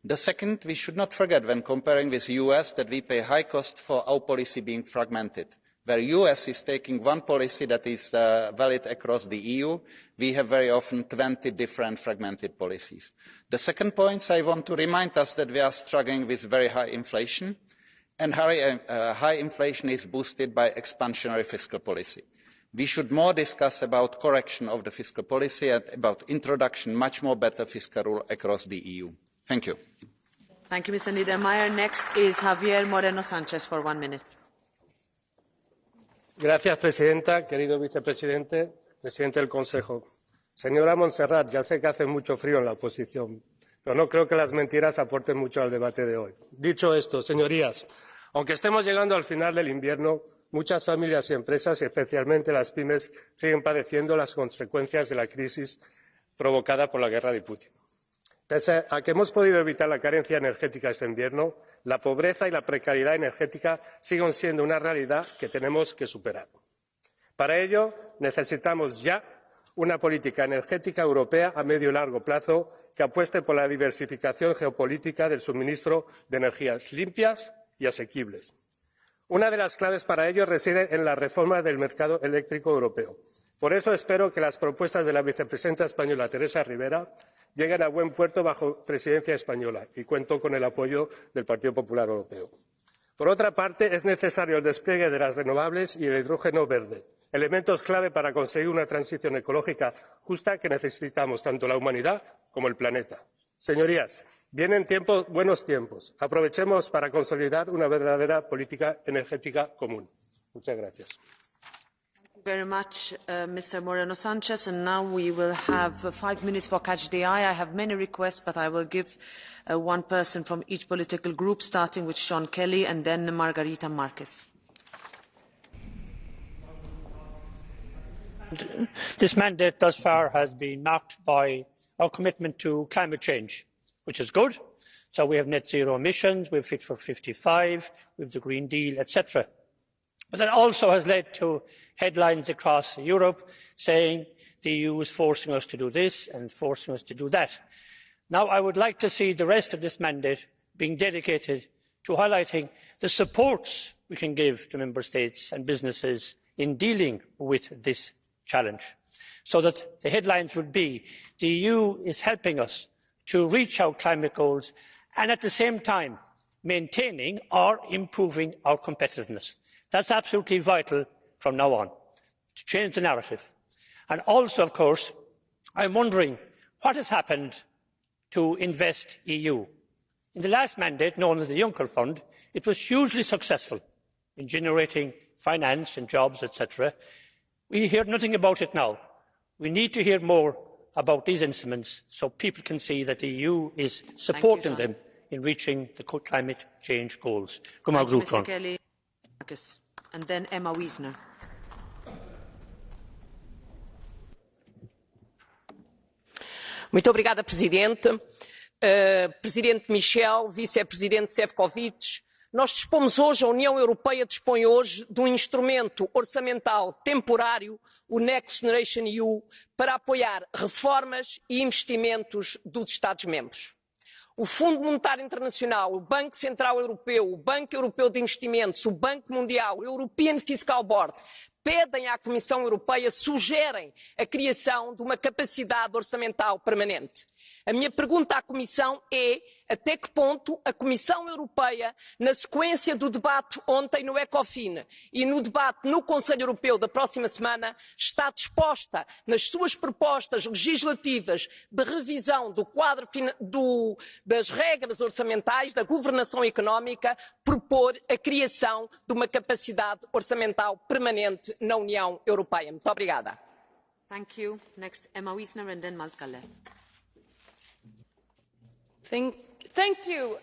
The second, we should not forget when comparing with the US that we pay high cost for our policy being fragmented. Where the US is taking one policy that is valid across the EU, we have very often 20 different fragmented policies. The second point, I want to remind us that we are struggling with very high inflation. And high inflation is boosted by expansionary fiscal policy. We should more discuss about correction of the fiscal policy and about introduction of much more better fiscal rule across the EU. Thank you. Thank you, Mr. Niedermayer. Next is Javier Moreno Sánchez for 1 minute. Gracias, Presidenta, querido Vicepresidente, Presidente del Consejo. Señora Montserrat, ya sé que hace mucho frío en la oposición, pero no creo que las mentiras aporten mucho al debate de hoy. Dicho esto, señorías, aunque estemos llegando al final del invierno, muchas familias y empresas, y especialmente las pymes, siguen padeciendo las consecuencias de la crisis provocada por la guerra de Putin. Pese a que hemos podido evitar la carencia energética este invierno, la pobreza y la precariedad energética siguen siendo una realidad que tenemos que superar. Para ello, necesitamos ya una política energética europea a medio y largo plazo que apueste por la diversificación geopolítica del suministro de energías limpias y asequibles. Una de las claves para ello reside en la reforma del mercado eléctrico europeo. Por eso espero que las propuestas de la vicepresidenta española, Teresa Rivera, lleguen a buen puerto bajo presidencia española y cuento con el apoyo del Partido Popular Europeo. Por otra parte, es necesario el despliegue de las renovables y el hidrógeno verde, elementos clave para conseguir una transición ecológica justa que necesitamos tanto la humanidad como el planeta. Señorías, vienen buenos tiempos. Aprovechemos para consolidar una verdadera política energética común. Muchas gracias. Very much, Mr. Moreno Sanchez, and now we will have 5 minutes for catch the eye. I have many requests, but I will give one person from each political group, starting with Sean Kelly and then Margarita Marquez. This mandate thus far has been marked by our commitment to climate change, which is good. So we have net zero emissions, we have Fit for 55, we have the Green Deal, etc. But that also has led to headlines across Europe saying the EU is forcing us to do this and forcing us to do that. Now I would like to see the rest of this mandate being dedicated to highlighting the supports we can give to Member States and businesses in dealing with this challenge, so that the headlines would be the EU is helping us to reach our climate goals and at the same time maintaining or improving our competitiveness. That's absolutely vital from now on, to change the narrative. And also, of course, I'm wondering what has happened to Invest EU. In the last mandate, known as the Juncker Fund, it was hugely successful in generating finance and jobs, etc. We hear nothing about it now. We need to hear more about these instruments so people can see that the EU is supporting them in reaching the climate change goals. Thank you, Mr. Kelly. And then Emma Wiesner. Muito obrigada, Presidente. Presidente Michel, Vice-Presidente Šefčovič, nós dispomos hoje, a União Europeia dispõe hoje de um instrumento orçamental temporário, o Next Generation EU, para apoiar reformas e investimentos dos Estados-membros. O Fundo Monetário Internacional, o Banco Central Europeu, o Banco Europeu de Investimentos, o Banco Mundial, o European Fiscal Board, pedem à Comissão Europeia, sugerem a criação de uma capacidade orçamental permanente. A minha pergunta à Comissão é até que ponto a Comissão Europeia, na sequência do debate ontem no Ecofin e no debate no Conselho Europeu da próxima semana, está disposta, nas suas propostas legislativas de revisão do quadro das regras orçamentais, da governação económica, propor a criação de uma capacidade orçamental permanente na União Europeia. Muito obrigada. Thank you. Next, Emma Wiesner and then Maltkalle. Thank you.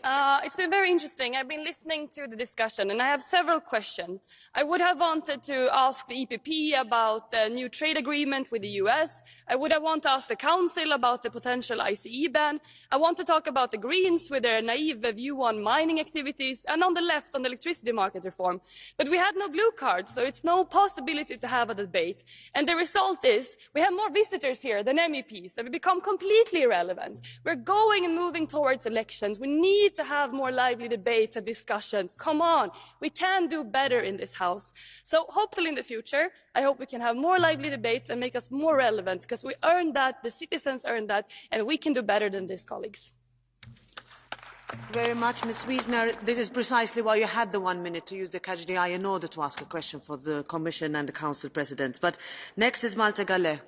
It's been very interesting. I've been listening to the discussion and I have several questions. I would have wanted to ask the EPP about the new trade agreement with the US. I would have wanted to ask the Council about the potential ICE ban. I want to talk about the Greens with their naive view on mining activities and on the left on the electricity market reform. But we had no blue cards, so it's no possibility to have a debate. And the result is we have more visitors here than MEPs and we become completely irrelevant. We're going and moving towards elections. We need to have more lively debates and discussions. Come on, we can do better in this House. So hopefully in the future, I hope we can have more lively debates and make us more relevant, because we earned that, the citizens earned that, and we can do better than this, colleagues. Thank you very much, Ms. Wiesner. This is precisely why you had the 1 minute to use the catch the eye in order to ask a question for the Commission and the Council Presidents. But next is Maltkalle.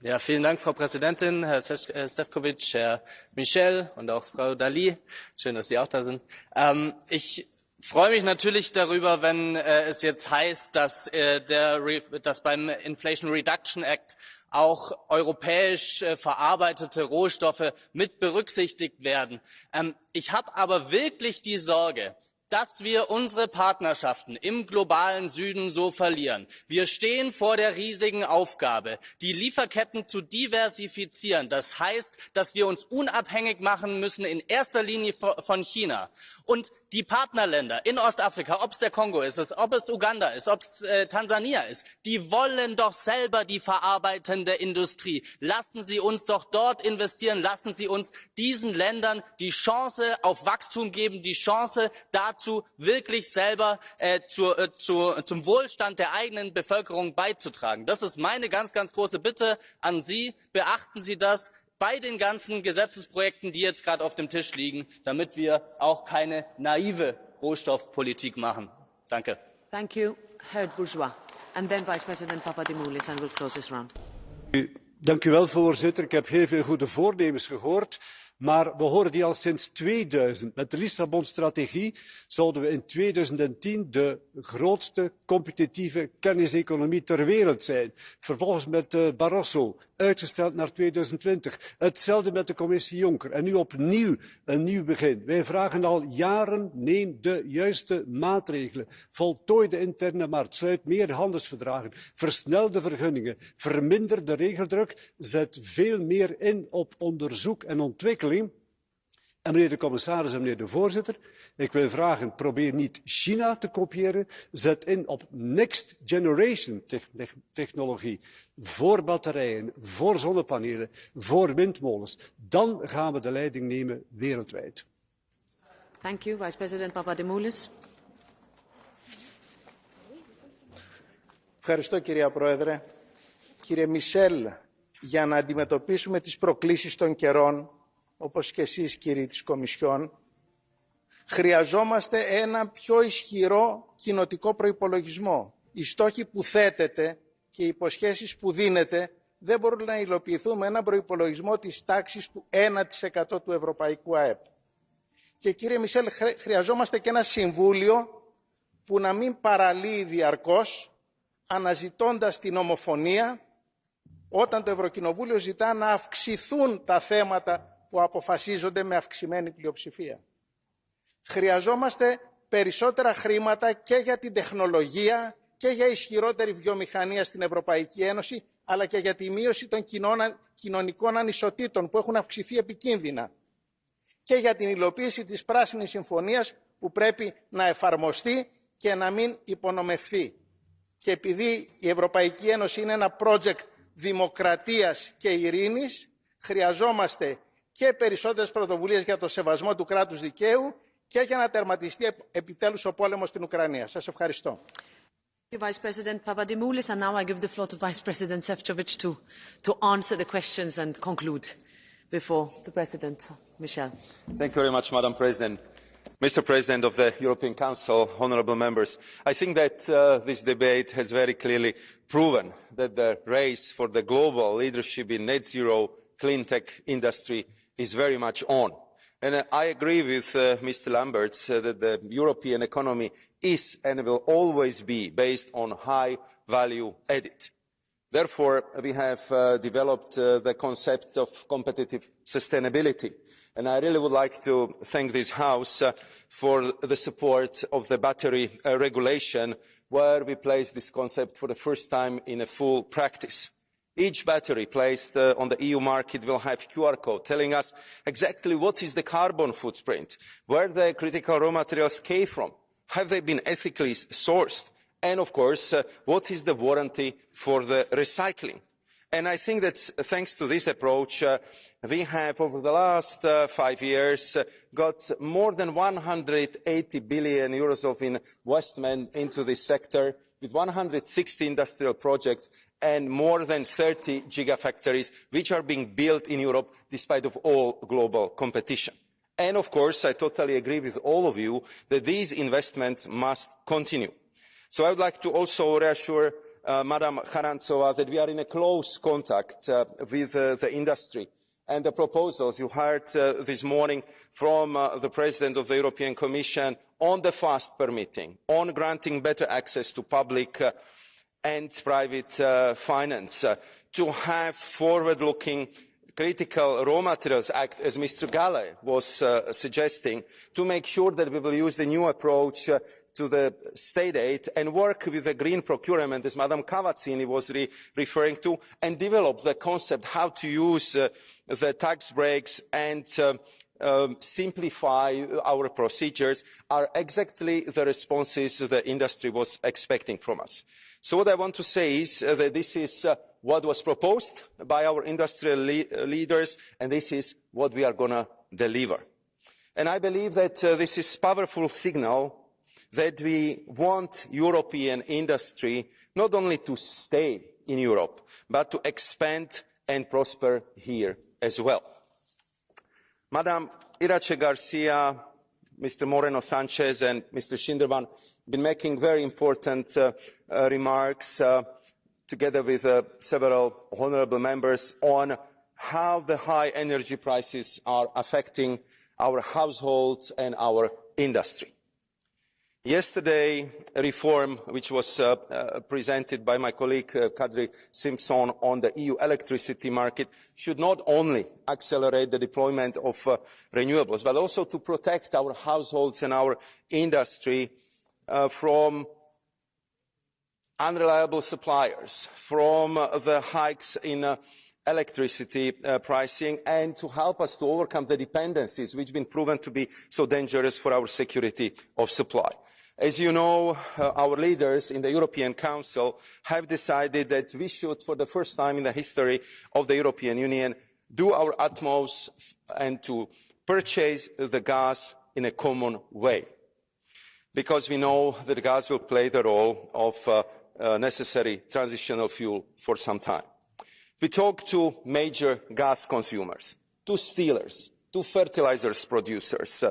Ja, vielen Dank, Frau Präsidentin, Herr Šefčovič, Herr Michel und auch Frau Dalli. Schön, dass Sie auch da sind. Ich freue mich natürlich darüber, wenn es jetzt heißt, dass beim Inflation Reduction Act auch europäisch verarbeitete Rohstoffe mit berücksichtigt werden. Ich habe aber wirklich die Sorge, dass wir unsere Partnerschaften im globalen Süden so verlieren. Wir stehen vor der riesigen Aufgabe, die Lieferketten zu diversifizieren. Das heißt, dass wir uns unabhängig machen müssen, in erster Linie von China. Und die Partnerländer in Ostafrika, ob es der Kongo ist, ob es Uganda ist, ob es Tansania ist, die wollen doch selber die verarbeitende Industrie. Lassen Sie uns doch dort investieren, lassen Sie uns diesen Ländern die Chance auf Wachstum geben, die Chance dazu, wirklich selber zum Wohlstand der eigenen Bevölkerung beizutragen. Das ist meine ganz, ganz große Bitte an Sie. Beachten Sie das bei den ganzen Gesetzesprojekten, die jetzt gerade auf dem Tisch liegen, damit wir auch keine naive Rohstoffpolitik machen. Danke. Thank you. Herr Bourgeois. And then Vice President Papadimoulis, and we'll close this round. Dank u wel, voorzitter. Ik heb heel veel goede voornemens gehoord. Maar we horen die al sinds 2000. Met de Lissabon-strategie zouden we in 2010 de grootste competitieve kenniseconomie ter wereld zijn. Vervolgens met Barroso, uitgesteld naar 2020. Hetzelfde met de commissie Juncker. En nu opnieuw een nieuw begin. Wij vragen al jaren, neem de juiste maatregelen. Voltooi de interne markt, sluit meer handelsverdragen, versnel de vergunningen, verminder de regeldruk, zet veel meer in op onderzoek en ontwikkeling. En meneer de commissaris en meneer de voorzitter, ik wil vragen, probeer niet China te kopiëren, zet in op next generation technologie, voor batterijen, voor zonnepanelen, voor windmolens. Dan gaan we de leiding nemen wereldwijd. Thank you, Vice President Papadimoulis. Ευχαριστώ κυρία Πρόεδρε. Κύριε Μισελ, για να αντιμετωπίσουμε τις προκλήσεις των καιρών, όπως και εσείς κύριοι της Κομισιόν, χρειαζόμαστε ένα πιο ισχυρό κοινοτικό προϋπολογισμό. Οι στόχοι που θέτετε και οι υποσχέσεις που δίνετε δεν μπορούν να υλοποιηθούν με έναν προϋπολογισμό της τάξης του 1% του ευρωπαϊκού ΑΕΠ. Και κύριε Μισελ, χρειαζόμαστε και ένα συμβούλιο που να μην παραλύει διαρκώς, αναζητώντας την ομοφωνία, όταν το Ευρωκοινοβούλιο ζητά να αυξηθούν τα θέματα που αποφασίζονται με αυξημένη πλειοψηφία. Χρειαζόμαστε περισσότερα χρήματα και για την τεχνολογία και για ισχυρότερη βιομηχανία στην Ευρωπαϊκή Ένωση, αλλά και για τη μείωση των κοινωνικών ανισοτήτων που έχουν αυξηθεί επικίνδυνα και για την υλοποίηση της Πράσινης Συμφωνίας που πρέπει να εφαρμοστεί και να μην υπονομευθεί. Και επειδή η Ευρωπαϊκή Ένωση είναι ένα project δημοκρατίας και ειρήνης, χρειαζόμαστε και περισσότερες πρωτοβουλίες για το σεβασμό του κράτους δικαίου και για να τερματιστεί επιτέλους ο πόλεμος στην Ουκρανία. Σας ευχαριστώ. Thank you, Vice President Papadimoulis, and now I give the floor to Vice President Šefčovič to answer the questions and conclude before the President, Michel. Thank you very much, Madam President. Mr. President of the European Council, honourable members, I think that this debate has very clearly proven that the race for the global leadership in net zero clean tech industry is very much on. And I agree with Mr. Lamberts that the European economy is and will always be based on high value added. Therefore, we have developed the concept of competitive sustainability. And I really would like to thank this House for the support of the battery regulation, where we place this concept for the first time in a full practice. Each battery placed on the EU market will have a QR code telling us exactly what is the carbon footprint, where the critical raw materials came from, have they been ethically sourced, and of course, what is the warranty for the recycling. And I think that thanks to this approach, we have over the last 5 years got more than 180 billion euros of investment into this sector, with 160 industrial projects and more than 30 gigafactories which are being built in Europe despite of all global competition. And of course, I totally agree with all of you that these investments must continue. So I would like to also reassure Madam Charanzová that we are in a close contact with the industry. and the proposals you heard this morning from the President of the European Commission on the fast permitting, on granting better access to public and private finance, to have forward-looking critical raw materials act, as Mr. Gale was suggesting, to make sure that we will use the new approach to the state aid and work with the green procurement, as Madam Cavazzini was referring to, and develop the concept how to use the tax breaks and simplify our procedures are exactly the responses the industry was expecting from us. So what I want to say is that this is what was proposed by our industrial leaders, and this is what we are going to deliver. And I believe that this is a powerful signal that we want European industry not only to stay in Europe, but to expand and prosper here as well. Madam Irache Garcia, Mr. Moreno Sanchez and Mr. Schinderban have been making very important remarks together with several honourable members on how the high energy prices are affecting our households and our industry. Yesterday, a reform which was presented by my colleague Kadri Simpson on the EU electricity market should not only accelerate the deployment of renewables, but also to protect our households and our industry from unreliable suppliers, from the hikes in electricity pricing, and to help us to overcome the dependencies which have been proven to be so dangerous for our security of supply. As you know, our leaders in the European Council have decided that we should, for the first time in the history of the European Union, do our utmost and to purchase the gas in a common way, because we know that gas will play the role of necessary transitional fuel for some time. We talked to major gas consumers, to steelers, to fertilizers producers,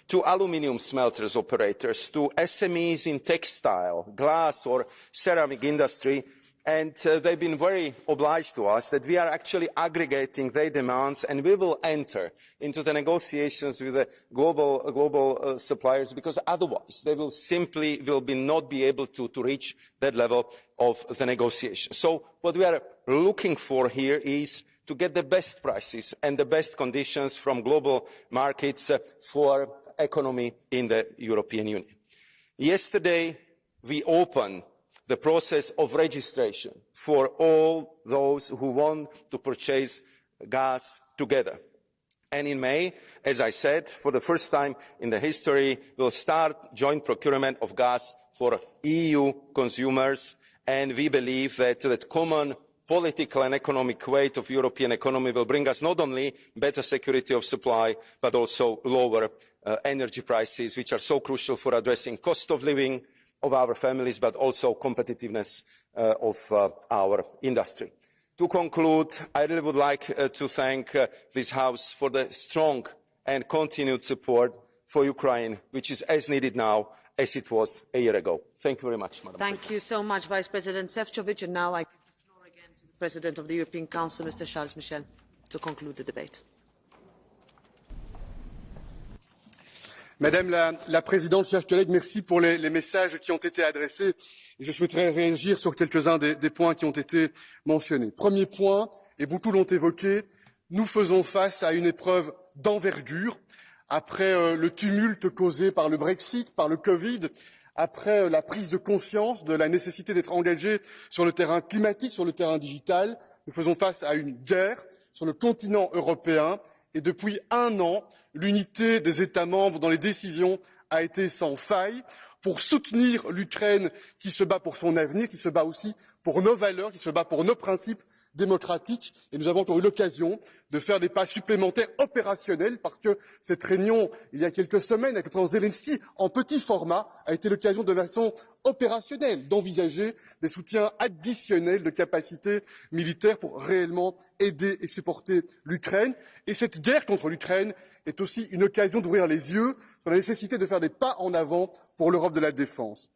to aluminium smelters operators, to SMEs in textile, glass or ceramic industry, and they've been very obliged to us that we are actually aggregating their demands, and we will enter into the negotiations with the global suppliers, because otherwise they will simply not be able to reach that level of the negotiation. So what we are looking for here is to get the best prices and the best conditions from global markets for economy in the European Union. Yesterday, we opened the process of registration for all those who want to purchase gas together. And in May, as I said, for the first time in the history, we'll start joint procurement of gas for EU consumers, and we believe that that common political and economic weight of European economy will bring us not only better security of supply, but also lower energy prices, which are so crucial for addressing cost of living of our families, but also competitiveness of our industry. To conclude, I really would like to thank this House for the strong and continued support for Ukraine, which is as needed now as it was a year ago. Thank you very much, Madam President. Thank you so much, Vice President Šefčovič. And now I give the floor again to the President of the European Council, Mr. Charles Michel, to conclude the debate. Madame la Présidente, chers collègues, merci pour les messages qui ont été adressés. Et je souhaiterais réagir sur quelques-uns des points qui ont été mentionnés. Premier point, et beaucoup l'ont évoqué, nous faisons face à une épreuve d'envergure. Après le tumulte causé par le Brexit, par le Covid, après la prise de conscience de la nécessité d'être engagé sur le terrain climatique, sur le terrain digital, nous faisons face à une guerre sur le continent européen. Et depuis un an, l'unité des États membres dans les décisions a été sans faille pour soutenir l'Ukraine qui se bat pour son avenir, qui se bat aussi pour nos valeurs, qui se bat pour nos principes démocratiques. Et nous avons encore eu l'occasion de faire des pas supplémentaires opérationnels, parce que cette réunion, il y a quelques semaines, avec le président Zelensky, en petit format, a été l'occasion de façon opérationnelle d'envisager des soutiens additionnels de capacités militaires pour réellement aider et supporter l'Ukraine. Et cette guerre contre l'Ukraine est aussi une occasion d'ouvrir les yeux sur la nécessité de faire des pas en avant pour l'Europe de la défense.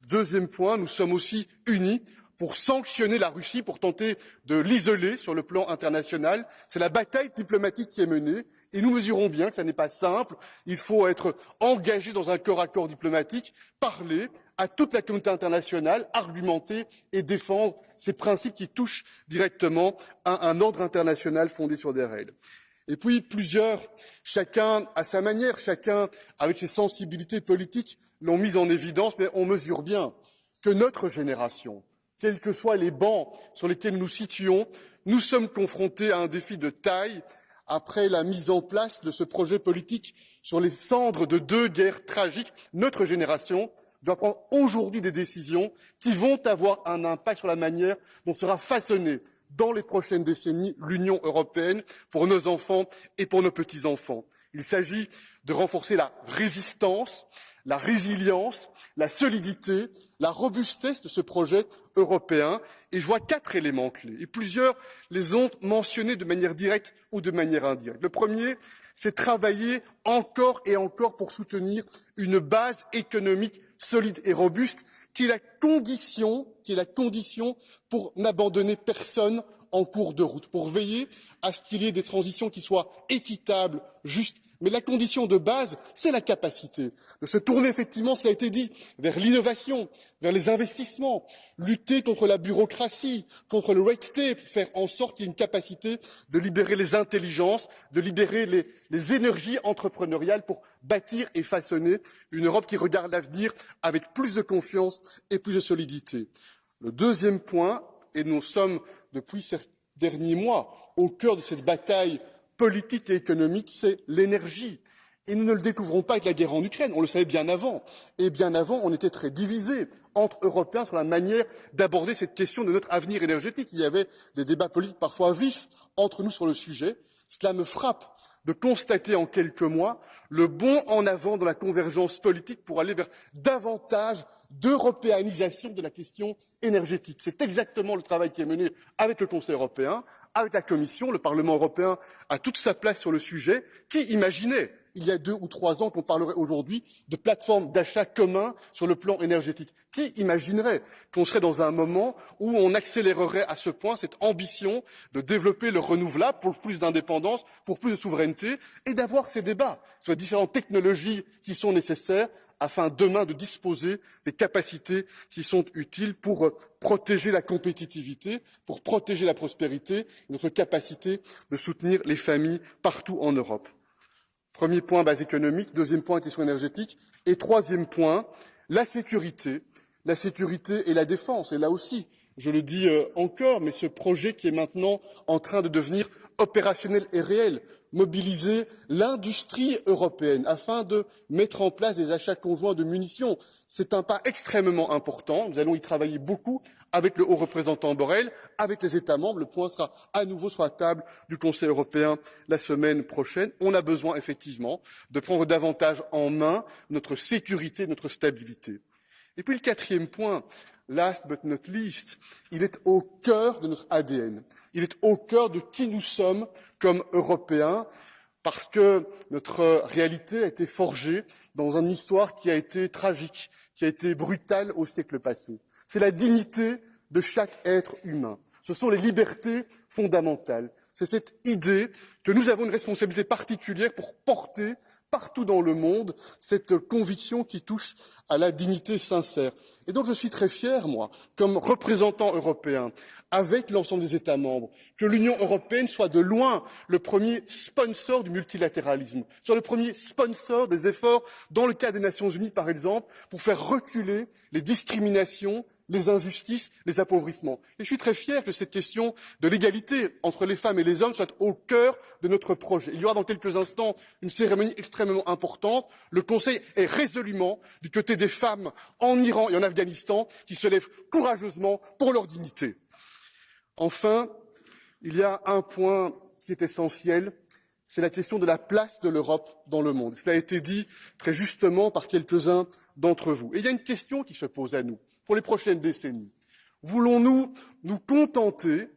Deuxième point, nous sommes aussi unis pour sanctionner la Russie, pour tenter de l'isoler sur le plan international. C'est la bataille diplomatique qui est menée et nous mesurons bien que ce n'est pas simple. Il faut être engagé dans un corps à corps diplomatique, parler à toute la communauté internationale, argumenter et défendre ces principes qui touchent directement à un ordre international fondé sur des règles. Et puis plusieurs, chacun à sa manière, chacun avec ses sensibilités politiques, l'ont mise en évidence, mais on mesure bien que notre génération, quels que soient les bancs sur lesquels nous nous situons, nous sommes confrontés à un défi de taille après la mise en place de ce projet politique sur les cendres de 2 guerres tragiques. Notre génération doit prendre aujourd'hui des décisions qui vont avoir un impact sur la manière dont sera façonnée dans les prochaines décennies l'Union européenne pour nos enfants et pour nos petits-enfants. Il s'agit de renforcer la résistance, la résilience, la solidité, la robustesse de ce projet européen. Et je vois 4 éléments clés. Et plusieurs les ont mentionnés de manière directe ou de manière indirecte. Le premier, c'est travailler encore et encore pour soutenir une base économique solide et robuste, qui est la condition pour n'abandonner personne en cours de route, pour veiller à ce qu'il y ait des transitions qui soient équitables, justes. Mais la condition de base, c'est la capacité de se tourner effectivement, cela a été dit, vers l'innovation, vers les investissements, lutter contre la bureaucratie, contre le red tape, faire en sorte qu'il y ait une capacité de libérer les intelligences, de libérer les énergies entrepreneuriales pour bâtir et façonner une Europe qui regarde l'avenir avec plus de confiance et plus de solidité. Le deuxième point, et nous sommes depuis ces derniers mois au cœur de cette bataille politique et économique, c'est l'énergie. Et nous ne le découvrons pas avec la guerre en Ukraine, on le savait bien avant. Et bien avant, on était très divisés entre Européens sur la manière d'aborder cette question de notre avenir énergétique. Il y avait des débats politiques parfois vifs entre nous sur le sujet. Cela me frappe de constater en quelques mois le bond en avant dans la convergence politique pour aller vers davantage d'européanisation de la question énergétique. C'est exactement le travail qui est mené avec le Conseil européen, avec la Commission. Le Parlement européen a toute sa place sur le sujet. Qui imaginait, il y a 2 ou 3 ans, qu'on parlerait aujourd'hui de plateformes d'achat communs sur le plan énergétique? Qui imaginerait qu'on serait dans un moment où on accélérerait à ce point cette ambition de développer le renouvelable pour plus d'indépendance, pour plus de souveraineté, et d'avoir ces débats sur les différentes technologies qui sont nécessaires afin demain de disposer des capacités qui sont utiles pour protéger la compétitivité, pour protéger la prospérité, notre capacité de soutenir les familles partout en Europe. Premier point, base économique. Deuxième point, question énergétique. Et troisième point, la sécurité et la défense. Et là aussi, je le dis encore, mais ce projet qui est maintenant en train de devenir opérationnel et réel, mobiliser l'industrie européenne afin de mettre en place des achats conjoints de munitions. C'est un pas extrêmement important. Nous allons y travailler beaucoup avec le haut représentant Borrell, avec les États membres. Le point sera à nouveau sur la table du Conseil européen la semaine prochaine. On a besoin effectivement de prendre davantage en main notre sécurité, notre stabilité. Et puis le quatrième point, last but not least, il est au cœur de notre ADN. Il est au cœur de qui nous sommes comme Européens, parce que notre réalité a été forgée dans une histoire qui a été tragique, qui a été brutale au siècle passé. C'est la dignité de chaque être humain. Ce sont les libertés fondamentales. C'est cette idée que nous avons une responsabilité particulière pour porter partout dans le monde cette conviction qui touche à la dignité sincère. Et donc je suis très fier, moi, comme représentant européen, avec l'ensemble des États membres, que l'Union européenne soit de loin le premier sponsor du multilatéralisme, soit le premier sponsor des efforts, dans le cas des Nations unies par exemple, pour faire reculer les discriminations, les injustices, les appauvrissements. Et je suis très fier que cette question de l'égalité entre les femmes et les hommes soit au cœur de notre projet. Il y aura dans quelques instants une cérémonie extrêmement importante. Le Conseil est résolument du côté des femmes en Iran et en Afghanistan qui se lèvent courageusement pour leur dignité. Enfin, il y a un point qui est essentiel, c'est la question de la place de l'Europe dans le monde. Cela a été dit très justement par quelques-uns d'entre vous. Et il y a une question qui se pose à nous pour les prochaines décennies. Voulons-nous nous contenter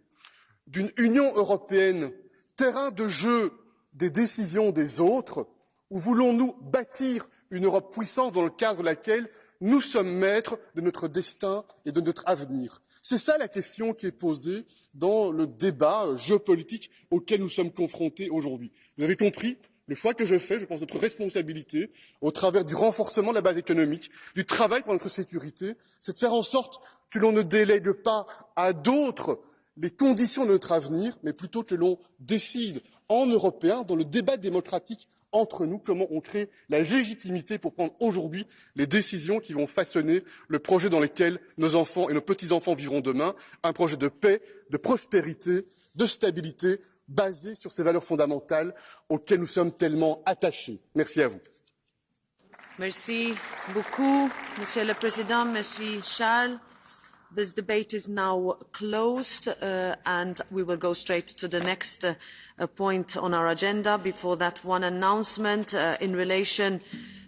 d'une Union européenne terrain de jeu des décisions des autres, ou voulons-nous bâtir une Europe puissante dans le cadre de laquelle nous sommes maîtres de notre destin et de notre avenir. C'est ça la question qui est posée dans le débat géopolitique auquel nous sommes confrontés aujourd'hui. Vous avez compris le choix que je fais, je pense, notre responsabilité, au travers du renforcement de la base économique, du travail pour notre sécurité, c'est de faire en sorte que l'on ne délègue pas à d'autres les conditions de notre avenir, mais plutôt que l'on décide en Européens, dans le débat démocratique entre nous, comment on crée la légitimité pour prendre aujourd'hui les décisions qui vont façonner le projet dans lequel nos enfants et nos petits-enfants vivront demain, un projet de paix, de prospérité, de stabilité, basé sur ces valeurs fondamentales auxquelles nous sommes tellement attachés. Merci à vous. Merci beaucoup, Monsieur le Président. Merci, Charles. This debate is now closed and we will go straight to the next point on our agenda. Before that, one announcement in relation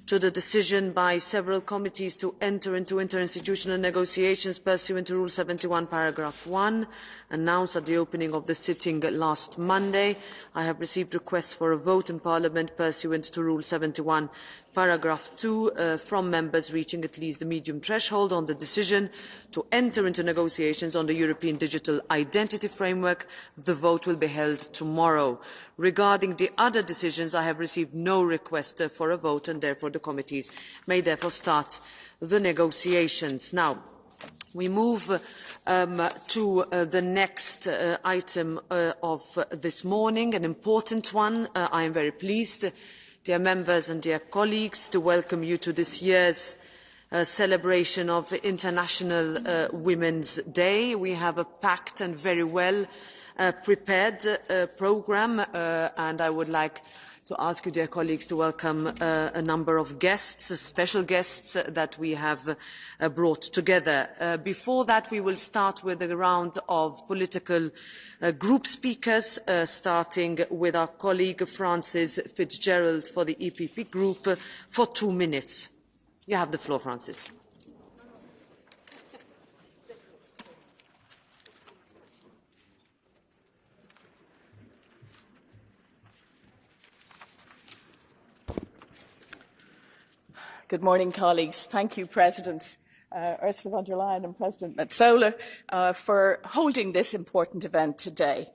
to the decision by several committees to enter into interinstitutional negotiations pursuant to Rule 71, paragraph 1, announced at the opening of the sitting last Monday. I have received requests for a vote in Parliament pursuant to Rule 71, paragraph 2, from members reaching at least the medium threshold on the decision to enter into negotiations on the European Digital Identity Framework. The vote will be held tomorrow. Regarding the other decisions, I have received no request for a vote and therefore the committees may therefore start the negotiations. Now, we move to the next item of this morning, an important one. I am very pleased, dear members and dear colleagues, to welcome you to this year's celebration of International Women's Day. We have a packed and very well prepared programme and I would like to ask you, dear colleagues, to welcome a number of guests, special guests that we have brought together. Before that, we will start with a round of political group speakers, starting with our colleague Francis Fitzgerald for the EPP Group for 2 minutes. You have the floor, Francis. Good morning, colleagues. Thank you, Presidents Ursula von der Leyen and President Metsola for holding this important event today.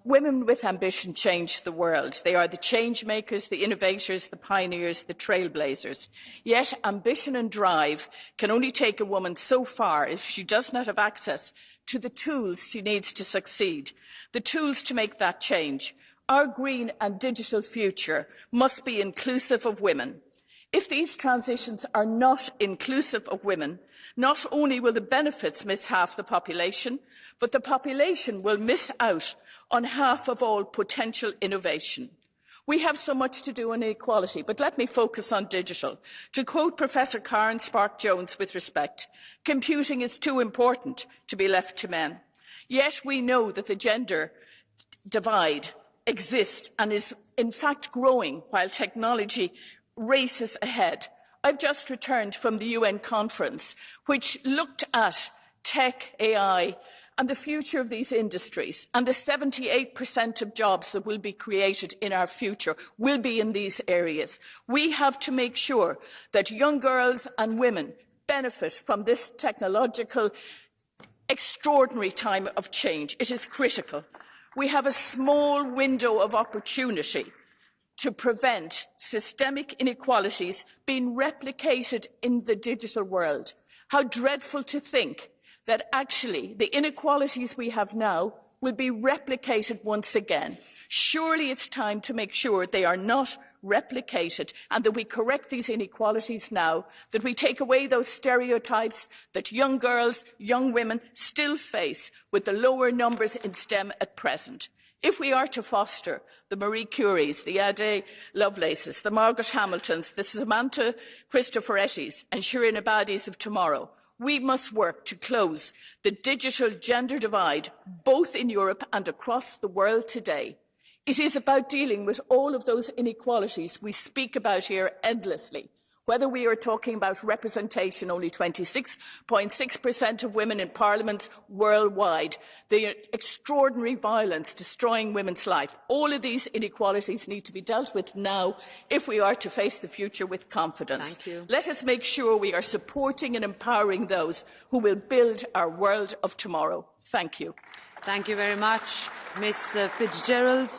Women with ambition change the world. They are the change makers, the innovators, the pioneers, the trailblazers. Yet ambition and drive can only take a woman so far if she does not have access to the tools she needs to succeed, the tools to make that change. Our green and digital future must be inclusive of women. If these transitions are not inclusive of women, not only will the benefits miss half the population, but the population will miss out on half of all potential innovation. We have so much to do on equality, but let me focus on digital. To quote Professor Karen Spark-Jones with respect, computing is too important to be left to men. Yet we know that the gender divide exists and is in fact growing while technology races ahead. I've just returned from the UN conference, which looked at tech, AI, and the future of these industries, and the 78% of jobs that will be created in our future will be in these areas. We have to make sure that young girls and women benefit from this technological extraordinary time of change. It is critical. We have a small window of opportunity to prevent systemic inequalities being replicated in the digital world. How dreadful to think that actually the inequalities we have now will be replicated once again. Surely it's time to make sure they are not replicated and that we correct these inequalities now, that we take away those stereotypes that young girls, young women still face with the lower numbers in STEM at present. If we are to foster the Marie Curies, the Ade Lovelaces, the Margaret Hamiltons, the Samantha Cristoforettis and Shirin Ebadis of tomorrow, we must work to close the digital gender divide, both in Europe and across the world today. It is about dealing with all of those inequalities we speak about here endlessly. Whether we are talking about representation, only 26.6% of women in parliaments worldwide, the extraordinary violence destroying women's life, all of these inequalities need to be dealt with now if we are to face the future with confidence. Let us make sure we are supporting and empowering those who will build our world of tomorrow. Thank you. Thank you very much, Ms. Fitzgerald.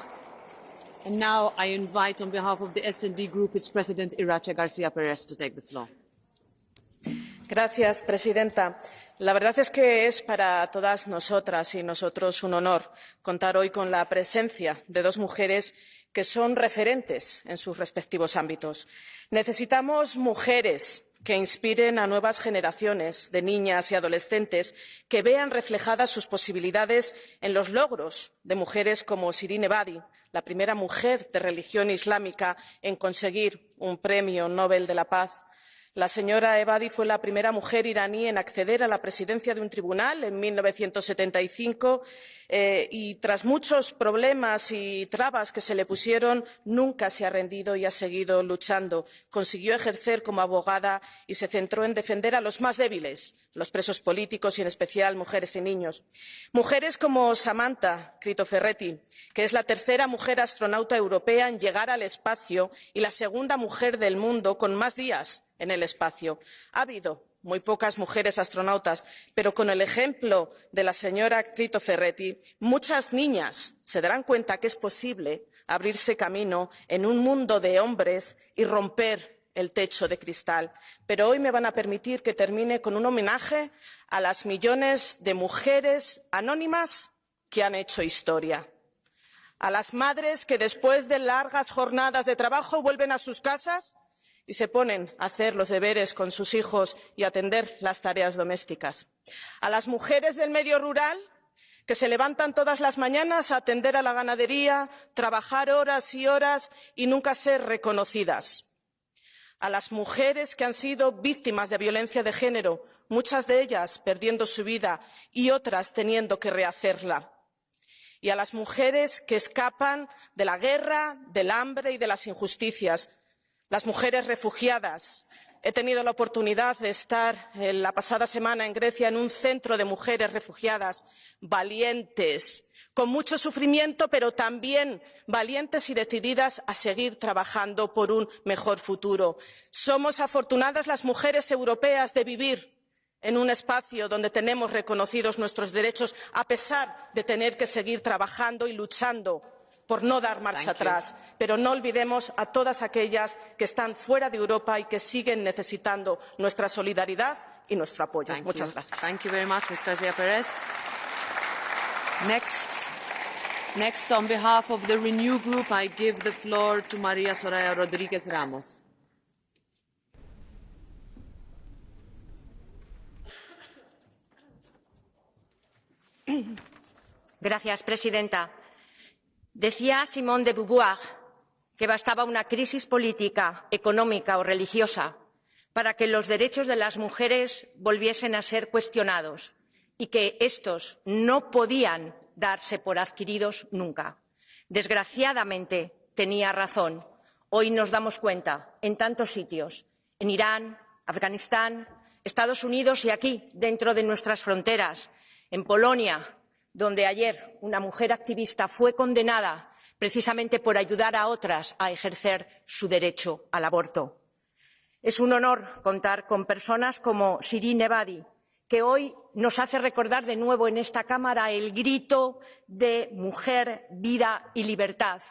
And now I invite, on behalf of the S&D Group, its President Irache García Pérez to take the floor. Señora presidenta, la verdad es que es para todas nosotras y nosotros un honor contar hoy con la presencia de dos mujeres que son referentes en sus respectivos ámbitos. Necesitamos mujeres que inspiren a nuevas generaciones de niñas y adolescentes que vean reflejadas sus posibilidades en los logros de mujeres como Shirin Ebadi, la primera mujer de religión islámica en conseguir un premio Nobel de la Paz. La señora Ebadi fue la primera mujer iraní en acceder a la presidencia de un tribunal en 1975 y tras muchos problemas y trabas que se le pusieron, nunca se ha rendido y ha seguido luchando. Consiguió ejercer como abogada y se centró en defender a los más débiles, los presos políticos y en especial mujeres y niños. Mujeres como Samantha Critoferretti, que es la tercera mujer astronauta europea en llegar al espacio y la segunda mujer del mundo con más días en el espacio. Ha habido muy pocas mujeres astronautas, pero con el ejemplo de la señora Critoferretti, muchas niñas se darán cuenta que es posible abrirse camino en un mundo de hombres y romper el techo de cristal. Pero hoy me van a permitir que termine con un homenaje a las millones de mujeres anónimas que han hecho historia. A las madres que después de largas jornadas de trabajo vuelven a sus casas y se ponen a hacer los deberes con sus hijos y atender las tareas domésticas. A las mujeres del medio rural que se levantan todas las mañanas a atender a la ganadería, trabajar horas y horas y nunca ser reconocidas. A las mujeres que han sido víctimas de violencia de género, muchas de ellas perdiendo su vida y otras teniendo que rehacerla. Y a las mujeres que escapan de la guerra, del hambre y de las injusticias. Las mujeres refugiadas. He tenido la oportunidad de estar la pasada semana en Grecia en un centro de mujeres refugiadas, valientes, con mucho sufrimiento, pero también valientes y decididas a seguir trabajando por un mejor futuro. Somos afortunadas las mujeres europeas de vivir en un espacio donde tenemos reconocidos nuestros derechos, a pesar de tener que seguir trabajando y luchando por no dar marcha atrás. Pero no olvidemos a todas aquellas que están fuera de Europa y que siguen necesitando nuestra solidaridad y nuestro apoyo. Muchas gracias. Thank you very much, Ms. García Pérez. Next, on behalf of the Renew Group, I give the floor to María Soraya Rodríguez Ramos. Señora presidenta. Decía Simone de Beauvoir que bastaba una crisis política, económica o religiosa para que los derechos de las mujeres volviesen a ser cuestionados y que estos no podían darse por adquiridos nunca. Desgraciadamente tenía razón. Hoy nos damos cuenta en tantos sitios, en Irán, Afganistán, Estados Unidos y aquí, dentro de nuestras fronteras, en Polonia, donde ayer una mujer activista fue condenada precisamente por ayudar a otras a ejercer su derecho al aborto. Es un honor contar con personas como Shirin Ebadi, que hoy nos hace recordar de nuevo en esta Cámara el grito de mujer, vida y libertad,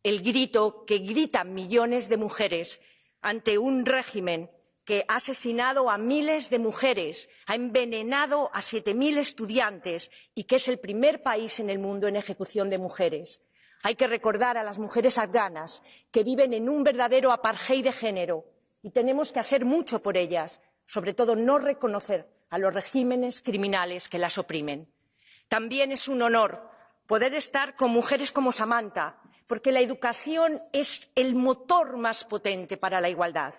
el grito que gritan millones de mujeres ante un régimen que ha asesinado a miles de mujeres, ha envenenado a 7.000 estudiantes y que es el primer país en el mundo en ejecución de mujeres. Hay que recordar a las mujeres afganas que viven en un verdadero apartheid de género y tenemos que hacer mucho por ellas, sobre todo no reconocer a los regímenes criminales que las oprimen. También es un honor poder estar con mujeres como Samantha, porque la educación es el motor más potente para la igualdad.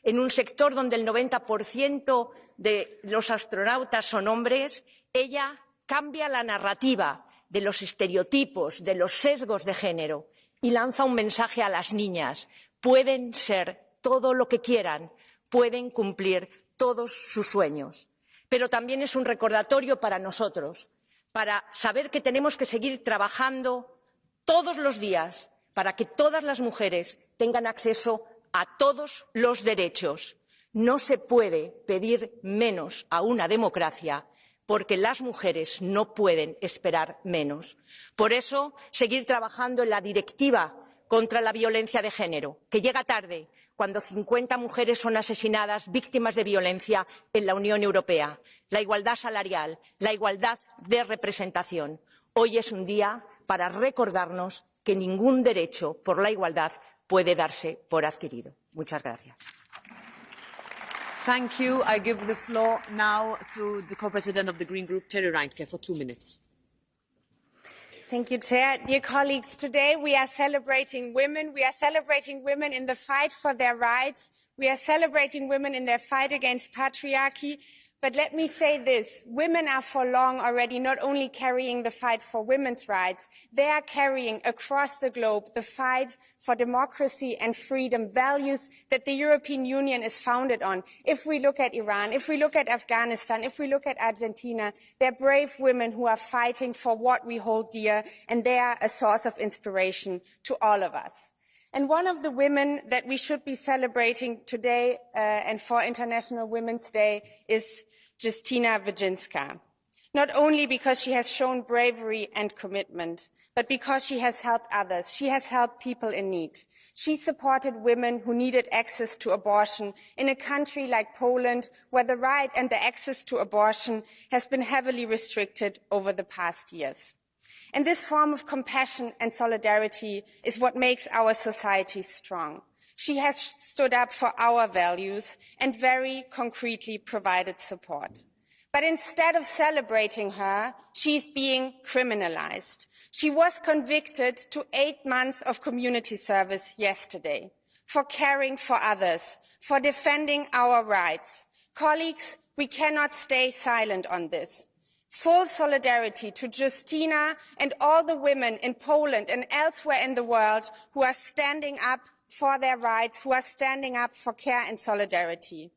En un sector donde el 90% de los astronautas son hombres, ella cambia la narrativa de los estereotipos, de los sesgos de género y lanza un mensaje a las niñas. Pueden ser todo lo que quieran, pueden cumplir todos sus sueños. Pero también es un recordatorio para nosotros, para saber que tenemos que seguir trabajando todos los días para que todas las mujeres tengan acceso a todos los derechos. No se puede pedir menos a una democracia porque las mujeres no pueden esperar menos. Por eso, seguir trabajando en la Directiva contra la violencia de género, que llega tarde, cuando 50 mujeres son asesinadas víctimas de violencia en la Unión Europea. La igualdad salarial, la igualdad de representación. Hoy es un día para recordarnos que ningún derecho por la igualdad puede darse por adquirido. Muchas gracias. Thank you. I give the floor now to the co-president of the Green Group, Terry Reintke, for 2 minutes. Thank you, Chair. Dear colleagues, today we are celebrating women. We are celebrating women in the fight for their rights. We are celebrating women in their fight against patriarchy. But let me say this, women are for long already not only carrying the fight for women's rights, they are carrying across the globe the fight for democracy and freedom, values that the European Union is founded on. If we look at Iran, if we look at Afghanistan, if we look at Argentina, they're brave women who are fighting for what we hold dear, and they are a source of inspiration to all of us. And one of the women that we should be celebrating today and for International Women's Day is Justyna Wojcicka. Not only because she has shown bravery and commitment, but because she has helped others. She has helped people in need. She supported women who needed access to abortion in a country like Poland, where the right and the access to abortion has been heavily restricted over the past years. And this form of compassion and solidarity is what makes our society strong. She has stood up for our values and very concretely provided support. But instead of celebrating her, she's being criminalized. She was convicted to 8 months of community service yesterday for caring for others, for defending our rights. Colleagues, we cannot stay silent on this. Full solidarity to Justyna and all the women in Poland and elsewhere in the world who are standing up for their rights, who are standing up for care and solidarity.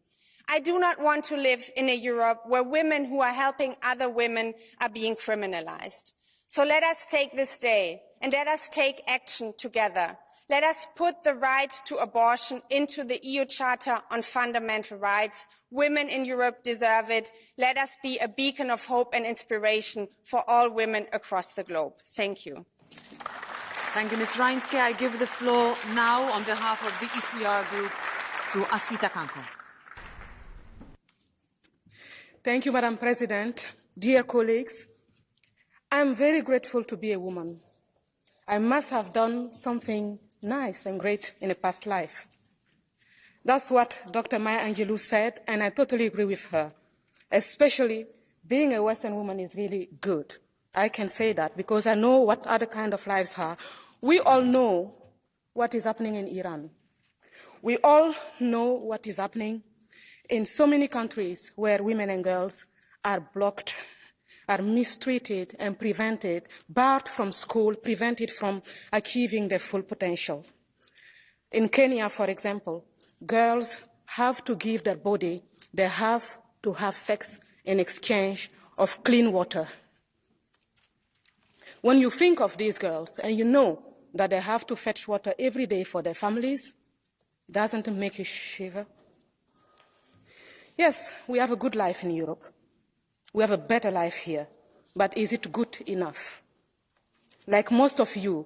I do not want to live in a Europe where women who are helping other women are being criminalized. So let us take this day and let us take action together. Let us put the right to abortion into the EU Charter on Fundamental Rights. Women in Europe deserve it. Let us be a beacon of hope and inspiration for all women across the globe. Thank you. Thank you, Ms. Reintke. I give the floor now on behalf of the ECR Group to Asita Kanko. Thank you, Madam President. Dear colleagues, I am very grateful to be a woman. I must have done something nice and great in a past life. That's what Dr. Maya Angelou said, and I totally agree with her. Especially being a Western woman is really good. I can say that because I know what other kind of lives are. We all know what is happening in Iran. We all know what is happening in so many countries where women and girls are blocked, are mistreated and prevented, barred from school, prevented from achieving their full potential. In Kenya, for example, girls have to give their body, they have to have sex in exchange of clean water. When you think of these girls and you know that they have to fetch water every day for their families, doesn't it make you shiver? Yes, we have a good life in Europe. We have a better life here, but is it good enough? Like most of you,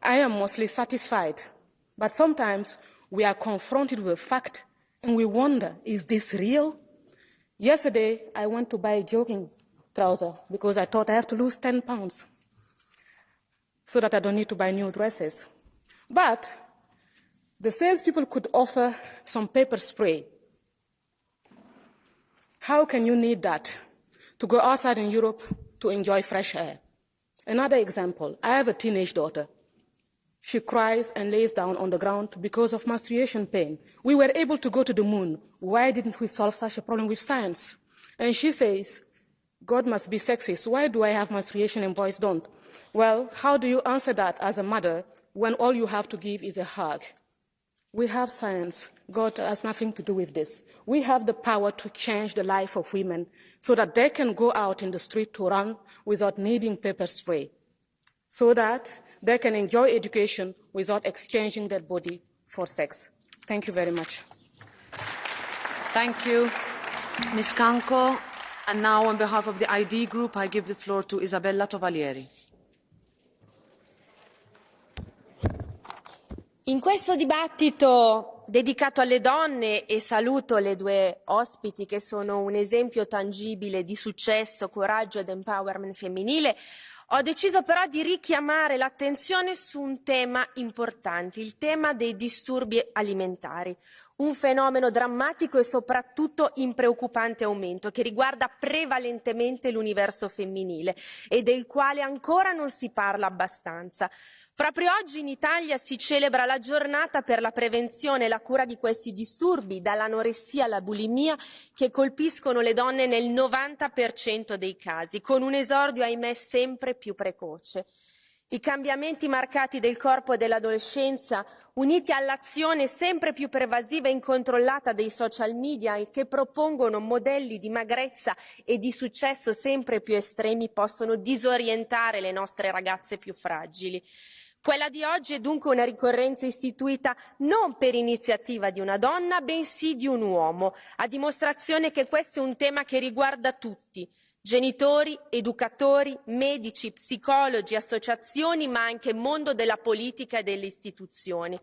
I am mostly satisfied, but sometimes we are confronted with a fact and we wonder, is this real? Yesterday, I went to buy a jogging trouser because I thought I have to lose 10 pounds so that I don't need to buy new dresses. But the salespeople could offer some pepper spray. How can you need that to go outside in Europe to enjoy fresh air? Another example, I have a teenage daughter. She cries and lays down on the ground because of menstruation pain. We were able to go to the moon. Why didn't we solve such a problem with science? And she says, God must be sexist. Why do I have menstruation and boys don't? Well, how do you answer that as a mother when all you have to give is a hug? We have science. God has nothing to do with this. We have the power to change the life of women so that they can go out in the street to run without needing pepper spray, so that they can enjoy education without exchanging their body for sex. Thank you very much. Thank you, Ms. Kanko. And now, on behalf of the ID Group, I give the floor to Isabella Tovalieri. In questo dibattito dedicato alle donne, e saluto le due ospiti che sono un esempio tangibile di successo, coraggio ed empowerment femminile, ho deciso però di richiamare l'attenzione su un tema importante, il tema dei disturbi alimentari, un fenomeno drammatico e soprattutto in preoccupante aumento che riguarda prevalentemente l'universo femminile e del quale ancora non si parla abbastanza. Proprio oggi in Italia si celebra la giornata per la prevenzione e la cura di questi disturbi, dall'anoressia alla bulimia, che colpiscono le donne nel 90% dei casi, con un esordio, ahimè, sempre più precoce. I cambiamenti marcati del corpo e dell'adolescenza, uniti all'azione sempre più pervasiva e incontrollata dei social media che propongono modelli di magrezza e di successo sempre più estremi, possono disorientare le nostre ragazze più fragili. Quella di oggi è dunque una ricorrenza istituita non per iniziativa di una donna, bensì di un uomo, a dimostrazione che questo è un tema che riguarda tutti, genitori, educatori, medici, psicologi, associazioni, ma anche mondo della politica e delle istituzioni.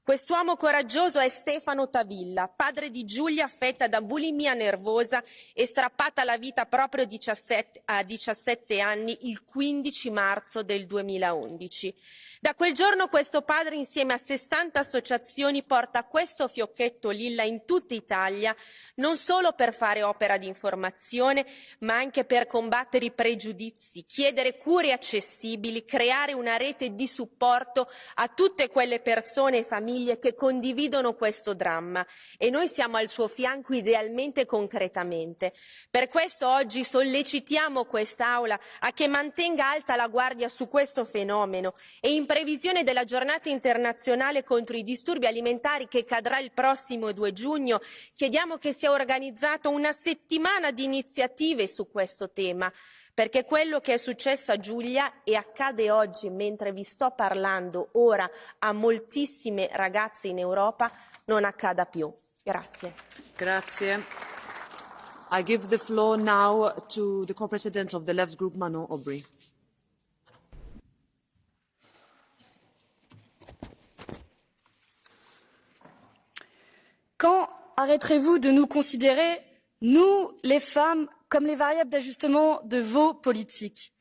Quest'uomo coraggioso è Stefano Tavilla, padre di Giulia affetta da bulimia nervosa e strappata alla vita proprio a 17 anni il 15 marzo del 2011. Da quel giorno questo padre, insieme a 60 associazioni, porta questo fiocchetto lilla in tutta Italia, non solo per fare opera di informazione, ma anche per combattere i pregiudizi, chiedere cure accessibili, creare una rete di supporto a tutte quelle persone e famiglie che condividono questo dramma. E noi siamo al suo fianco idealmente e concretamente. Per questo oggi sollecitiamo quest'Aula a che mantenga alta la guardia su questo fenomeno e in previsione della giornata internazionale contro i disturbi alimentari che cadrà il prossimo 2 giugno, chiediamo che sia organizzata una settimana di iniziative su questo tema, perché quello che è successo a Giulia e accade oggi mentre vi sto parlando ora a moltissime ragazze in Europa non accada più. Grazie. Grazie. I give the floor now to the co-president of the Left Group, Manon Aubry. Quand arrêterez-vous de nous considérer, nous, les femmes, comme les variables d'ajustement de vos politiques?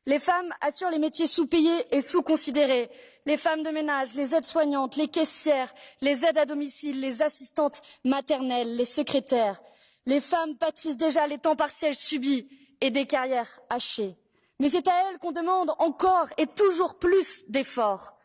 Les femmes assurent les métiers sous-payés et sous-considérés, les femmes de ménage, les aides-soignantes, les caissières, les aides à domicile, les assistantes maternelles, les secrétaires. Les femmes pâtissent déjà les temps partiels subis et des carrières hachées. Mais c'est à elles qu'on demande encore et toujours plus d'efforts.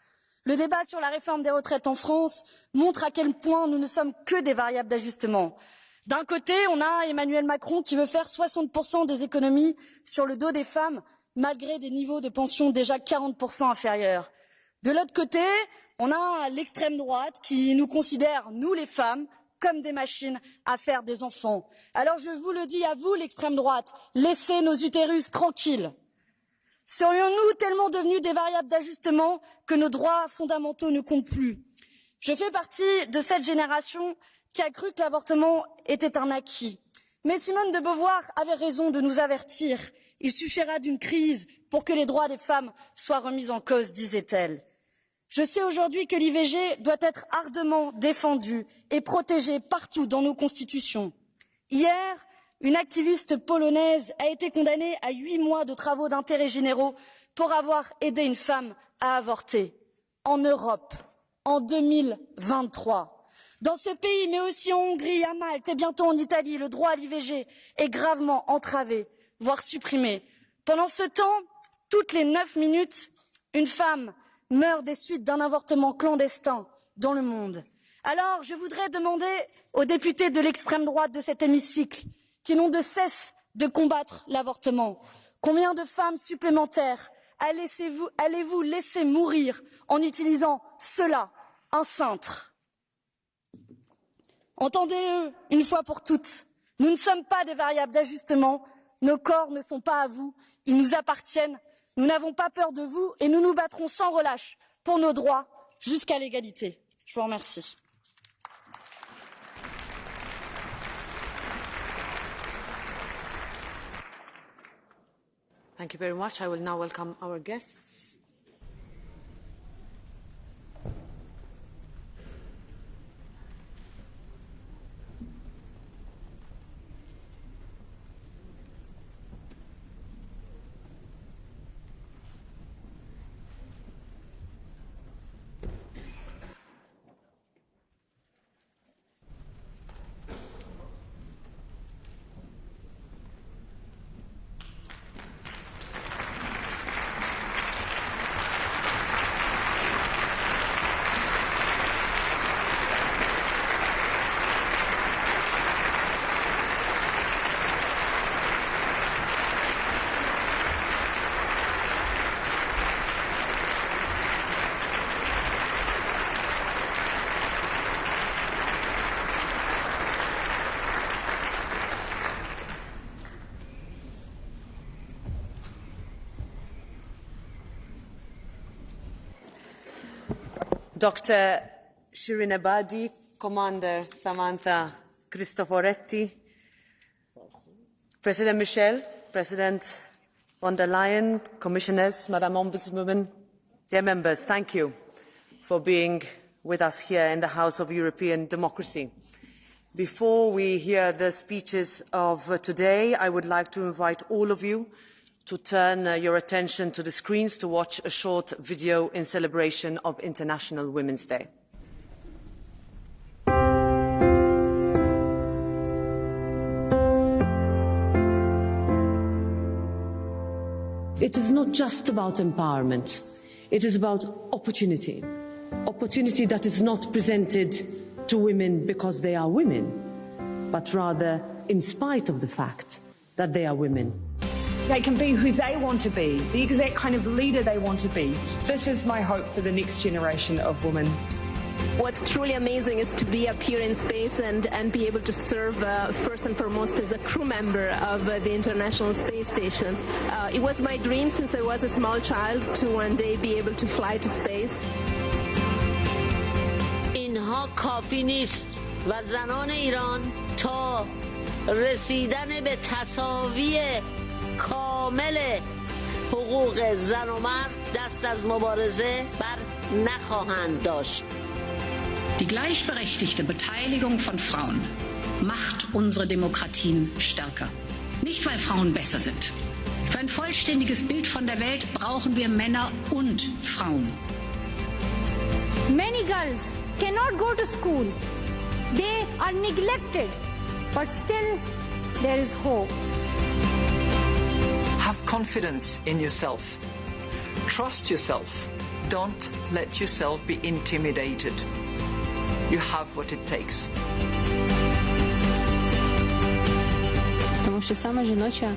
Le débat sur la réforme des retraites en France montre à quel point nous ne sommes que des variables d'ajustement. D'un côté, on a Emmanuel Macron qui veut faire 60% des économies sur le dos des femmes, malgré des niveaux de pension déjà 40% inférieurs. De l'autre côté, on a l'extrême droite qui nous considère, nous les femmes, comme des machines à faire des enfants. Alors je vous le dis à vous, l'extrême droite, laissez nos utérus tranquilles. Serions-nous tellement devenus des variables d'ajustement que nos droits fondamentaux ne comptent plus? Je fais partie de cette génération qui a cru que l'avortement était un acquis. Mais Simone de Beauvoir avait raison de nous avertir. Il suffira d'une crise pour que les droits des femmes soient remis en cause, disait-elle. Je sais aujourd'hui que l'IVG doit être ardemment défendue et protégée partout dans nos constitutions. Hier, une activiste polonaise a été condamnée à 8 mois de travaux d'intérêt généraux pour avoir aidé une femme à avorter. En Europe, en 2023. Dans ce pays, mais aussi en Hongrie, à Malte et bientôt en Italie, le droit à l'IVG est gravement entravé, voire supprimé. Pendant ce temps, toutes les 9 minutes, une femme meurt des suites d'un avortement clandestin dans le monde. Alors, je voudrais demander aux députés de l'extrême droite de cet hémicycle, qui n'ont de cesse de combattre l'avortement, combien de femmes supplémentaires allez-vous laisser mourir en utilisant cela, un cintre? Entendez-le une fois pour toutes. Nous ne sommes pas des variables d'ajustement. Nos corps ne sont pas à vous. Ils nous appartiennent. Nous n'avons pas peur de vous et nous nous battrons sans relâche pour nos droits jusqu'à l'égalité. Je vous remercie. Thank you very much. I will now welcome our guests. Dr. Shirin Ebadi, Commander Samantha Cristoforetti, President Michel, President von der Leyen, Commissioners, Madam Ombudswoman, dear members, thank you for being with us here in the House of European Democracy. Before we hear the speeches of today, I would like to invite all of you to turn your attention to the screens to watch a short video in celebration of International Women's Day. It is not just about empowerment. It is about opportunity. Opportunity that is not presented to women because they are women, but rather in spite of the fact that they are women. They can be who they want to be, the exact kind of leader they want to be. This is my hope for the next generation of women. What's truly amazing is to be up here in space and be able to serve first and foremost as a crew member of the International Space Station. It was my dream since I was a small child to one day be able to fly to space. اینها کافی نیست و زنان ایران تا رسیدن به تساوی کامل حقوق زن و مرد دست از مبارزه بر نخواهند داشت. Die gleichberechtigte Beteiligung von Frauen macht unsere Demokratien stärker. Nicht, weil Frauen besser sind. Für ein vollständiges Bild von der Welt brauchen wir Männer und Frauen. Many girls cannot go to school. They are neglected. But still, there is hope. Have confidence in yourself. Trust yourself. Don't let yourself be intimidated. You have what it takes. Тому що саме жіноча